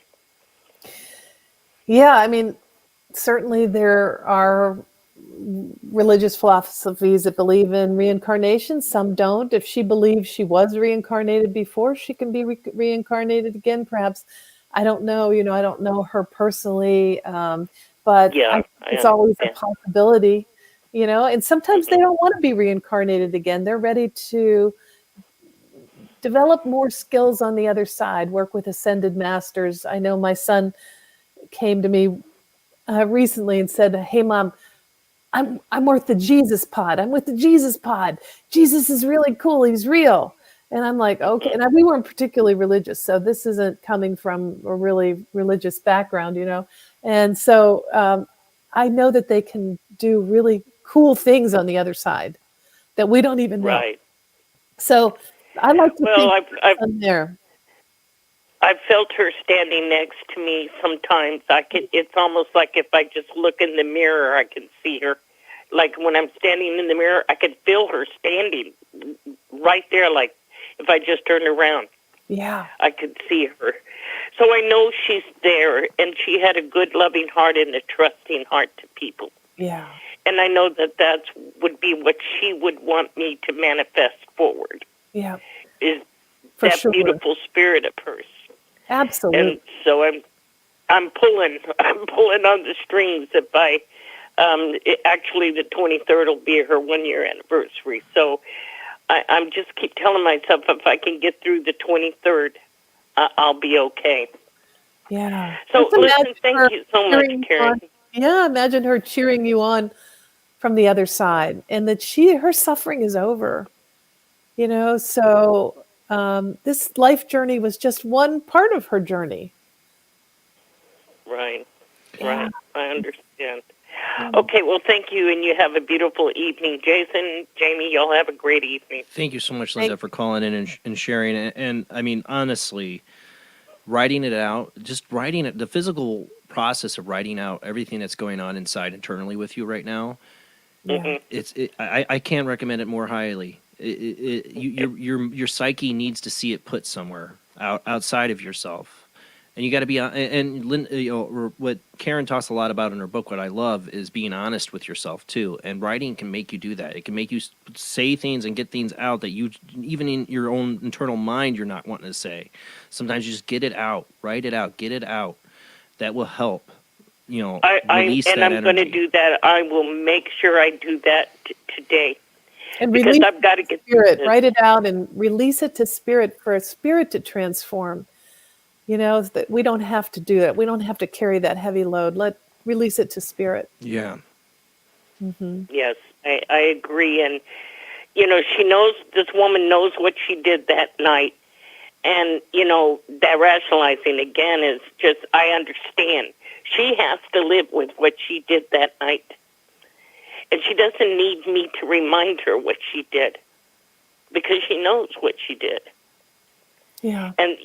Yeah, I mean, certainly there are religious philosophies that believe in reincarnation. Some don't. If she believes she was reincarnated before, she can be reincarnated again. Perhaps, I don't know. I don't know her personally, but it's always a possibility. And sometimes they don't want to be reincarnated again. They're ready to develop more skills on the other side. Work with ascended masters. I know my son came to me recently and said, "Hey, Mom, I'm with the Jesus pod. I'm with the Jesus pod. Jesus is really cool. He's real." And I'm like, okay. And we weren't particularly religious, so this isn't coming from a really religious background, And so I know that they can do really cool things on the other side that we don't even know. Right. So I like to think I've there. I've felt her standing next to me sometimes. It's almost like if I just look in the mirror, I can see her. Like when I'm standing in the mirror, I can feel her standing right there. Like if I just turned around, I could see her. So I know she's there, and she had a good, loving heart and a trusting heart to people. Yeah. And I know that would be what she would want me to manifest forward. Yeah. Is For that sure. beautiful spirit of hers. Absolutely. And so I'm pulling on the strings. If actually the 23rd will be her 1-year anniversary. So I'm just keep telling myself if I can get through the 23rd, I'll be okay. Yeah. So Just listen, imagine thank her you so cheering much, Karen. on. Yeah, imagine her cheering you on from the other side, and that her suffering is over. So this life journey was just one part of her journey. Right. I understand. Okay, well, thank you, and you have a beautiful evening. Jason, Jamie, y'all have a great evening. Thank you so much, Linda, for calling in and sharing it. And I mean, honestly, writing it out, just writing it, the physical process of writing out everything that's going on inside internally with you right now, I can't recommend it more highly. Your psyche needs to see it put somewhere outside of yourself. And you got to be, what Karen talks a lot about in her book, what I love is being honest with yourself too. And writing can make you do that. It can make you say things and get things out that you, even in your own internal mind, you're not wanting to say. Sometimes you just get it out, write it out, get it out. That will help. release that I'm going to energy. do that. I will make sure I do that today. And Because release I've got to get spirit, this. write it out and release it to spirit for a spirit to transform. That we don't have to do that. We don't have to carry that heavy load. Release it to spirit. Yeah. Mm-hmm. Yes, I agree. And, this woman knows what she did that night. And, that rationalizing again is just, I understand. She has to live with what she did that night. And she doesn't need me to remind her what she did because she knows what she did. Yeah. And,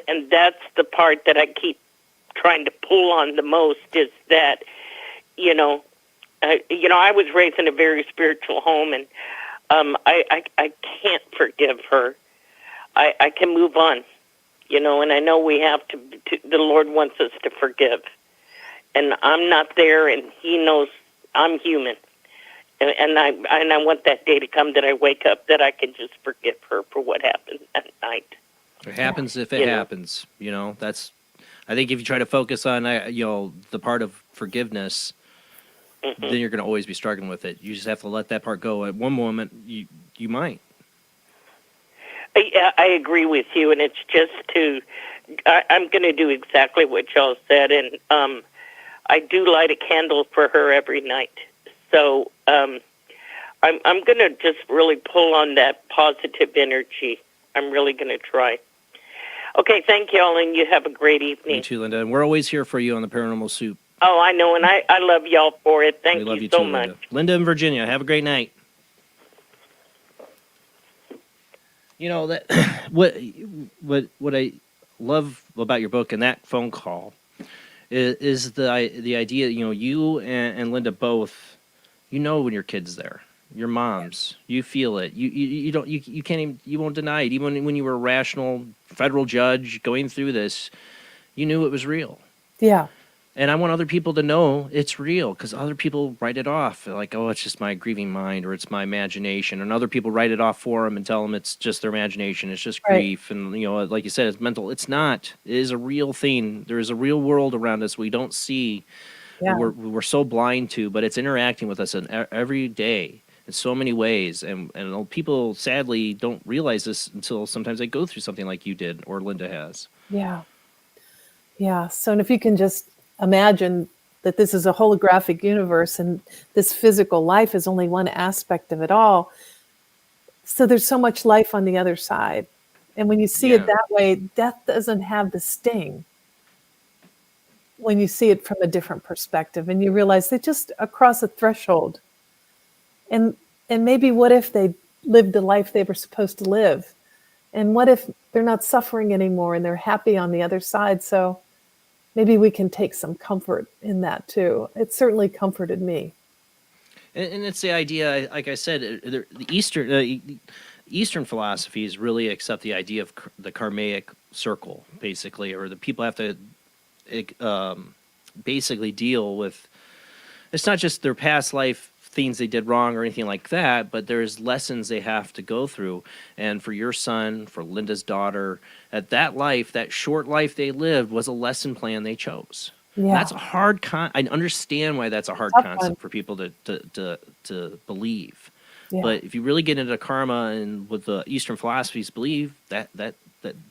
and that's the part that I keep trying to pull on the most is that, I was raised in a very spiritual home, and I can't forgive her. I can move on, and I know we have to. The Lord wants us to forgive, and I'm not there, and He knows I'm human, and I want that day to come that I wake up that I can just forgive her for what happened that night. It happens if it happens. That's. I think if you try to focus on the part of forgiveness, then you're going to always be struggling with it. You just have to let that part go. At one moment, you might. I agree with you, and it's just I'm going to do exactly what y'all said, and I do light a candle for her every night. So I'm going to just really pull on that positive energy. I'm really going to try. Okay, thank y'all, and you have a great evening. You too, Linda. And we're always here for you on the Paranormal Soup. Oh, I know, and I love y'all for it. Thank We love you so too, much. Linda. Linda in Virginia, have a great night. That what I love about your book and that phone call is the idea. You and Linda both. When your kid's there, your moms, you feel it. You don't you can't even you won't deny it. Even when you were a rational federal judge going through this, you knew it was real. Yeah. And I want other people to know it's real because other people write it off like, oh, it's just my grieving mind or it's my imagination. And other people write it off for them and tell them it's just their imagination. It's just grief. And, like you said, it's mental. It's not. It is a real thing. There is a real world around us we don't see. Yeah. We're so blind to, but it's interacting with us every day in so many ways. And people, sadly, don't realize this until sometimes they go through something like you did or Linda has. Yeah. Yeah. So, and if you can just imagine that this is a holographic universe and this physical life is only one aspect of it all. So there's so much life on the other side. And when you see it that way, death doesn't have the sting. When you see it from a different perspective and you realize they're just across a threshold. And maybe what if they lived the life they were supposed to live? And what if they're not suffering anymore and they're happy on the other side? So maybe we can take some comfort in that too. It certainly comforted me. And it's the idea, like I said, the Eastern philosophies really accept the idea of the karmic circle, basically, or the people have to basically deal with. It's not just their past life things they did wrong or anything like that, but there's lessons they have to go through. And for your son, for Linda's daughter, that short life they lived was a lesson plan they chose. Yeah. That's a hard I understand why that's a hard concept for people to believe. Yeah. But if you really get into karma and what the Eastern philosophies believe, that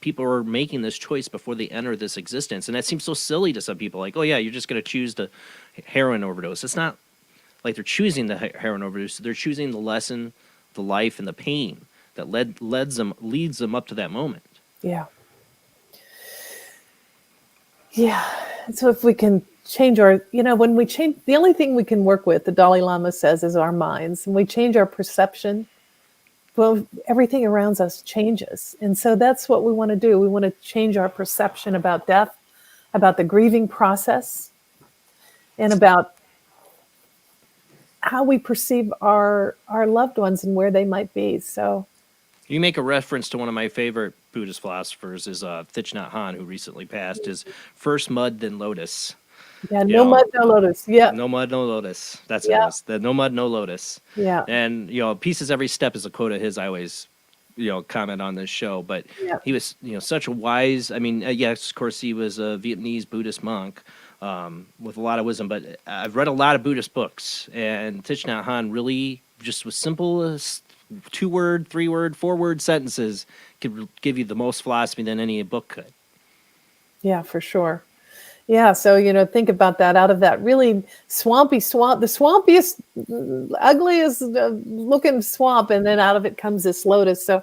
people are making this choice before they enter this existence. And that seems so silly to some people, like, oh yeah, you're just going to choose the heroin overdose. It's not like they're choosing the heroin overdose. They're choosing the lesson, the life, and the pain that leads them up to that moment. Yeah. Yeah. So if we can change when we change, the only thing we can work with, the Dalai Lama says, is our minds. And we change our perception, well, everything around us changes. And so that's what we want to do. We want to change our perception about death, about the grieving process, and about how we perceive our loved ones and where they might be. So you make a reference to one of my favorite Buddhist philosophers, is Thich Nhat Hanh, who recently passed, is first mud, then lotus. Yeah, no mud, no lotus. Yeah. No mud, no lotus. That's it. The no mud, no lotus. Yeah. And, pieces every step is a quote of his I always comment on this show, but Yeah. he was, such a wise. I mean, yes, of course, he was a Vietnamese Buddhist monk with a lot of wisdom. But I've read a lot of Buddhist books, and Thich Nhat Hanh really just was simple as 2-word, 3-word, 4-word sentences could give you the most philosophy than any book could. Yeah, for sure. Yeah, so think about that. Out of that really swampy swamp, the swampiest, ugliest looking swamp, and then out of it comes this lotus. So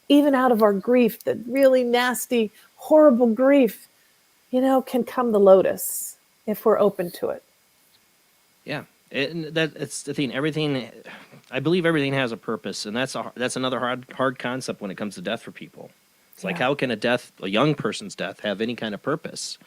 even out of our grief, the really nasty, horrible grief, can come the lotus if we're open to it. Yeah, it's the thing. Everything, I believe, everything has a purpose, and that's another hard concept when it comes to death for people. It's like, how can a young person's death, have any kind of purpose?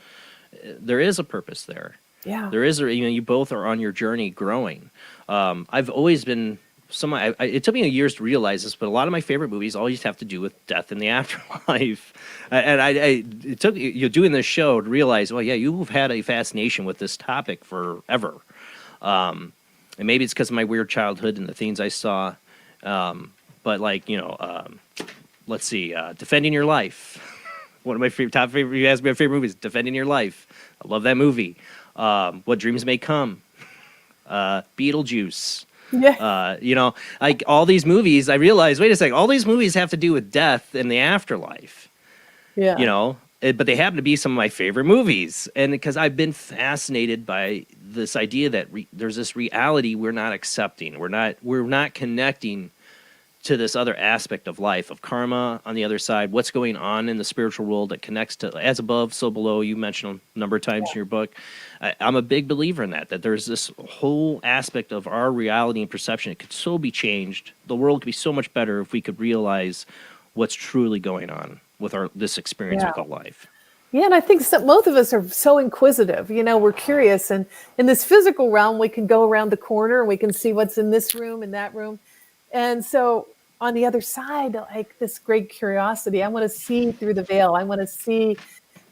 There is a purpose there. Yeah. There is, you both are on your journey growing. I've always been it took me years to realize this, but a lot of my favorite movies always have to do with death in the afterlife. And it took you doing this show to realize, well, yeah, you've had a fascination with this topic forever. And maybe it's because of my weird childhood and the things I saw. But let's see, Defending Your Life. One of my top favorite. You asked me my favorite movies, Defending Your Life. I love that movie. What Dreams May Come. Beetlejuice. Yeah. Like all these movies, I realized, wait a second, all these movies have to do with death and the afterlife. Yeah. But they happen to be some of my favorite movies. And because I've been fascinated by this idea that there's this reality we're not accepting. We're not connecting to this other aspect of life, of karma on the other side, what's going on in the spiritual world that connects to as above, so below. You mentioned a number of times in your book. I'm a big believer in that there's this whole aspect of our reality and perception. It could so be changed. The world could be so much better if we could realize what's truly going on with this experience we call life. Yeah, and I think both of us are so inquisitive. We're curious. And in this physical realm, we can go around the corner and we can see what's in this room and that room. And so on the other side, like this great curiosity, I want to see through the veil. I want to see,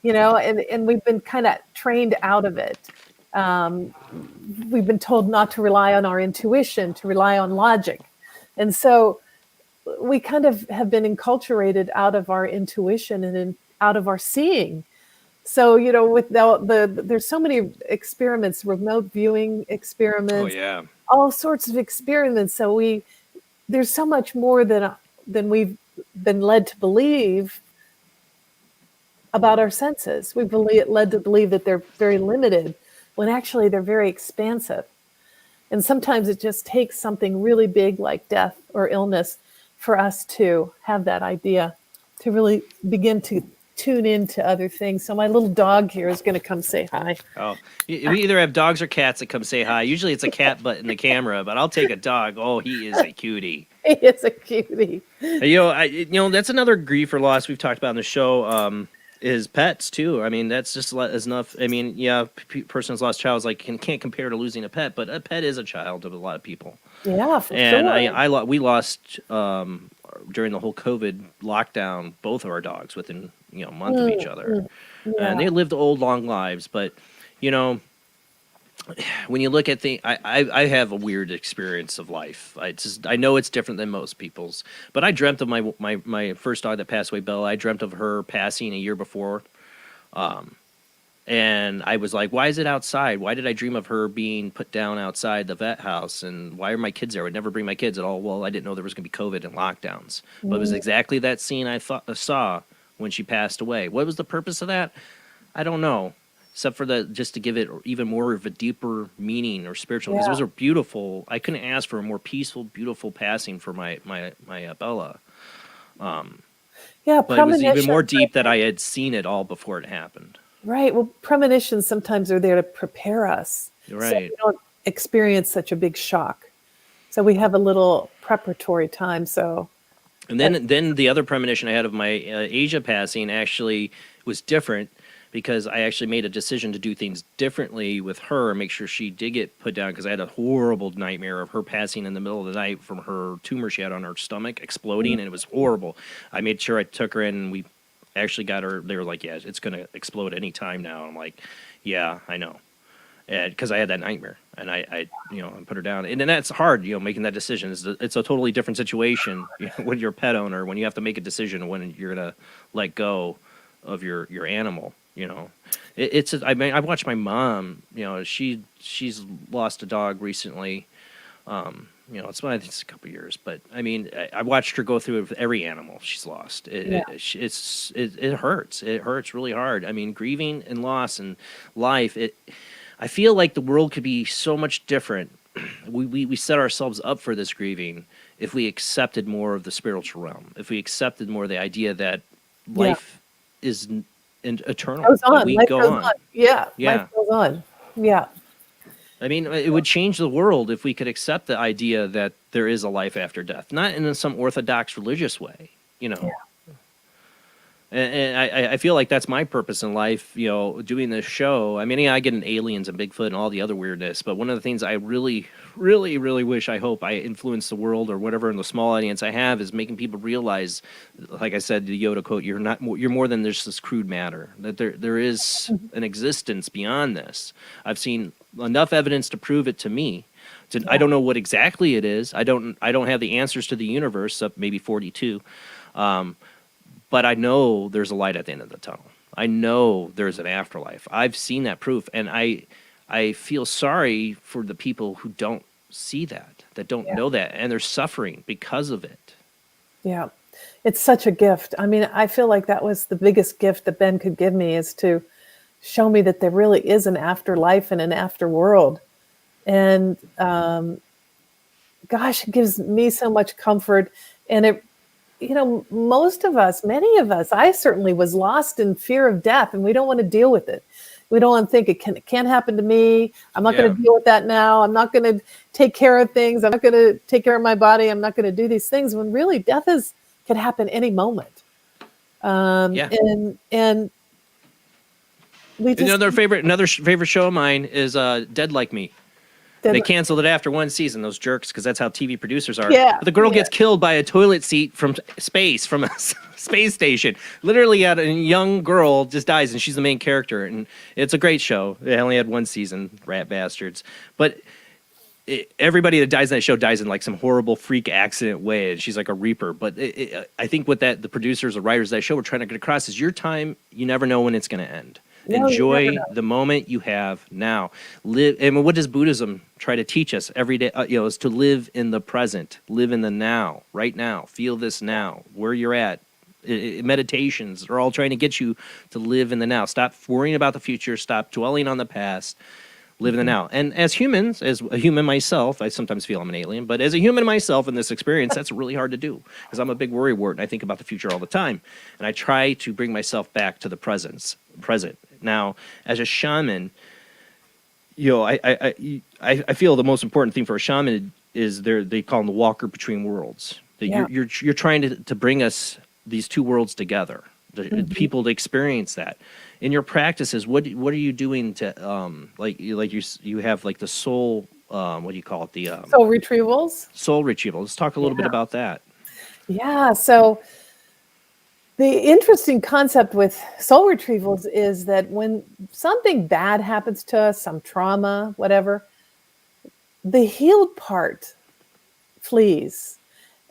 and we've been kind of trained out of it. We've been told not to rely on our intuition, to rely on logic. And so we kind of have been enculturated out of our intuition and out of our seeing. So, with there's so many experiments, remote viewing experiments, all sorts of experiments. So there's so much more than we've been led to believe about our senses. We've been led to believe that they're very limited, when actually they're very expansive. And sometimes it just takes something really big like death or illness for us to have that idea, to really begin to tune into other things. So my little dog here is going to come say hi. Oh, we either have dogs or cats that come say hi. Usually it's a cat butt in the camera, but I'll take a dog. Oh, he is a cutie. He is a cutie. That's another grief or loss we've talked about in the show. Is pets too. I mean, that's just enough. I mean, person who's lost child can't compare to losing a pet, but a pet is a child of a lot of people. Yeah, for and sure. We lost during the whole COVID lockdown both of our dogs within a month of each other, and they lived old long lives. But when you look at I have a weird experience of life. I know it's different than most people's, but I dreamt of my first dog that passed away, Bella. I dreamt of her passing a year before, and I was like, why is it outside? Why did I dream of her being put down outside the vet house? And why are my kids there? I would never bring my kids at all. Well, I didn't know there was going to be COVID and lockdowns, but it was exactly that scene I saw when she passed away. What was the purpose of that? I don't know. Except for just to give it even more of a deeper meaning or spiritual, because it was a beautiful. I couldn't ask for a more peaceful, beautiful passing for my Bella. But it was even more deep that I had seen it all before it happened. Right. Well, premonitions sometimes are there to prepare us, so we don't experience such a big shock. So we have a little preparatory time. So, and then the other premonition I had of my Asia passing actually was different, because I actually made a decision to do things differently with her and make sure she did get put down, because I had a horrible nightmare of her passing in the middle of the night from her tumor she had on her stomach exploding, and it was horrible. I made sure I took her in, and we actually got her. They were like, yeah, it's going to explode any time now. I'm like, yeah, I know. because I had that nightmare, and I put her down, and then that's hard, making that decision. It's a totally different situation when you're a pet owner, when you have to make a decision when you're gonna let go of your animal. I've watched my mom. She's lost a dog recently. I think it's a couple years, but I mean, I watched her go through it with every animal she's lost. It hurts. It hurts really hard. I mean, grieving and loss and life. I feel like the world could be so much different. We set ourselves up for this grieving if we accepted more of the spiritual realm. If we accepted more of the idea that life is eternal. Goes on. We Life go goes on. on. Yeah. Yeah. Life goes on. Yeah. I mean, it would change the world if we could accept the idea that there is a life after death, not in some orthodox religious way, Yeah. And I feel like that's my purpose in life, doing this show. I mean, I get into aliens and Bigfoot and all the other weirdness, but one of the things I really, really, really wish, I hope I influence the world or whatever in the small audience I have is making people realize, like I said, the Yoda quote, you're more than just this crude matter, that there is an existence beyond this. I've seen enough evidence to prove it to me. I don't know what exactly it is. I don't have the answers to the universe, up maybe 42. But I know there's a light at the end of the tunnel. I know there's an afterlife. I've seen that proof, and I feel sorry for the people who don't see that don't know that, and they're suffering because of it. Yeah. It's such a gift. I mean, I feel like that was the biggest gift that Ben could give me, is to show me that there really is an afterlife and an afterworld. And gosh, it gives me so much comfort. And it, most of us, many of us, I certainly was lost in fear of death, and we don't want to deal with it. We don't want to think it can't happen to me. I'm not going to deal with that now. I'm not going to take care of things. I'm not going to take care of my body. I'm not going to do these things, when really death could happen any moment. And we just, another favorite show of mine is Dead Like Me. They canceled it after one season, those jerks, because that's how TV producers are. Yeah, but the girl gets killed by a toilet seat from space, from a space station. Literally, a young girl just dies, and she's the main character. And it's a great show. They only had one season, rat bastards. But everybody that dies in that show dies in like some horrible freak accident way, and she's like a reaper. But I think what the producers or writers of that show were trying to get across is your time, you never know when it's going to end. No, Enjoy the moment you have now. Live. I mean, what does Buddhism try to teach us every day? Is to live in the present, live in the now, right now. Feel this now, where you're at. Meditations are all trying to get you to live in the now. Stop worrying about the future. Stop dwelling on the past. Live in the now. And as humans, as a human myself, I sometimes feel I'm an alien, but as a human myself in this experience, that's really hard to do, because I'm a big worrywart and I think about the future all the time. And I try to bring myself back to the present. Now, as a shaman, I feel the most important thing for a shaman is they call him the walker between worlds. That you're trying to bring us these two worlds together, people to experience that. In your practices, what are you doing to like you have like the soul, what do you call it, the soul retrievals? Soul retrieval. Let's talk a little bit about that. Yeah. So the interesting concept with soul retrievals is that when something bad happens to us, some trauma, whatever, the healed part flees.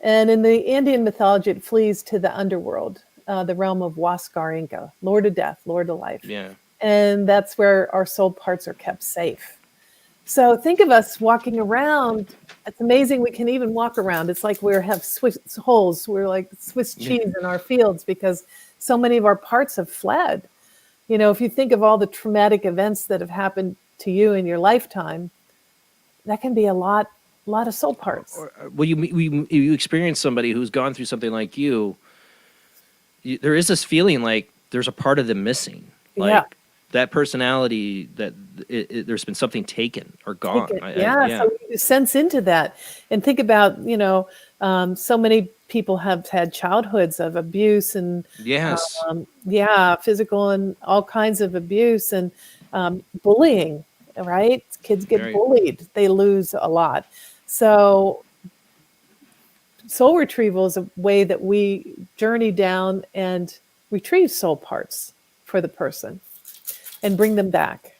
And in the Indian mythology, it flees to the underworld, the realm of Waskar Inca, Lord of Death, Lord of Life. Yeah. And that's where our soul parts are kept safe. So think of us walking around. It's amazing we can even walk around. It's like we have Swiss holes. We're like Swiss cheese in our fields, because so many of our parts have fled. If you think of all the traumatic events that have happened to you in your lifetime, that can be a lot of soul parts. Well, you experience somebody who's gone through something like you. There is this feeling like there's a part of them missing. Like that personality, that there's been something taken or gone. So you sense into that, and think about, so many people have had childhoods of abuse and physical and all kinds of abuse and bullying, right? Kids get bullied, they lose a lot. So soul retrieval is a way that we journey down and retrieve soul parts for the person and bring them back.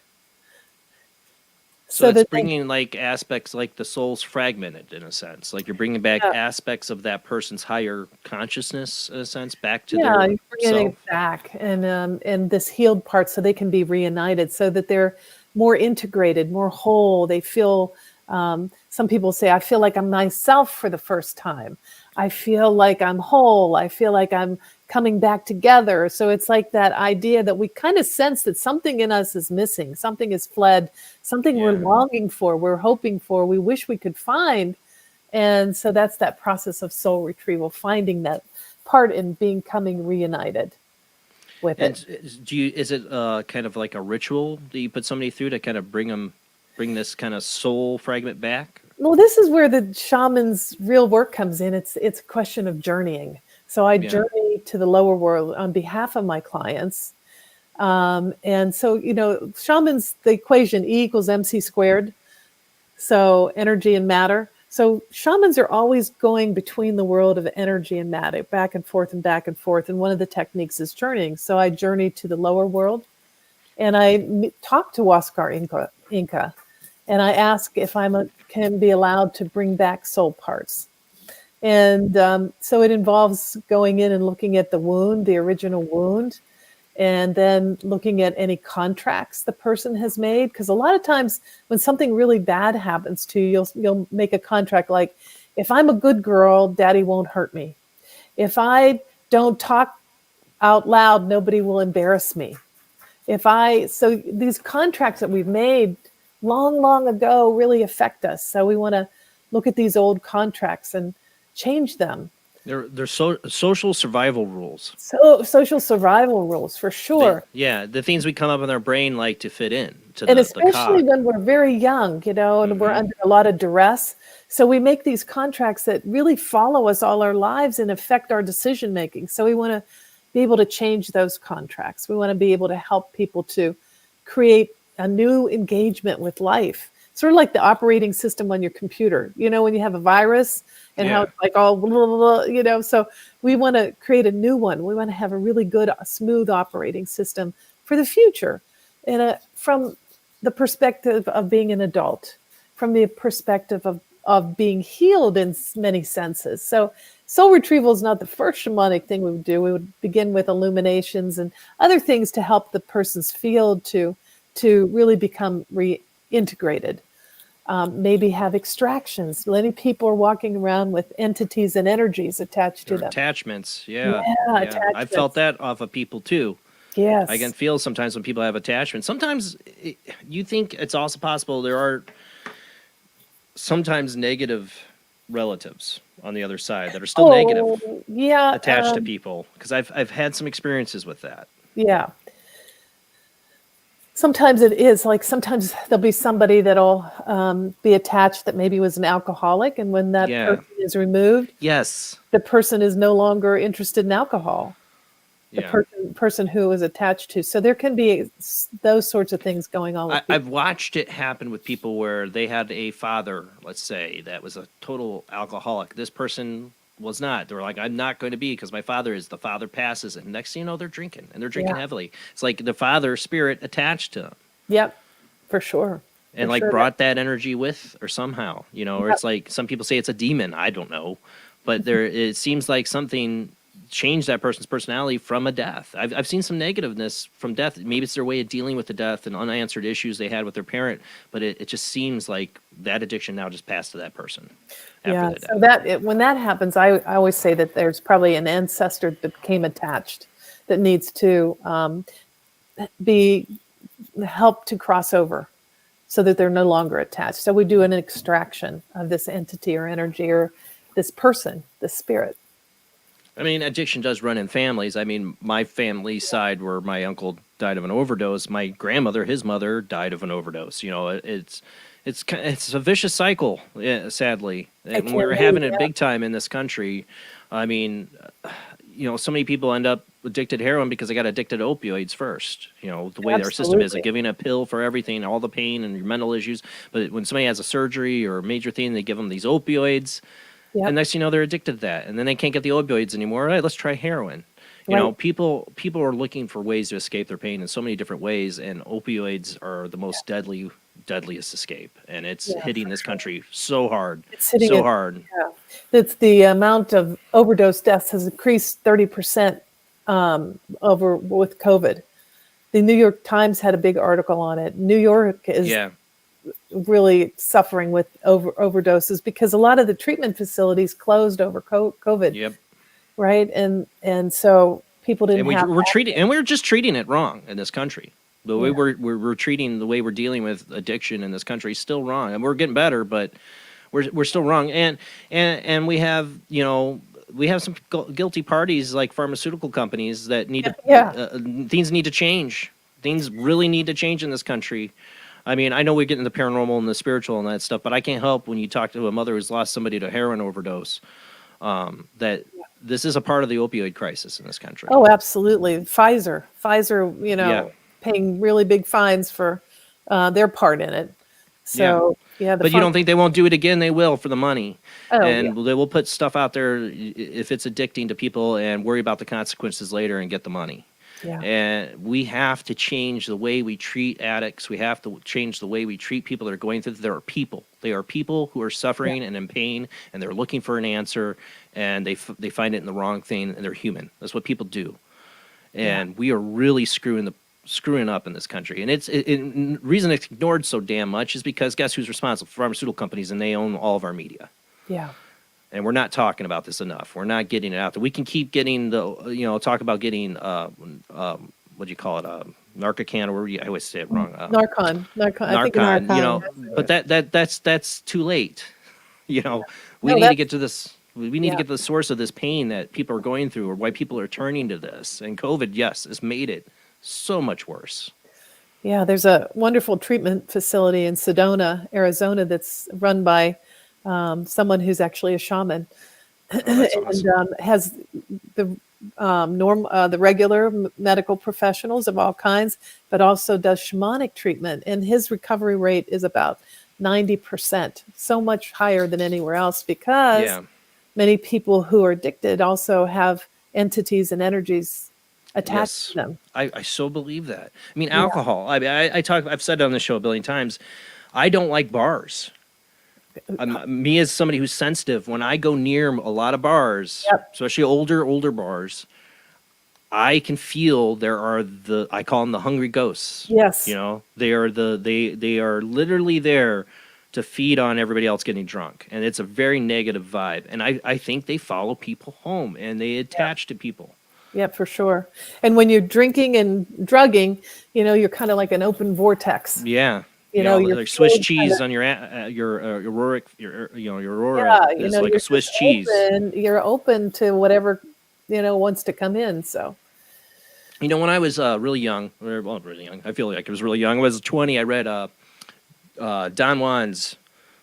So it's that bringing like aspects like the soul's fragmented in a sense. Like you're bringing back aspects of that person's higher consciousness in a sense back to yeah, their you're bringing self. it back and this healed part so they can be reunited so that they're more integrated, more whole. They feel, some people say, I feel like I'm myself for the first time. I feel like I'm whole. I feel like I'm coming back together. So it's like that idea that we kind of sense that something in us is missing, something is fled, something we're longing for, we're hoping for, we wish we could find. And so that's that process of soul retrieval, finding that part in becoming reunited with it. And is it kind of like a ritual that you put somebody through to kind of bring this kind of soul fragment back? Well, this is where the shaman's real work comes in. It's a question of journeying. So I journey to the lower world on behalf of my clients. And so, shamans, the equation E equals MC squared. So energy and matter. So shamans are always going between the world of energy and matter, back and forth and back and forth. And one of the techniques is journeying. So I journey to the lower world and I talk to Huascar Inca. And I ask if can be allowed to bring back soul parts. And so it involves going in and looking at the wound, the original wound, and then looking at any contracts the person has made. Because a lot of times when something really bad happens to you, you'll make a contract like, if I'm a good girl, daddy won't hurt me. If I don't talk out loud, nobody will embarrass me. So these contracts that we've made long, long ago really affect us. So we want to look at these old contracts and change them. They're social survival rules. So social survival rules, for sure. The things we come up in our brain like to fit in to And the especially cog. when we're very young, and we're under a lot of duress. So we make these contracts that really follow us all our lives and affect our decision making. So we want to be able to change those contracts. We want to be able to help people to create a new engagement with life. Sort of like the operating system on your computer. When you have a virus and how it's like all blah, blah, blah, so we want to create a new one. We want to have a really good, smooth operating system for the future. And from the perspective of being an adult, from the perspective of being healed in many senses. So soul retrieval is not the first shamanic thing we would do. We would begin with illuminations and other things to help the person's field to really become reintegrated. Maybe have extractions. Many people are walking around with entities and energies attached to them. Attachments, Attachments. I felt that off of people too. Yes. I can feel sometimes when people have attachments. Sometimes you think it's also possible there are sometimes negative relatives on the other side that are still negative attached to people, because I've had some experiences with that. Yeah. Sometimes it is like sometimes there'll be somebody that'll be attached that maybe was an alcoholic, and when that person is removed, the person is no longer interested in alcohol. The person who is attached to. So there can be those sorts of things going on. I've watched it happen with people where they had a father, let's say, that was a total alcoholic. This person was not. They were like, I'm not going to be because my father is. The father passes, and next thing you know, they're drinking, and they're drinking heavily. It's like the father spirit attached to them. Yep, for sure. And brought that energy with, or somehow, or it's like some people say it's a demon. I don't know, but it seems like something changed that person's personality from a death. I've seen some negativeness from death. Maybe it's their way of dealing with the death and unanswered issues they had with their parent, but it just seems like that addiction now just passed to that person. So when that happens, I always say that there's probably an ancestor that became attached that needs to be helped to cross over so that they're no longer attached. So we do an extraction of this entity or energy or this person, this spirit. I mean, addiction does run in families. I mean, my family side, where my uncle died of an overdose, my grandmother, his mother, died of an overdose. It's a vicious cycle, sadly. And we're having it big time in this country. I mean, so many people end up addicted to heroin because they got addicted to opioids first. The way their system is, like giving a pill for everything, all the pain and your mental issues. But when somebody has a surgery or a major thing, they give them these opioids. Yep. And next thing you know, they're addicted to that. And then they can't get the opioids anymore. All right, let's try heroin. You know, people are looking for ways to escape their pain in so many different ways, and opioids are the most deadly deadliest escape, and it's Yeah, hitting for this sure. country so hard, It's hitting so it. hard. Yeah. It's the amount of overdose deaths has increased 30% over with COVID. The New York Times had a big article on it. New York is Yeah. really suffering with overdoses because a lot of the treatment facilities closed over COVID, Yep. right? And so people didn't And have we're just treating it wrong in this country. The way Yeah. we're treating, the way we're dealing with addiction in this country is still wrong, and we're getting better, but we're still wrong. And we have, we have some guilty parties like pharmaceutical companies that need to things need to change. Things really need to change in this country. I mean, I know we get into the paranormal and the spiritual and that stuff, but I can't help when you talk to a mother who's lost somebody to heroin overdose, that this is a part of the opioid crisis in this country. Oh, absolutely. Pfizer, Yeah. paying really big fines for their part in it. So, yeah, But you don't think they won't do it again? They will, for the money. Oh, And they will put stuff out there if it's addicting to people and worry about the consequences later and get the money. Yeah. And we have to change the way we treat addicts. We have to change the way we treat people that are going through. There are people. They are people who are suffering and in pain, and they're looking for an answer, and they find it in the wrong thing, and they're human. That's what people do. And we are really screwing up in this country. And the reason it's ignored so damn much is because guess who's responsible? Pharmaceutical companies, and they own all of our media. Yeah. And we're not talking about this enough. We're not getting it out there. We can keep getting talk about getting, what do you call it? Narcocan, or I always say it wrong. Narcon. I think Narcon, but that's too late. We No, need to that's- get to this. We need to get to the source of this pain that people are going through, or why people are turning to this. And COVID, yes, has made it so much worse. Yeah, there's a wonderful treatment facility in Sedona, Arizona, that's run by someone who's actually a shaman, and has the the regular medical professionals of all kinds, but also does shamanic treatment, and his recovery rate is about 90%, so much higher than anywhere else because many people who are addicted also have entities and energies attached to them. I so believe that. I mean, alcohol. I've said it on the show a billion times. I don't like bars. Me as somebody who's sensitive, when I go near a lot of bars, especially older bars, I can feel there are I call them the hungry ghosts. Yes. They are they are literally there to feed on everybody else getting drunk, and it's a very negative vibe. And I think they follow people home and they attach to people. Yeah, for sure. And when you're drinking and drugging, you're kind of like an open vortex. Yeah. You're like Swiss feeling cheese kinda- on your aurora Yeah, is like you're a Swiss just cheese. You're open to whatever wants to come in. So When I was really young, really young, I feel like I was really young. I was 20. I read Don Juan's.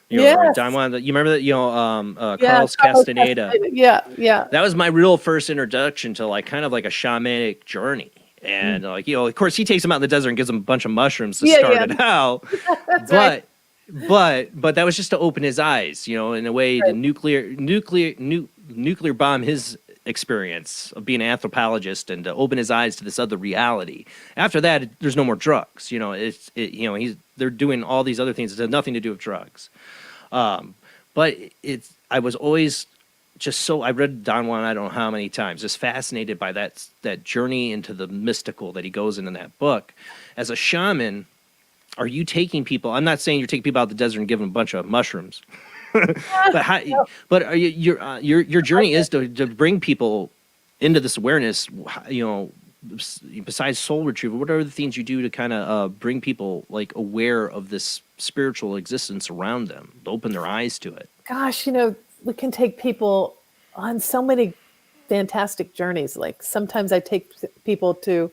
Don Juan. You remember that? Carlos Castaneda. Yeah. That was my real first introduction to kind of like a shamanic journey. And of course, he takes them out in the desert and gives them a bunch of mushrooms to start it out. But that was just to open his eyes, in a way to nuclear bomb his experience of being an anthropologist and to open his eyes to this other reality. After that, there's no more drugs. They're doing all these other things that have nothing to do with drugs. But I was always just I read Don Juan I don't know how many times, just fascinated by that journey into the mystical that he goes in that book. As a shaman, are you taking people? I'm not saying you're taking people out the desert and giving them a bunch of mushrooms, but are your journey is to bring people into this awareness. Besides soul retrieval, what are the things you do to kind of bring people aware of this spiritual existence around them, to open their eyes to it? Gosh, we can take people on so many fantastic journeys. Like sometimes I take people to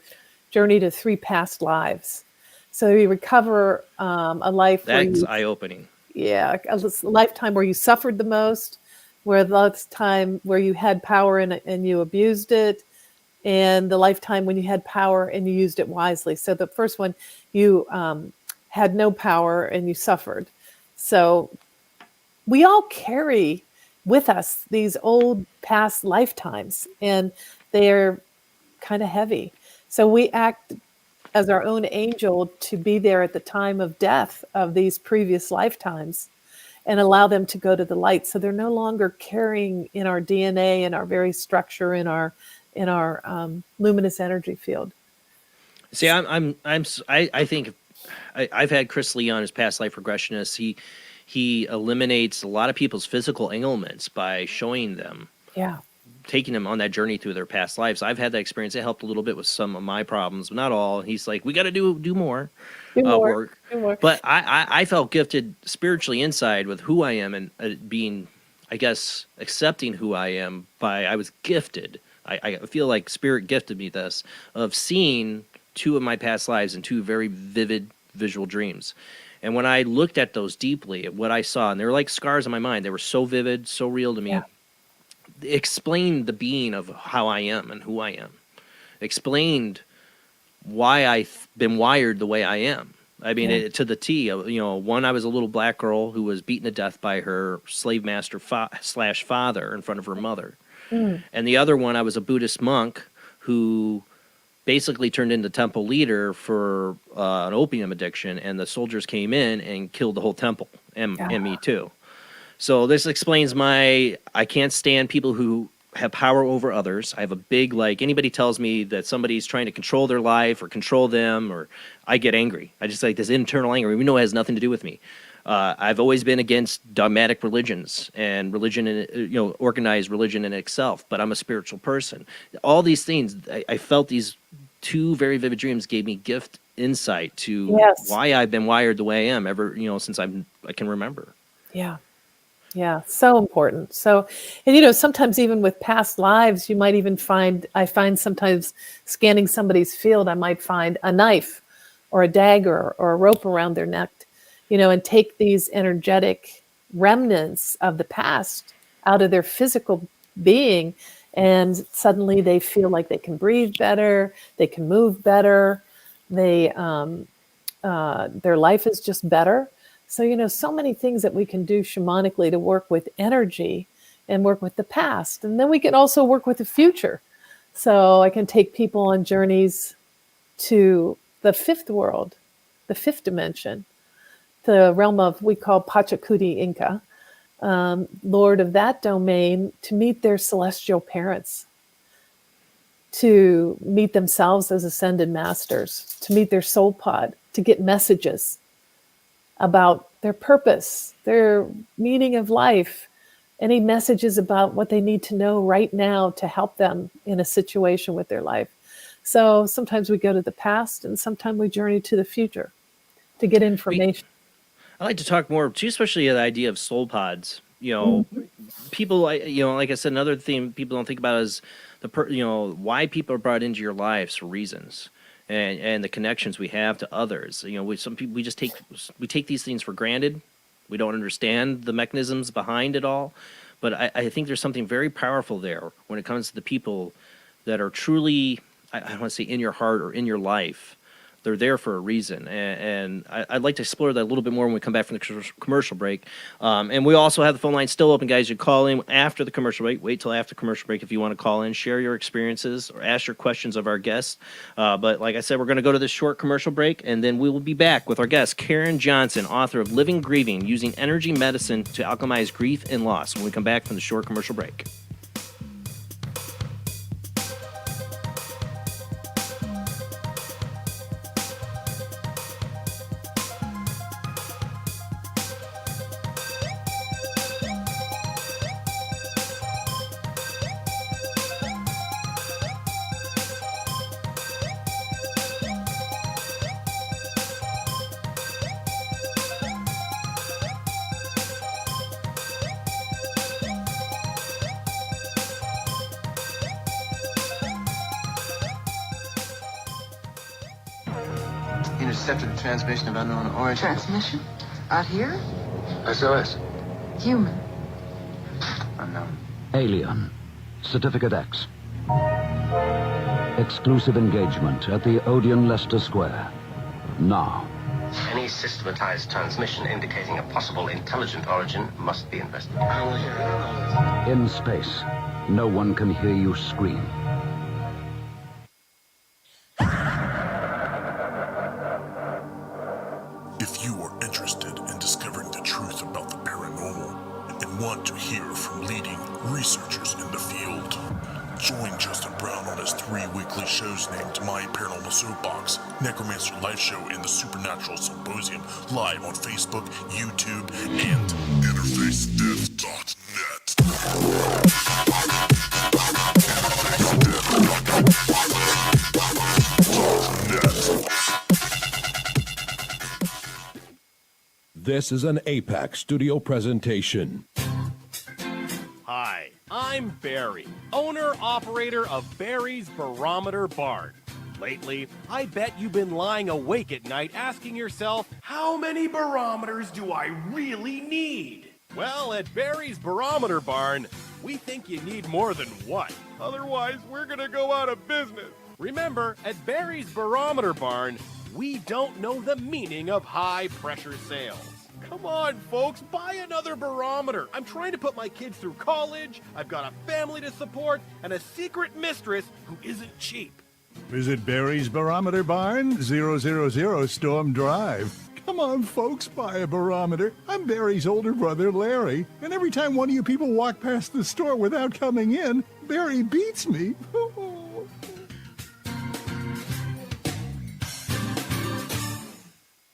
journey to 3 past lives. So you recover a life. That's eye-opening. Yeah, a lifetime where you suffered the most, where the lifetime where you had power and you abused it, and the lifetime when you had power and you used it wisely. So the first one, you had no power and you suffered. So we all carry with us these old past lifetimes, and they're kind of heavy. So we act as our own angel to be there at the time of death of these previous lifetimes and allow them to go to the light. So they're no longer carrying in our DNA and our very structure in our luminous energy field. See, I think I've had Chris Lee on as past life regressionist. He eliminates a lot of people's physical ailments by showing them, taking them on that journey through their past lives. I've had that experience. It helped a little bit with some of my problems, but not all. He's like, we got to do more work. Do more. But I felt gifted spiritually inside with who I am and being, I guess, accepting who I am I was gifted. I feel like spirit gifted me this, of seeing 2 of my past lives in 2 very vivid visual dreams. And when I looked at those deeply, at what I saw, and they were like scars in my mind, they were so vivid, so real to me. Yeah. Explained the being of how I am and who I am. Explained why I've been wired the way I am. I mean, to the T. One, I was a little black girl who was beaten to death by her slave master / father in front of her mother. And the other one, I was a Buddhist monk who basically turned into temple leader for an opium addiction, and the soldiers came in and killed the whole temple, and me too. So this explains I can't stand people who have power over others. I have a big, anybody tells me that somebody's trying to control their life or control them, or I get angry. I just this internal anger. We know it has nothing to do with me. I've always been against dogmatic religions and organized religion in itself, but I'm a spiritual person. All these things, I felt these 2 very vivid dreams gave me gift insight to why I've been wired the way I am ever, since I can remember. Yeah, so important. So, and sometimes even with past lives, you might even I find sometimes scanning somebody's field, I might find a knife or a dagger or a rope around their neck, and take these energetic remnants of the past out of their physical being. And suddenly they feel like they can breathe better, they can move better, their life is just better. So, so many things that we can do shamanically to work with energy and work with the past. And then we can also work with the future. So I can take people on journeys to the 5th world, the 5th dimension, the realm of, we call Pachacuti Inca, Lord of that domain, to meet their celestial parents, to meet themselves as ascended masters, to meet their soul pod, to get messages about their purpose, their meaning of life, any messages about what they need to know right now to help them in a situation with their life. So sometimes we go to the past and sometimes we journey to the future to get information. I like to talk more too, especially the idea of soul pods. People, like I said, another thing people don't think about is why people are brought into your lives for reasons. And the connections we have to others. Some people we take these things for granted. We don't understand the mechanisms behind it all. But I think there's something very powerful there when it comes to the people that are truly, I don't want to say in your heart or in your life. They're there for a reason, and I'd like to explore that a little bit more when we come back from the commercial break. And we also have the phone line still open, guys. You call in after the commercial break. Wait till after the commercial break if you want to call in, share your experiences, or ask your questions of our guests. But like I said, we're going to go to this short commercial break, and then we will be back with our guest, Karen Johnson, author of Living Grieving, Using Energy Medicine to Alchemize Grief and Loss, when we come back from the short commercial break. Intercepted the transmission of unknown origin. Transmission? Out here? SOS. Human. Unknown. Alien. Certificate X. Exclusive engagement at the Odeon Leicester Square. Now. Any systematized transmission indicating a possible intelligent origin must be investigated. I don't want to hear it. In space, no one can hear you scream. interested in discovering the truth about the paranormal and want to hear from leading researchers in the field, join Justin Brown on his 3 weekly shows named My Paranormal Soapbox, Necromancer Live Show, and the Supernatural Symposium, live on Facebook, YouTube, and InterfaceDeath.net. This is an APAC studio presentation. Hi, I'm Barry, owner-operator of Barry's Barometer Barn. Lately, I bet you've been lying awake at night asking yourself, how many barometers do I really need? Well, at Barry's Barometer Barn, we think you need more than one. Otherwise, we're gonna go out of business. Remember, at Barry's Barometer Barn, we don't know the meaning of high-pressure sales. Come on, folks, buy another barometer. I'm trying to put my kids through college, I've got a family to support, and a secret mistress who isn't cheap. Visit Barry's Barometer Barn, 000 Storm Drive. Come on, folks, buy a barometer. I'm Barry's older brother, Larry, and every time one of you people walk past the store without coming in, Barry beats me.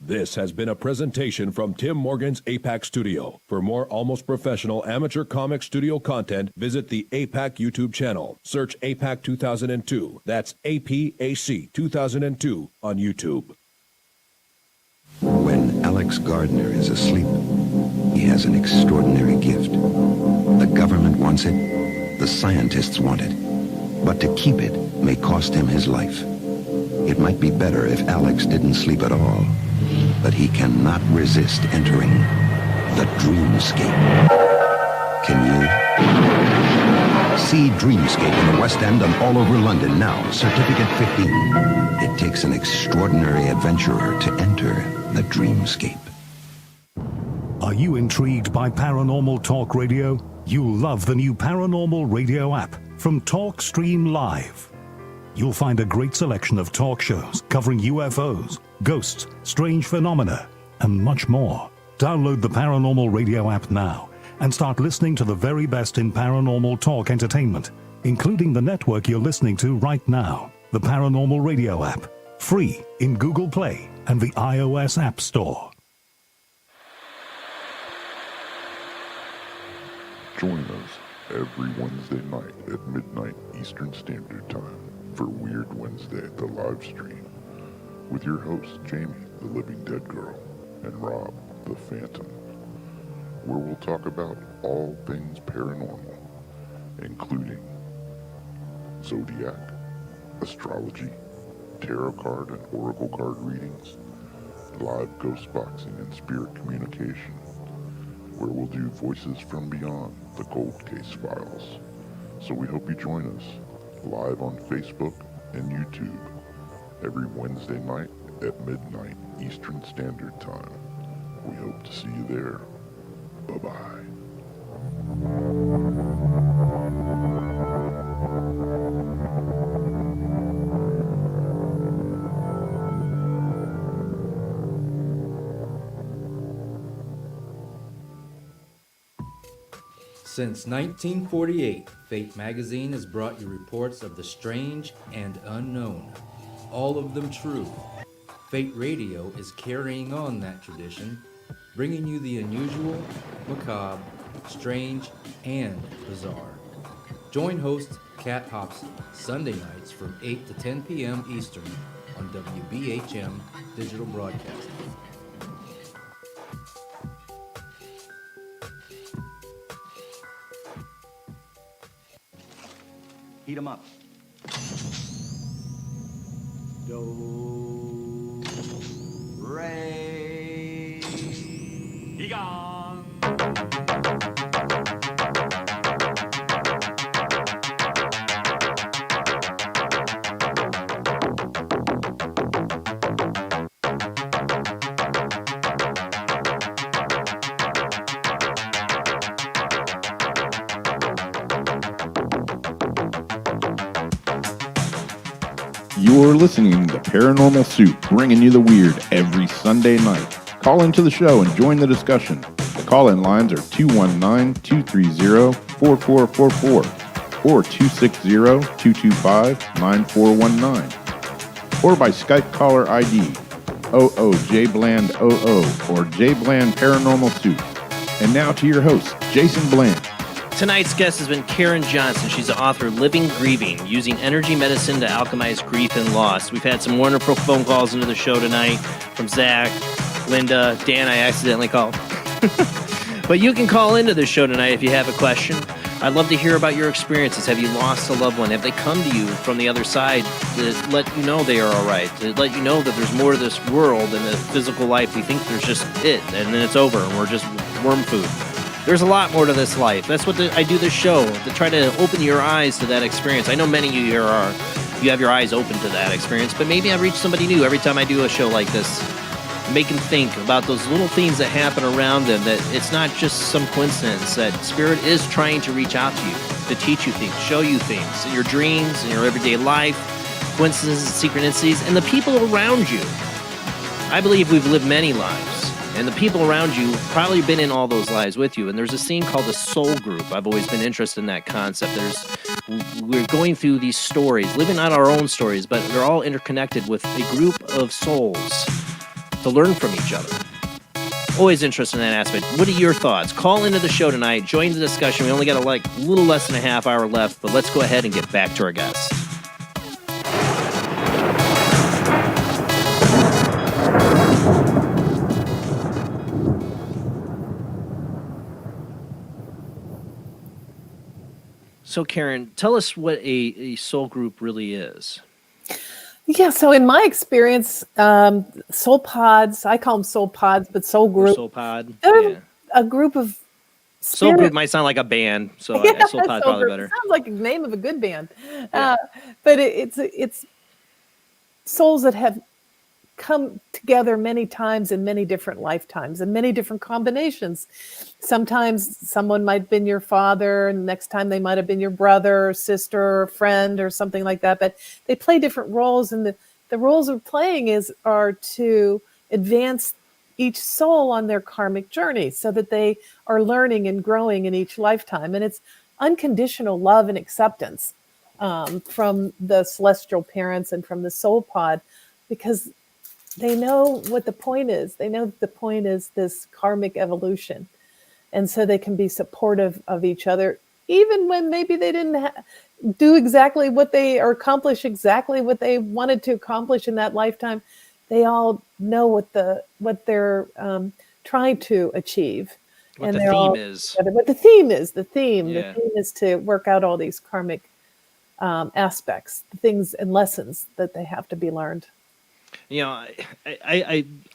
This has been a presentation from Tim Morgan's APAC Studio. For more almost professional amateur comic studio content, visit the APAC YouTube channel. Search APAC 2002. That's APAC 2002 on YouTube. When Alex Gardner is asleep, he has an extraordinary gift. The government wants it, the scientists want it, but to keep it may cost him his life. It might be better if Alex didn't sleep at all, but he cannot resist entering the dreamscape. Can you? See Dreamscape in the West End and all over London now. Certificate 15. It takes an extraordinary adventurer to enter the dreamscape. Are you intrigued by Paranormal Talk Radio? You'll love the new Paranormal Radio app from Talkstream Live. You'll find a great selection of talk shows covering UFOs, ghosts, strange phenomena, and much more. Download the Paranormal Radio app now and start listening to the very best in paranormal talk entertainment, including the network you're listening to right now, the Paranormal Radio app, free in Google Play and the iOS App Store. Join us every Wednesday night at midnight Eastern Standard Time for Weird Wednesday, the live stream, with your hosts Jamie, the Living Dead Girl, and Rob, the Phantom, where we'll talk about all things paranormal, including zodiac, astrology, tarot card and oracle card readings, live ghost boxing and spirit communication, where we'll do Voices from Beyond, the Cold Case Files. So we hope you join us live on Facebook and YouTube every Wednesday night at midnight Eastern Standard Time. We hope to see you there. Bye-bye. Since 1948, Fate magazine has brought you reports of the strange and unknown, all of them true. Fate Radio is carrying on that tradition, bringing you the unusual, macabre, strange, and bizarre. Join host Kat Hobson Sunday nights from 8 to 10 p.m. Eastern on WBHM Digital Broadcasting. Heat 'em up. Do, re, Egon. You're listening to Paranormal Soup, bringing you the weird every Sunday night. Call into the show and join the discussion. The call-in lines are 219-230-4444 or 260-225-9419. Or by Skype caller ID OOJBland00 or JBland Paranormal Soup. And now to your host, Jason Bland. Tonight's guest has been Karen Johnson. She's the author of Living Grieving, Using Energy Medicine to Alchemize Grief and Loss. We've had some wonderful phone calls into the show tonight from Zach, Linda, Dan I accidentally called. But you can call into the show tonight if you have a question. I'd love to hear about your experiences. Have you lost a loved one? Have they come to you from the other side to let you know they are all right? To let you know that there's more to this world than the physical life. We think there's just it, and then it's over, and we're just worm food. There's a lot more to this life. That's what I do this show, to try to open your eyes to that experience. I know many of you here you have your eyes open to that experience, but maybe I reach somebody new every time I do a show like this. Make them think about those little things that happen around them, that it's not just some coincidence, that Spirit is trying to reach out to you, to teach you things, show you things in your dreams, in your everyday life, coincidences, synchronicities, and the people around you. I believe we've lived many lives, and the people around you have probably been in all those lives with you. And there's a scene called the soul group. I've always been interested in that concept. We're going through these stories, living out our own stories, but they're all interconnected with a group of souls to learn from each other. Always interested in that aspect. What are your thoughts? Call into the show tonight. Join the discussion. We only got a little less than a half hour left, but let's go ahead and get back to our guests. So, Karen, tell us what a soul group really is. Yeah, so in my experience, soul pods, I call them soul pods, but soul group. Soul pod. They're a group of soul group might sound like a band, so soul pod probably better. Sounds like a name of a good band. Yeah. But it's souls that have come together many times in many different lifetimes and many different combinations. Sometimes someone might have been your father, and next time they might have been your brother or sister or friend or something like that. But they play different roles, and the roles of playing are to advance each soul on their karmic journey so that they are learning and growing in each lifetime. And it's unconditional love and acceptance from the celestial parents and from the soul pod, because they know what the point is. They know that the point is this karmic evolution. And so they can be supportive of each other, even when maybe they didn't do exactly what they, or accomplish exactly what they wanted to accomplish in that lifetime. They all know what they're trying to achieve. What the theme is. What the theme is. The theme is to work out all these karmic aspects, the things and lessons that they have to be learned. You know,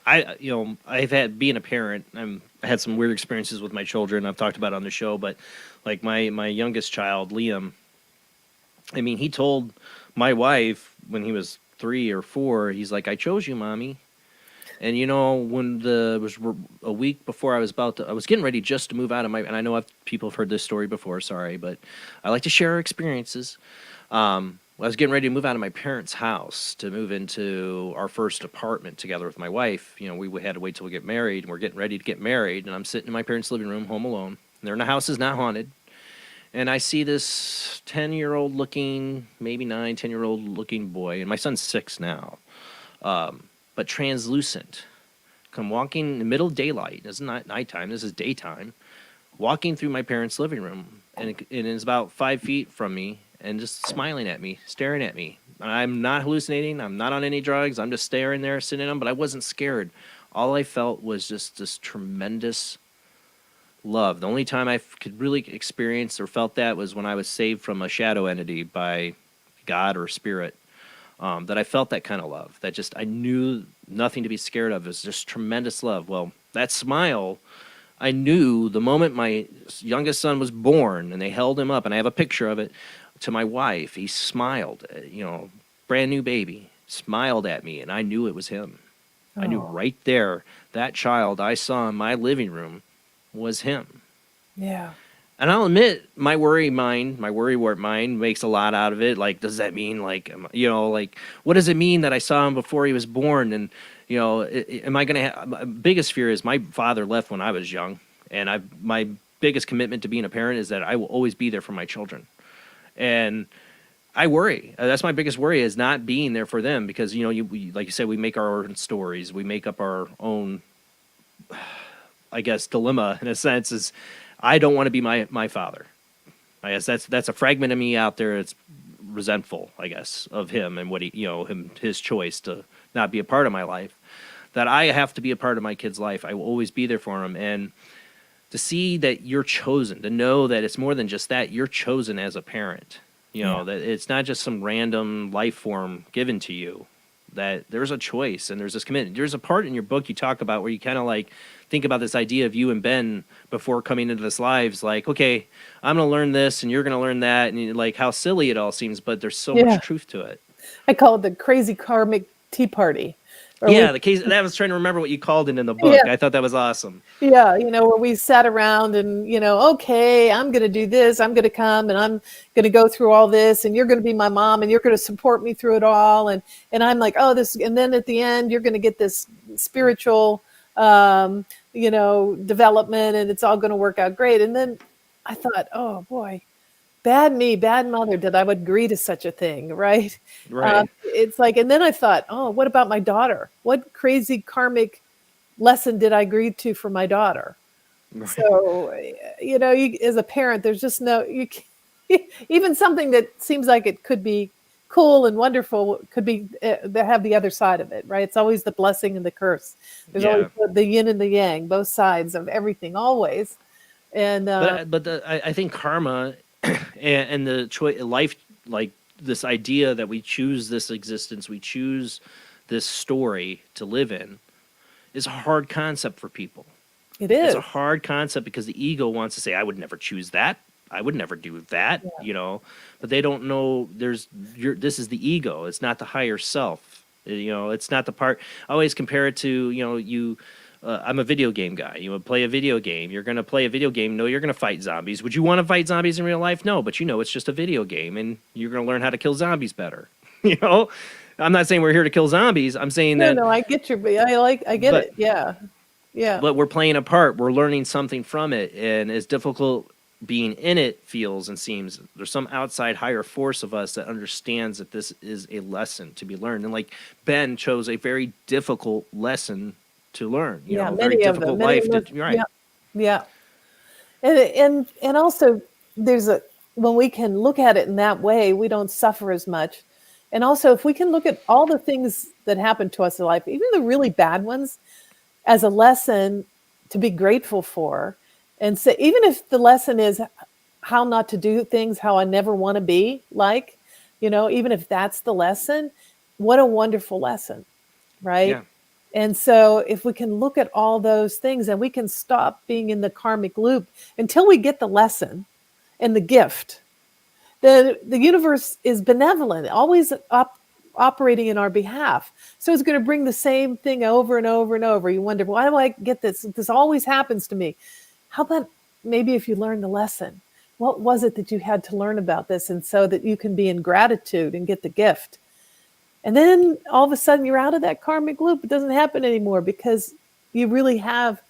I've had, being a parent, I had some weird experiences with my children. I've talked about it on the show, but like my youngest child, Liam, I mean, he told my wife when he was 3 or 4, he's like, "I chose you, Mommy." And you know, when it was a week before I was getting ready just to move out of and I know people have heard this story before, sorry, but I like to share our experiences. I was getting ready to move out of my parents' house to move into our first apartment together with my wife. You know, we had to wait till we get married, and we're getting ready to get married, and I'm sitting in my parents' living room, home alone. And the house is not haunted. And I see this 10-year-old looking, maybe 9, 10-year-old looking boy, and my son's 6 now, but translucent, come walking in the middle of daylight. This is not nighttime, this is daytime, walking through my parents' living room, and it's about 5 feet from me, and just smiling at me, staring at me. I'm not hallucinating. I'm not on any drugs. I'm just staring there, sitting in them, but I wasn't scared. All I felt was just this tremendous love. The only time I could really experience or felt that was when I was saved from a shadow entity by God or spirit, that I felt that kind of love. That just, I knew nothing to be scared of. It was just tremendous love. Well, that smile, I knew the moment my youngest son was born and they held him up, and I have a picture of it, to my wife, he smiled, brand new baby, smiled at me, and I knew it was him. I knew right there, that child I saw in my living room was him. Yeah. And I'll admit, my worrywart mind makes a lot out of it. Like, does that mean, like, like, what does it mean that I saw him before he was born? And, am I going to have, my biggest fear is my father left when I was young. And my biggest commitment to being a parent is that I will always be there for my children. And I worry. That's my biggest worry, is not being there for them, because, like you said, we make our own stories. We make up our own, I guess, dilemma, in a sense, is I don't want to be my father. I guess that's a fragment of me out there. It's resentful, I guess, of him and what his choice to not be a part of my life. That I have to be a part of my kid's life. I will always be there for him. And to see that you're chosen, to know that it's more than just that, you're chosen as a parent. That it's not just some random life form given to you. That there's a choice and there's this commitment. There's a part in your book you talk about where you kind of like think about this idea of you and Ben before coming into this lives, like, okay, I'm going to learn this and you're going to learn that, and like how silly it all seems, but there's so much truth to it. I call it the crazy karmic tea party. The case that I was trying to remember what you called it in the book. I thought that was awesome. Yeah, where we sat around and, okay, I'm going to do this. I'm going to come and I'm going to go through all this, and you're going to be my mom and you're going to support me through it all. And I'm like, oh, this, and then at the end, you're going to get this spiritual, development, and it's all going to work out great. And then I thought, oh boy, bad me, bad mother, that I would agree to such a thing, right? Right. It's like, and then I thought, oh, what about my daughter? What crazy karmic lesson did I agree to for my daughter? Right. So, you, as a parent, there's just even something that seems like it could be cool and wonderful could be have the other side of it, right? It's always the blessing and the curse. There's always the yin and the yang, both sides of everything, always. And I think karma and the choice, life, like this idea that we choose this existence, we choose this story to live in, is a hard concept for people. It is. It's a hard concept because the ego wants to say, I would never choose that. I would never do that, but they don't know this is the ego. It's not the higher self. It's not the part. I always compare it to, I'm a video game guy. You would play a video game. You're going to play a video game. No, you're going to fight zombies. Would you want to fight zombies in real life? No, but it's just a video game, and you're going to learn how to kill zombies better. I'm not saying we're here to kill zombies. I'm saying that. No, I get I get it. Yeah. Yeah. But we're playing a part. We're learning something from it, and as difficult being in it feels and seems, there's some outside higher force of us that understands that this is a lesson to be learned. And like Ben chose a very difficult lesson to learn, very difficult life. Right. Yeah. And also there's when we can look at it in that way, we don't suffer as much. And also if we can look at all the things that happen to us in life, even the really bad ones, as a lesson to be grateful for. And so even if the lesson is how not to do things, how I never want to be like, even if that's the lesson, what a wonderful lesson, right? Yeah. And so if we can look at all those things and we can stop being in the karmic loop until we get the lesson and the gift, the universe is benevolent, always operating in our behalf. So it's going to bring the same thing over and over and over. You wonder, why do I get this? This always happens to me. How about maybe if you learn the lesson, what was it that you had to learn about this? And so that you can be in gratitude and get the gift. And then all of a sudden you're out of that karmic loop. It doesn't happen anymore because you really have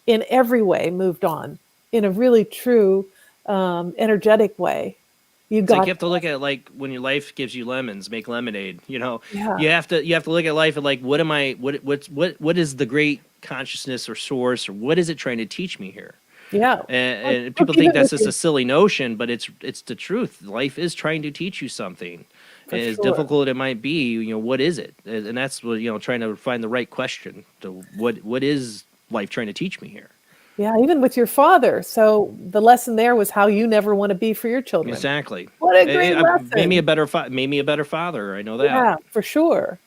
in every way moved on in a really true, energetic way. You have to look at it like when your life gives you lemons, make lemonade. You have to look at life at like, what is the great consciousness or source, or what is it trying to teach me here? Yeah. And people think that's just a silly notion, but it's the truth. Life is trying to teach you something. And as difficult it might be, what is it? And that's what, trying to find the right question to what is life trying to teach me here? Yeah, even with your father. So the lesson there was how you never want to be for your children. Exactly. What a great lesson. Made me a better father. I know that. Yeah, for sure.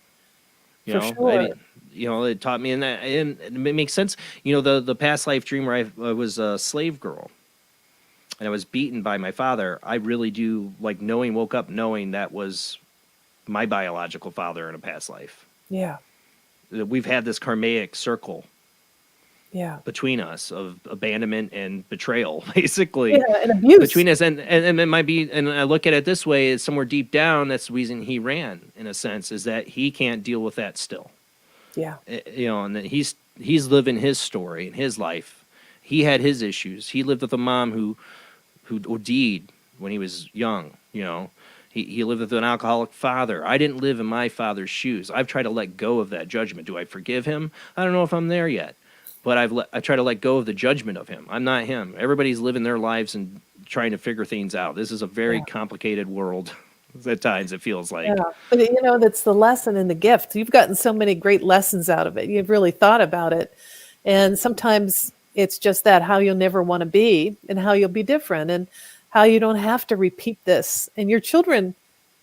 It taught me in that, and it makes sense. The past life dream where I was a slave girl, and I was beaten by my father. I really do woke up knowing that was my biological father in a past life. Yeah. We've had this karmic circle. Yeah. between us of abandonment and betrayal, basically. Yeah, and abuse. Between us. And it might be, and I look at it this way, is somewhere deep down, that's the reason he ran, in a sense, is that he can't deal with that still. Yeah. You know, and that he's living his story and his life. He had his issues. He lived with a mom who OD'd when he was young, you know. He lived with an alcoholic father. I didn't live in my father's shoes. I've tried to let go of that judgment. Do I forgive him? I don't know if I'm there yet. But I try to let go of the judgment of him. I'm not him. Everybody's living their lives and trying to figure things out. This is a very complicated world. At times, it feels like. Yeah, but you know, that's the lesson and the gift. You've gotten so many great lessons out of it. You've really thought about it. And sometimes it's just that how you'll never want to be and how you'll be different and how you don't have to repeat this. And your children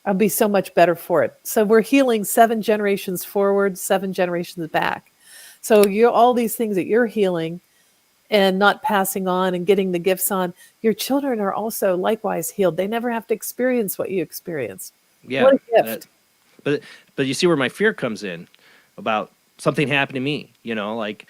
will be so much better for it. So we're healing 7 generations forward, 7 generations back. So all these things that you're healing and not passing on and getting the gifts on, your children are also likewise healed. They never have to experience what you experienced. Yeah. What a gift. But you see where my fear comes in about something happened to me, you know, like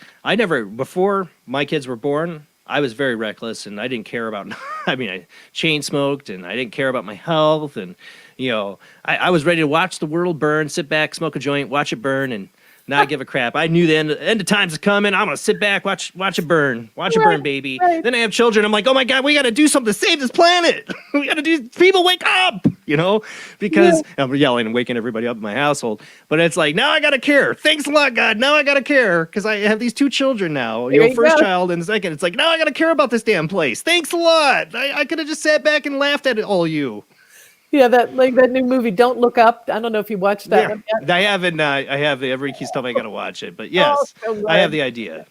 before my kids were born, I was very reckless and I didn't care about, I mean, I chain smoked and I didn't care about my health. And, you know, I was ready to watch the world burn, sit back, smoke a joint, watch it burn and not give a crap. I knew the end of times is coming. I'm going to sit back, watch it burn. Watch it burn, baby. Right. Then I have children. I'm like, oh my God, we got to do something to save this planet. We got to people wake up, you know, because I'm yelling and waking everybody up in my household. But it's like, now I got to care. Thanks a lot, God. Now I got to care because I have these 2 children now, you know, first child and second. It's like, now I got to care about this damn place. Thanks a lot. I could have just sat back and laughed at it, all you. Yeah, that new movie, Don't Look Up. I don't know if you watched that one yet. I haven't. I have every keys telling me I got to watch it, but yes, I have the idea.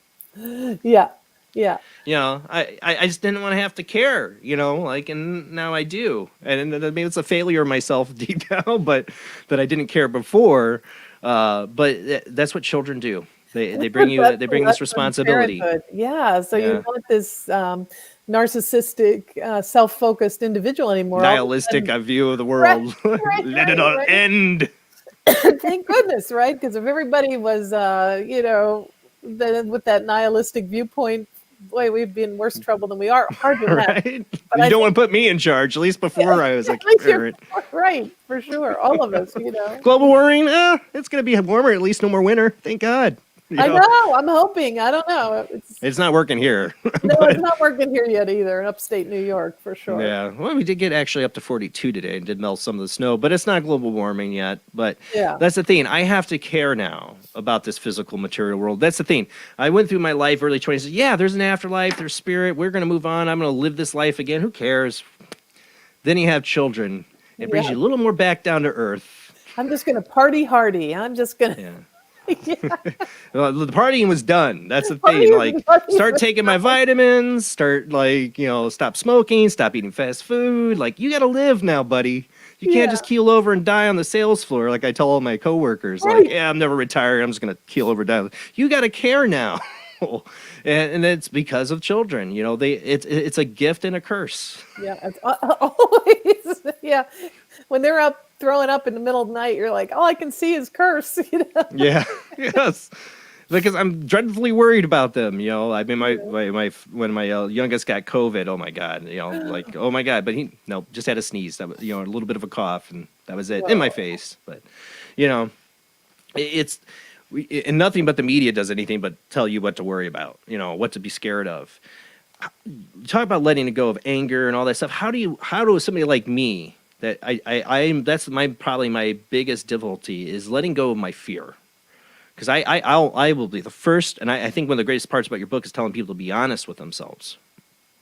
Yeah. You know, I just didn't want to have to care, you know, like, and now I do, and maybe it's a failure of myself deep down, but that I didn't care before. But that's what children do. They bring this responsibility. Yeah. So you want this narcissistic, self-focused individual anymore. Nihilistic view of the world. Let it all end. Thank goodness, right? Because if everybody was, you know, with that nihilistic viewpoint, boy, we'd be in worse trouble than we are. Hard to right? But you don't want to put me in charge, at least before I was a parent. Right, for sure. All of us, you know. Global warming, it's going to be warmer, at least no more winter. Thank God. I know. I'm hoping. I don't know. It's not working here. No, it's not working here yet either in upstate New York, for sure. Yeah. Well, we did get actually up to 42 today and did melt some of the snow, but it's not global warming yet. But that's the thing. I have to care now about this physical material world. That's the thing. I went through my life, early 20s. Yeah, there's an afterlife. There's spirit. We're going to move on. I'm going to live this life again. Who cares? Then you have children. It brings you a little more back down to earth. I'm just going to party hardy. I'm just going to... Yeah. Well, the partying was done. That's the thing. Like, start taking my vitamins, start stop smoking, stop eating fast food. Like, you got to live now, buddy. You can't just keel over and die on the sales floor. Like I tell all my coworkers, like, yeah, I'm never retired. I'm just going to keel over and die. You got to care now. and it's because of children, you know, it's a gift and a curse. Yeah. It's always, yeah. When they're up throwing up in the middle of the night, you're like, all I can see is curse. You know? Yeah. Yes. Because I'm dreadfully worried about them. You know, I mean, when my youngest got COVID, oh my God, you know, like, oh my God, but he just had a sneeze, that was, you know, a little bit of a cough, and that was it. In my face. But, you know, and nothing but the media does anything but tell you what to worry about, you know, what to be scared of. Talk about letting it go of anger and all that stuff. How do somebody like me, that that's probably my biggest difficulty, is letting go of my fear. Because I will be the first, and I think one of the greatest parts about your book is telling people to be honest with themselves,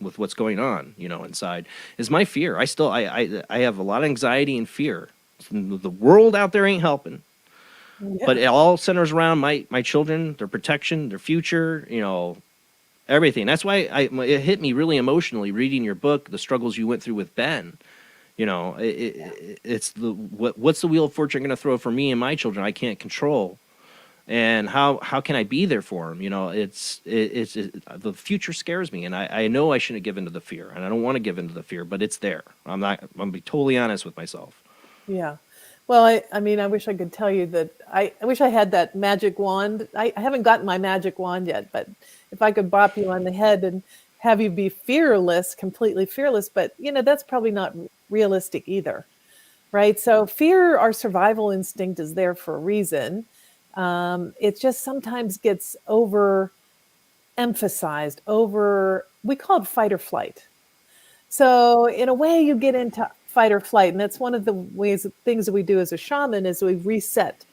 with what's going on, you know, inside, is my fear. I have a lot of anxiety and fear. The world out there ain't helping. Yeah. But it all centers around my children, their protection, their future, you know, everything. That's why it hit me really emotionally reading your book, the struggles you went through with Ben. You know, it's what's the wheel of fortune going to throw for me and my children? I can't control, and how can I be there for them? You know, it's the future scares me, and I know I shouldn't give into the fear, and I don't want to give into the fear, but it's there. I'm going to be totally honest with myself. Yeah. Well, I mean, I wish I could tell you that I wish I had that magic wand. I haven't gotten my magic wand yet, but if I could bop you on the head and have you be fearless, completely fearless, but that's probably not realistic either, right? So fear, our survival instinct is there for a reason. It just sometimes gets overemphasized, we call it fight or flight. So in a way, you get into fight or flight, and that's one of the things that we do as a shaman is we reset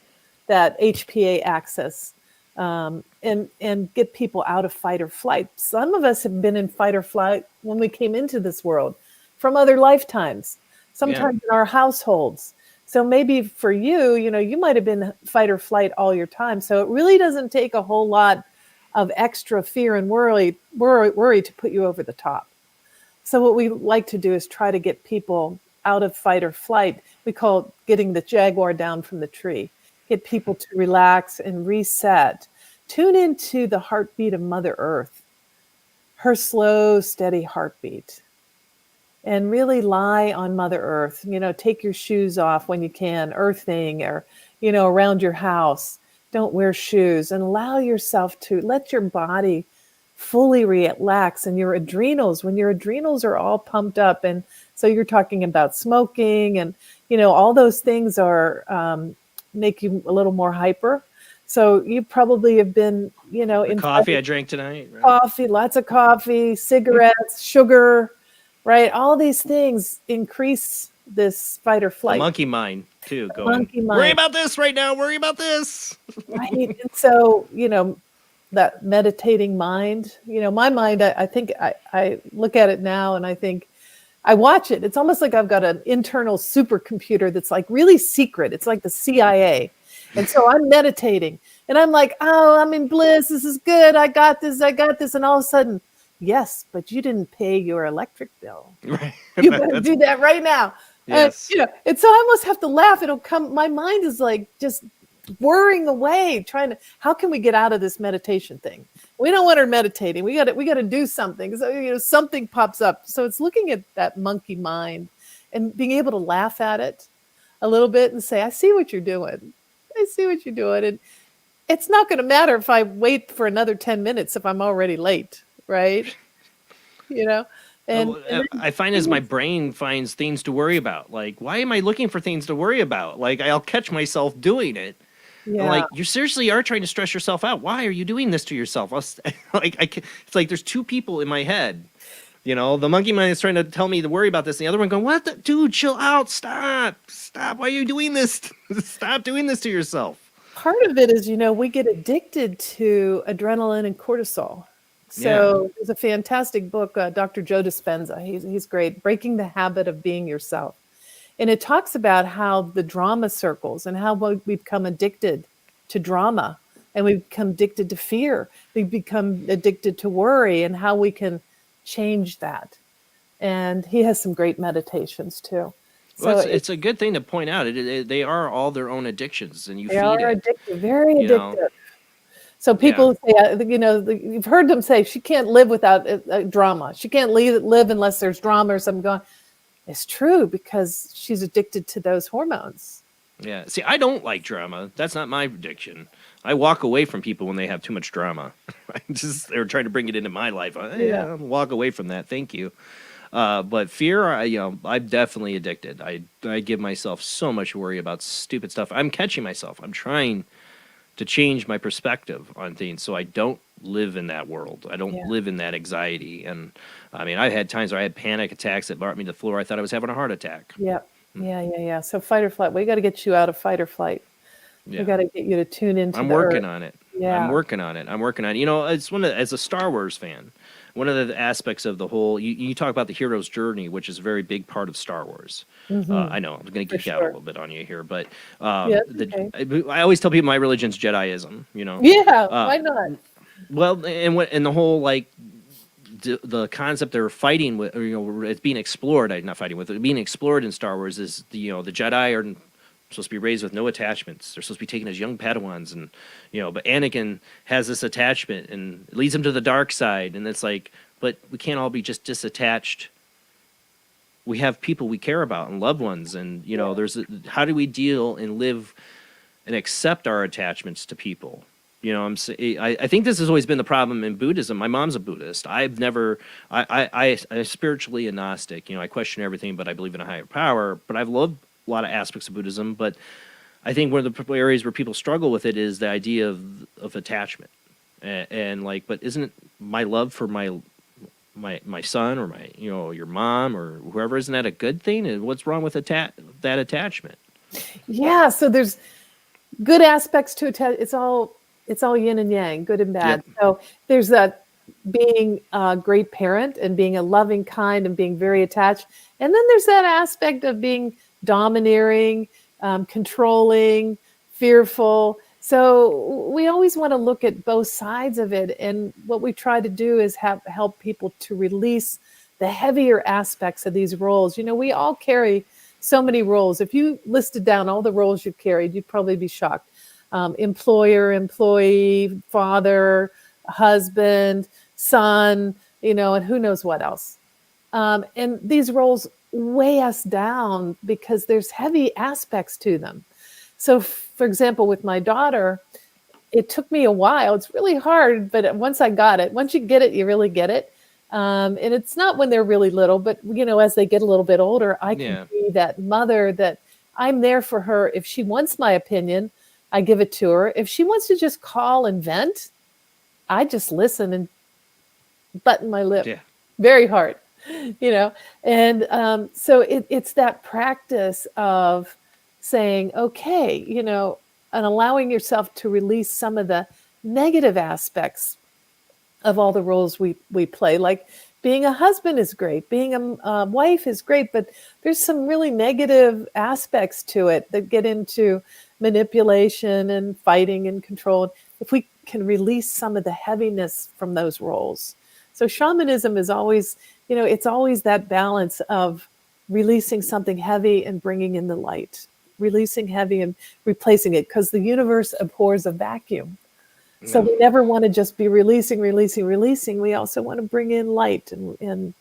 that HPA axis and get people out of fight or flight. Some of us have been in fight or flight when we came into this world from other lifetimes, sometimes in our households. So maybe for you, you might have been fight or flight all your time. So it really doesn't take a whole lot of extra fear and worry to put you over the top. So what we like to do is try to get people out of fight or flight. We call it getting the jaguar down from the tree. Get people to relax and reset. Tune into the heartbeat of Mother Earth, her slow, steady heartbeat. And really lie on Mother Earth. Take your shoes off when you can, earthing or, around your house. Don't wear shoes and allow yourself to let your body fully relax, and your adrenals, when your adrenals are all pumped up, and so you're talking about smoking and all those things are make you a little more hyper. So you probably have been in coffee I drank tonight, right? Coffee, lots of coffee, cigarettes, sugar, right? All these things increase this fight or flight. The monkey mind too, monkey mind. Worry about this right now, worry about this. Right. And so that meditating mind, my mind, I think I look at it now and I think I watch it. It's almost like I've got an internal supercomputer that's like really secret. It's like the CIA. And so I'm meditating and I'm like, oh, I'm in bliss. This is good. I got this. And all of a sudden, yes, but you didn't pay your electric bill. Right. You better do that right now. Yes. And so I almost have to laugh. It'll come. My mind is like just whirring away, how can we get out of this meditation thing? We don't want her meditating. We got to do something. So something pops up. So it's looking at that monkey mind and being able to laugh at it a little bit and say, I see what you're doing. And it's not going to matter if I wait for another 10 minutes if I'm already late, right? And I find as my brain finds things to worry about, like, why am I looking for things to worry about? Like, I'll catch myself doing it. Yeah. Like, you seriously are trying to stress yourself out. Why are you doing this to yourself? It's like there's two people in my head. The monkey mind is trying to tell me to worry about this. And the other one going, what? Dude, chill out. Stop. Why are you doing this? Stop doing this to yourself. Part of it is, we get addicted to adrenaline and cortisol. So there's a fantastic book, Dr. Joe Dispenza. He's great, Breaking the Habit of Being Yourself. And it talks about how the drama circles and how we become addicted to drama and we become addicted to fear. We become addicted to worry and how we can change that. And he has some great meditations too. Well, it's a good thing to point out. They are all their own addictions, and they are addictive, very addictive. So people say, you've heard them say, she can't live without drama. She can't live unless there's drama or something going on. It's true because she's addicted to those hormones. Yeah. See, I don't like drama. That's not my addiction. I walk away from people when they have too much drama. They're trying to bring it into my life. I'll walk away from that. Thank you. But fear, I'm definitely addicted. I give myself so much worry about stupid stuff. I'm catching myself. I'm trying to change my perspective on things so I don't live in that world. I don't live in that anxiety. And I mean, I've had times where I had panic attacks that brought me to the floor. I thought I was having a heart attack. Yeah. So fight or flight. We got to get you out of fight or flight. We got to get you to tune into. I'm working on it. Yeah, I'm working on it. It's as a Star Wars fan, one of the aspects of the whole. You talk about the hero's journey, which is a very big part of Star Wars. Mm-hmm. I know I'm going to geek out a little bit on you here, but I always tell people my religion's Jediism. Yeah, why not? Well, and the whole the concept they're fighting with, or it's being explored. Not fighting with it, being explored in Star Wars is the Jedi are supposed to be raised with no attachments. They're supposed to be taken as young Padawans, and but Anakin has this attachment and it leads him to the dark side, and it's like, but we can't all be just disattached we have people we care about and loved ones, and how do we deal and live and accept our attachments to people? I think this has always been the problem in Buddhism. My mom's a Buddhist. I'm spiritually agnostic. I question everything, but I believe in a higher power. But I've loved a lot of aspects of Buddhism. But I think one of the areas where people struggle with it is the idea of attachment. And but isn't it my love for my son or your mom or whoever, isn't that a good thing? And what's wrong with that attachment? Yeah. So there's good aspects to attach. It's all yin and yang, good and bad. Yep. So there's that being a great parent and being a loving, kind, and being very attached. And then there's that aspect of being domineering, controlling, fearful. So we always want to look at both sides of it. And what we try to do is help people to release the heavier aspects of these roles. We all carry so many roles. If you listed down all the roles you've carried, you'd probably be shocked. Employer, employee, father, husband, son, and who knows what else. And these roles weigh us down because there's heavy aspects to them. So, for example, with my daughter, it took me a while. It's really hard, but once I got it, once you get it, you really get it. And it's not when they're really little, but, as they get a little bit older, I can be that mother that I'm there for her. If she wants my opinion, I give it to her. If she wants to just call and vent, I just listen and button my lip very hard, And so it's that practice of saying, okay, and allowing yourself to release some of the negative aspects of all the roles we play. Like being a husband is great, being a wife is great, but there's some really negative aspects to it that get into manipulation and fighting and control. If we can release some of the heaviness from those roles. So shamanism is always, it's always that balance of releasing something heavy and bringing in the light, releasing heavy and replacing it, because the universe abhors a vacuum. So we never want to just be releasing. We also want to bring in light and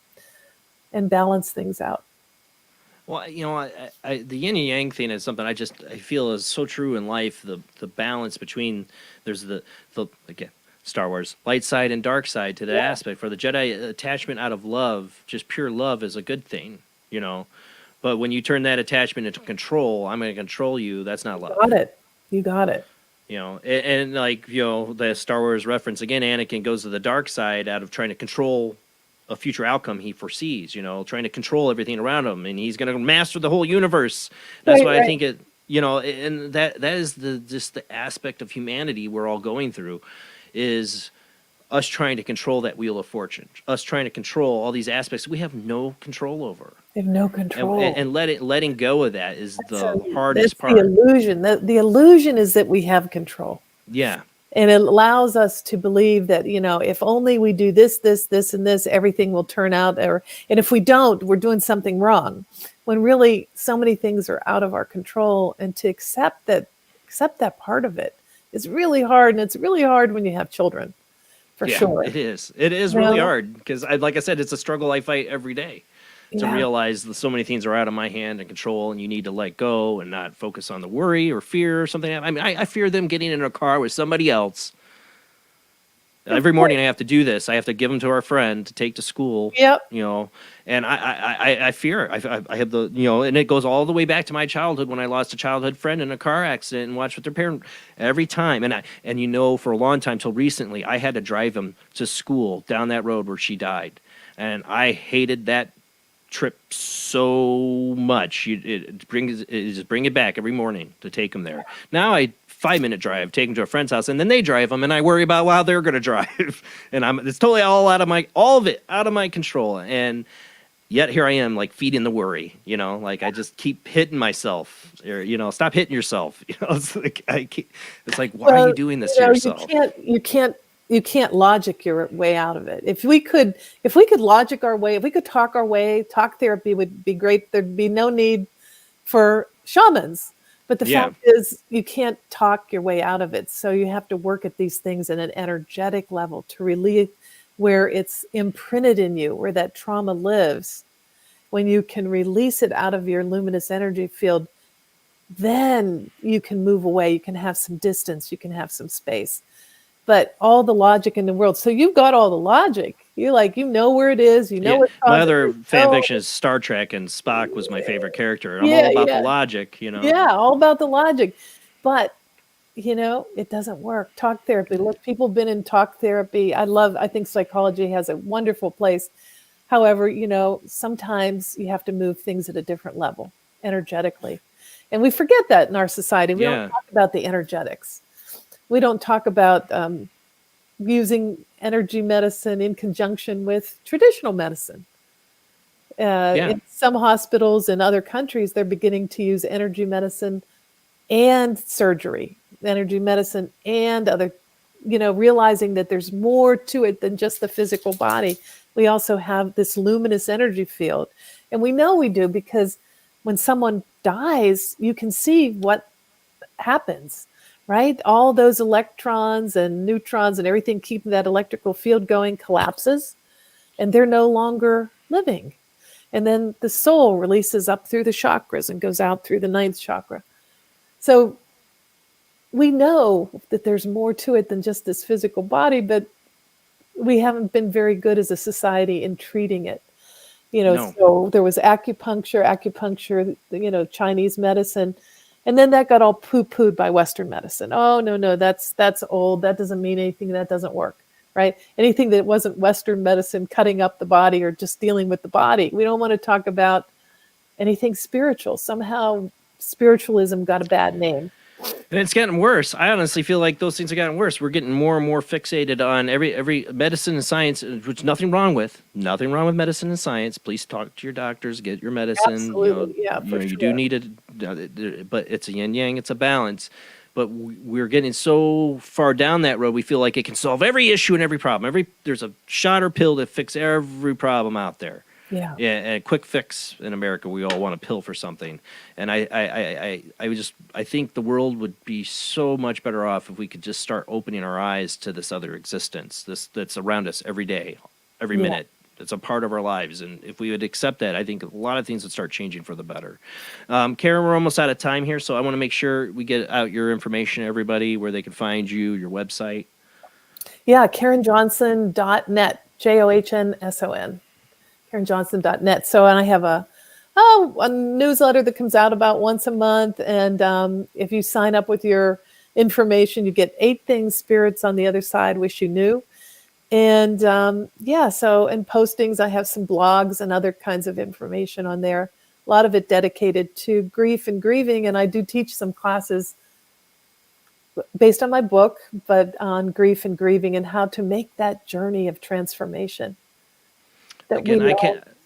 balance things out. Well, the yin and yang thing is something I feel is so true in life. The balance between, there's the again, Star Wars, light side and dark side to that aspect. For the Jedi, attachment out of love, just pure love, is a good thing, But when you turn that attachment into control, I'm going to control you, that's not love. You got it. And the Star Wars reference, again, Anakin goes to the dark side out of trying to control a future outcome he foresees, trying to control everything around him, and he's going to master the whole universe. That's why I think it, and that is just the aspect of humanity we're all going through, is us trying to control that wheel of fortune, us trying to control all these aspects we have no control over. They have no control. And letting go of that is the hardest part. The illusion. The illusion is that we have control. Yeah. And it allows us to believe that, if only we do this, and this, everything will turn out. And if we don't, we're doing something wrong. When really so many things are out of our control. And to accept that part of it is really hard. And it's really hard when you have children, for sure. It is. It is really hard because, like I said, it's a struggle I fight every day. To realize that so many things are out of my hand and control, and you need to let go and not focus on the worry or fear or something. I mean, I fear them getting in a car with somebody else. Every morning I have to do this. I have to give them to our friend to take to school. Yep. And I fear it. I have the, and it goes all the way back to my childhood when I lost a childhood friend in a car accident and watched with their parent every time. And for a long time till recently, I had to drive him to school down that road where she died. And I hated that trip so much. It just bring it back every morning to take them there. Now 5-minute drive, take them to a friend's house, and then they drive them, and I worry about how they're going to drive, and it's totally all of it out of my control. And yet here I am, feeding the worry. I just keep hitting myself, or stop hitting yourself. It's like why are you doing this to yourself? You can't logic your way out of it. If we could logic our way, if we could talk our way, talk therapy would be great. There'd be no need for shamans. But the fact is, you can't talk your way out of it. So you have to work at these things at an energetic level to relieve where it's imprinted in you, where that trauma lives. when you can release it out of your luminous energy field, then you can move away. You can have some distance. You can have some space. But all the logic in the world. So you've got all the logic. You know where it is. You know what. My other fan fiction is Star Trek, and Spock was my favorite character. I'm all about the logic, Yeah, all about the logic. But it doesn't work. Talk therapy. Look, people have been in talk therapy. I think psychology has a wonderful place. However, sometimes you have to move things at a different level energetically. And we forget that in our society. We don't talk about the energetics. We don't talk about using energy medicine in conjunction with traditional medicine. In some hospitals in other countries, they're beginning to use energy medicine and surgery, energy medicine and other, realizing that there's more to it than just the physical body. We also have this luminous energy field. And we know we do because when someone dies, you can see what happens, right? All those electrons and neutrons and everything keeping that electrical field going collapses, and they're no longer living. And then the soul releases up through the chakras and goes out through the ninth chakra. So we know that there's more to it than just this physical body, but we haven't been very good as a society in treating it. So there was acupuncture, Chinese medicine, and then that got all poo-pooed by Western medicine. Oh, no, that's old. That doesn't mean anything. That doesn't work, right? Anything that wasn't Western medicine cutting up the body or just dealing with the body. We don't want to talk about anything spiritual. Somehow spiritualism got a bad name. And it's getting worse. I honestly feel like those things are getting worse. We're getting more and more fixated on every medicine and science, which nothing wrong with medicine and science. Please talk to your doctors, get your medicine. Absolutely. You do need it, but it's a yin yang, it's a balance. But we're getting so far down that road, we feel like it can solve every issue and every problem. There's a shot or pill that fix every problem out there. Yeah, and a quick fix in America. We all want a pill for something, and I think the world would be so much better off if we could just start opening our eyes to this other existence, that's around us every day, every minute. It's a part of our lives, and if we would accept that, I think a lot of things would start changing for the better. Karen, we're almost out of time here, so I want to make sure we get out your information to everybody, where they can find you, your website. Yeah, KarenJohnson.net, JOHNSON. KarenJohnson.net. So, and I have a newsletter that comes out about once a month. And if you sign up with your information, you get 8 things spirits on the other side wish you knew. And and postings, I have some blogs and other kinds of information on there. A lot of it dedicated to grief and grieving. And I do teach some classes based on my book, but on grief and grieving and how to make that journey of transformation that we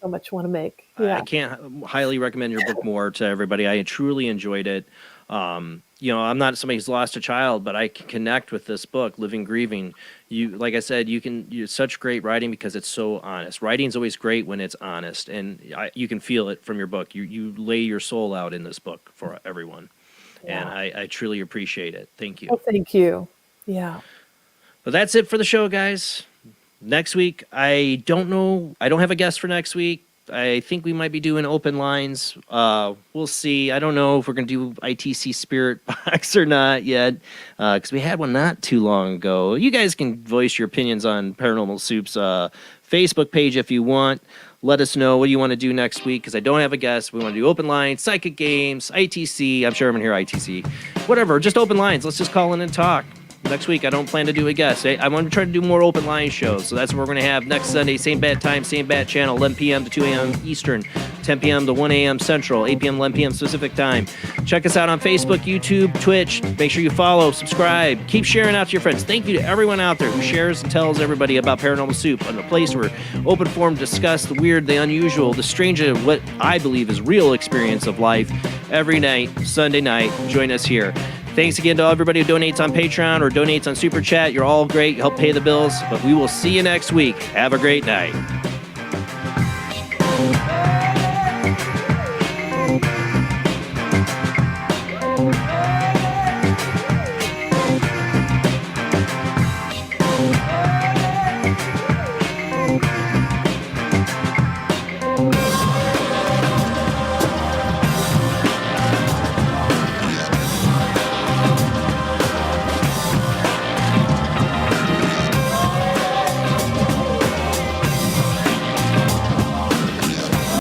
so much want to make. Yeah. I can't highly recommend your book more to everybody. I truly enjoyed it. I'm not somebody who's lost a child, but I can connect with this book, Living Grieving. Like I said, you're such great writing because it's so honest. Writing's always great when it's honest, and you can feel it from your book. You lay your soul out in this book for everyone, and I truly appreciate it. Thank you. Oh, thank you. Yeah. But that's it for the show, guys. Next week, I don't know. I don't have a guest for next week. I think we might be doing open lines. We'll see. I don't know if we're going to do ITC Spirit Box or not yet, because we had one not too long ago. You guys can voice your opinions on Paranormal Soup's Facebook page if you want. Let us know what you want to do next week, because I don't have a guest. We want to do open lines, psychic games, ITC. I'm sure I'm going to hear ITC. Whatever, just open lines. Let's just call in and talk. Next week, I don't plan to do a guest. I want to try to do more open line shows. So that's what we're going to have next Sunday. Same bad time, same bad channel, 11 p.m. to 2 a.m. Eastern, 10 p.m. to 1 a.m. Central, 8 p.m. 11 p.m. Pacific time. Check us out on Facebook, YouTube, Twitch. Make sure you follow, subscribe. Keep sharing out to your friends. Thank you to everyone out there who shares and tells everybody about Paranormal Soup, and a place where open forum discuss the weird, the unusual, the strange, and what I believe is real experience of life every night, Sunday night. Join us here. Thanks again to everybody who donates on Patreon or donates on Super Chat. You're all great. You help pay the bills. But we will see you next week. Have a great night.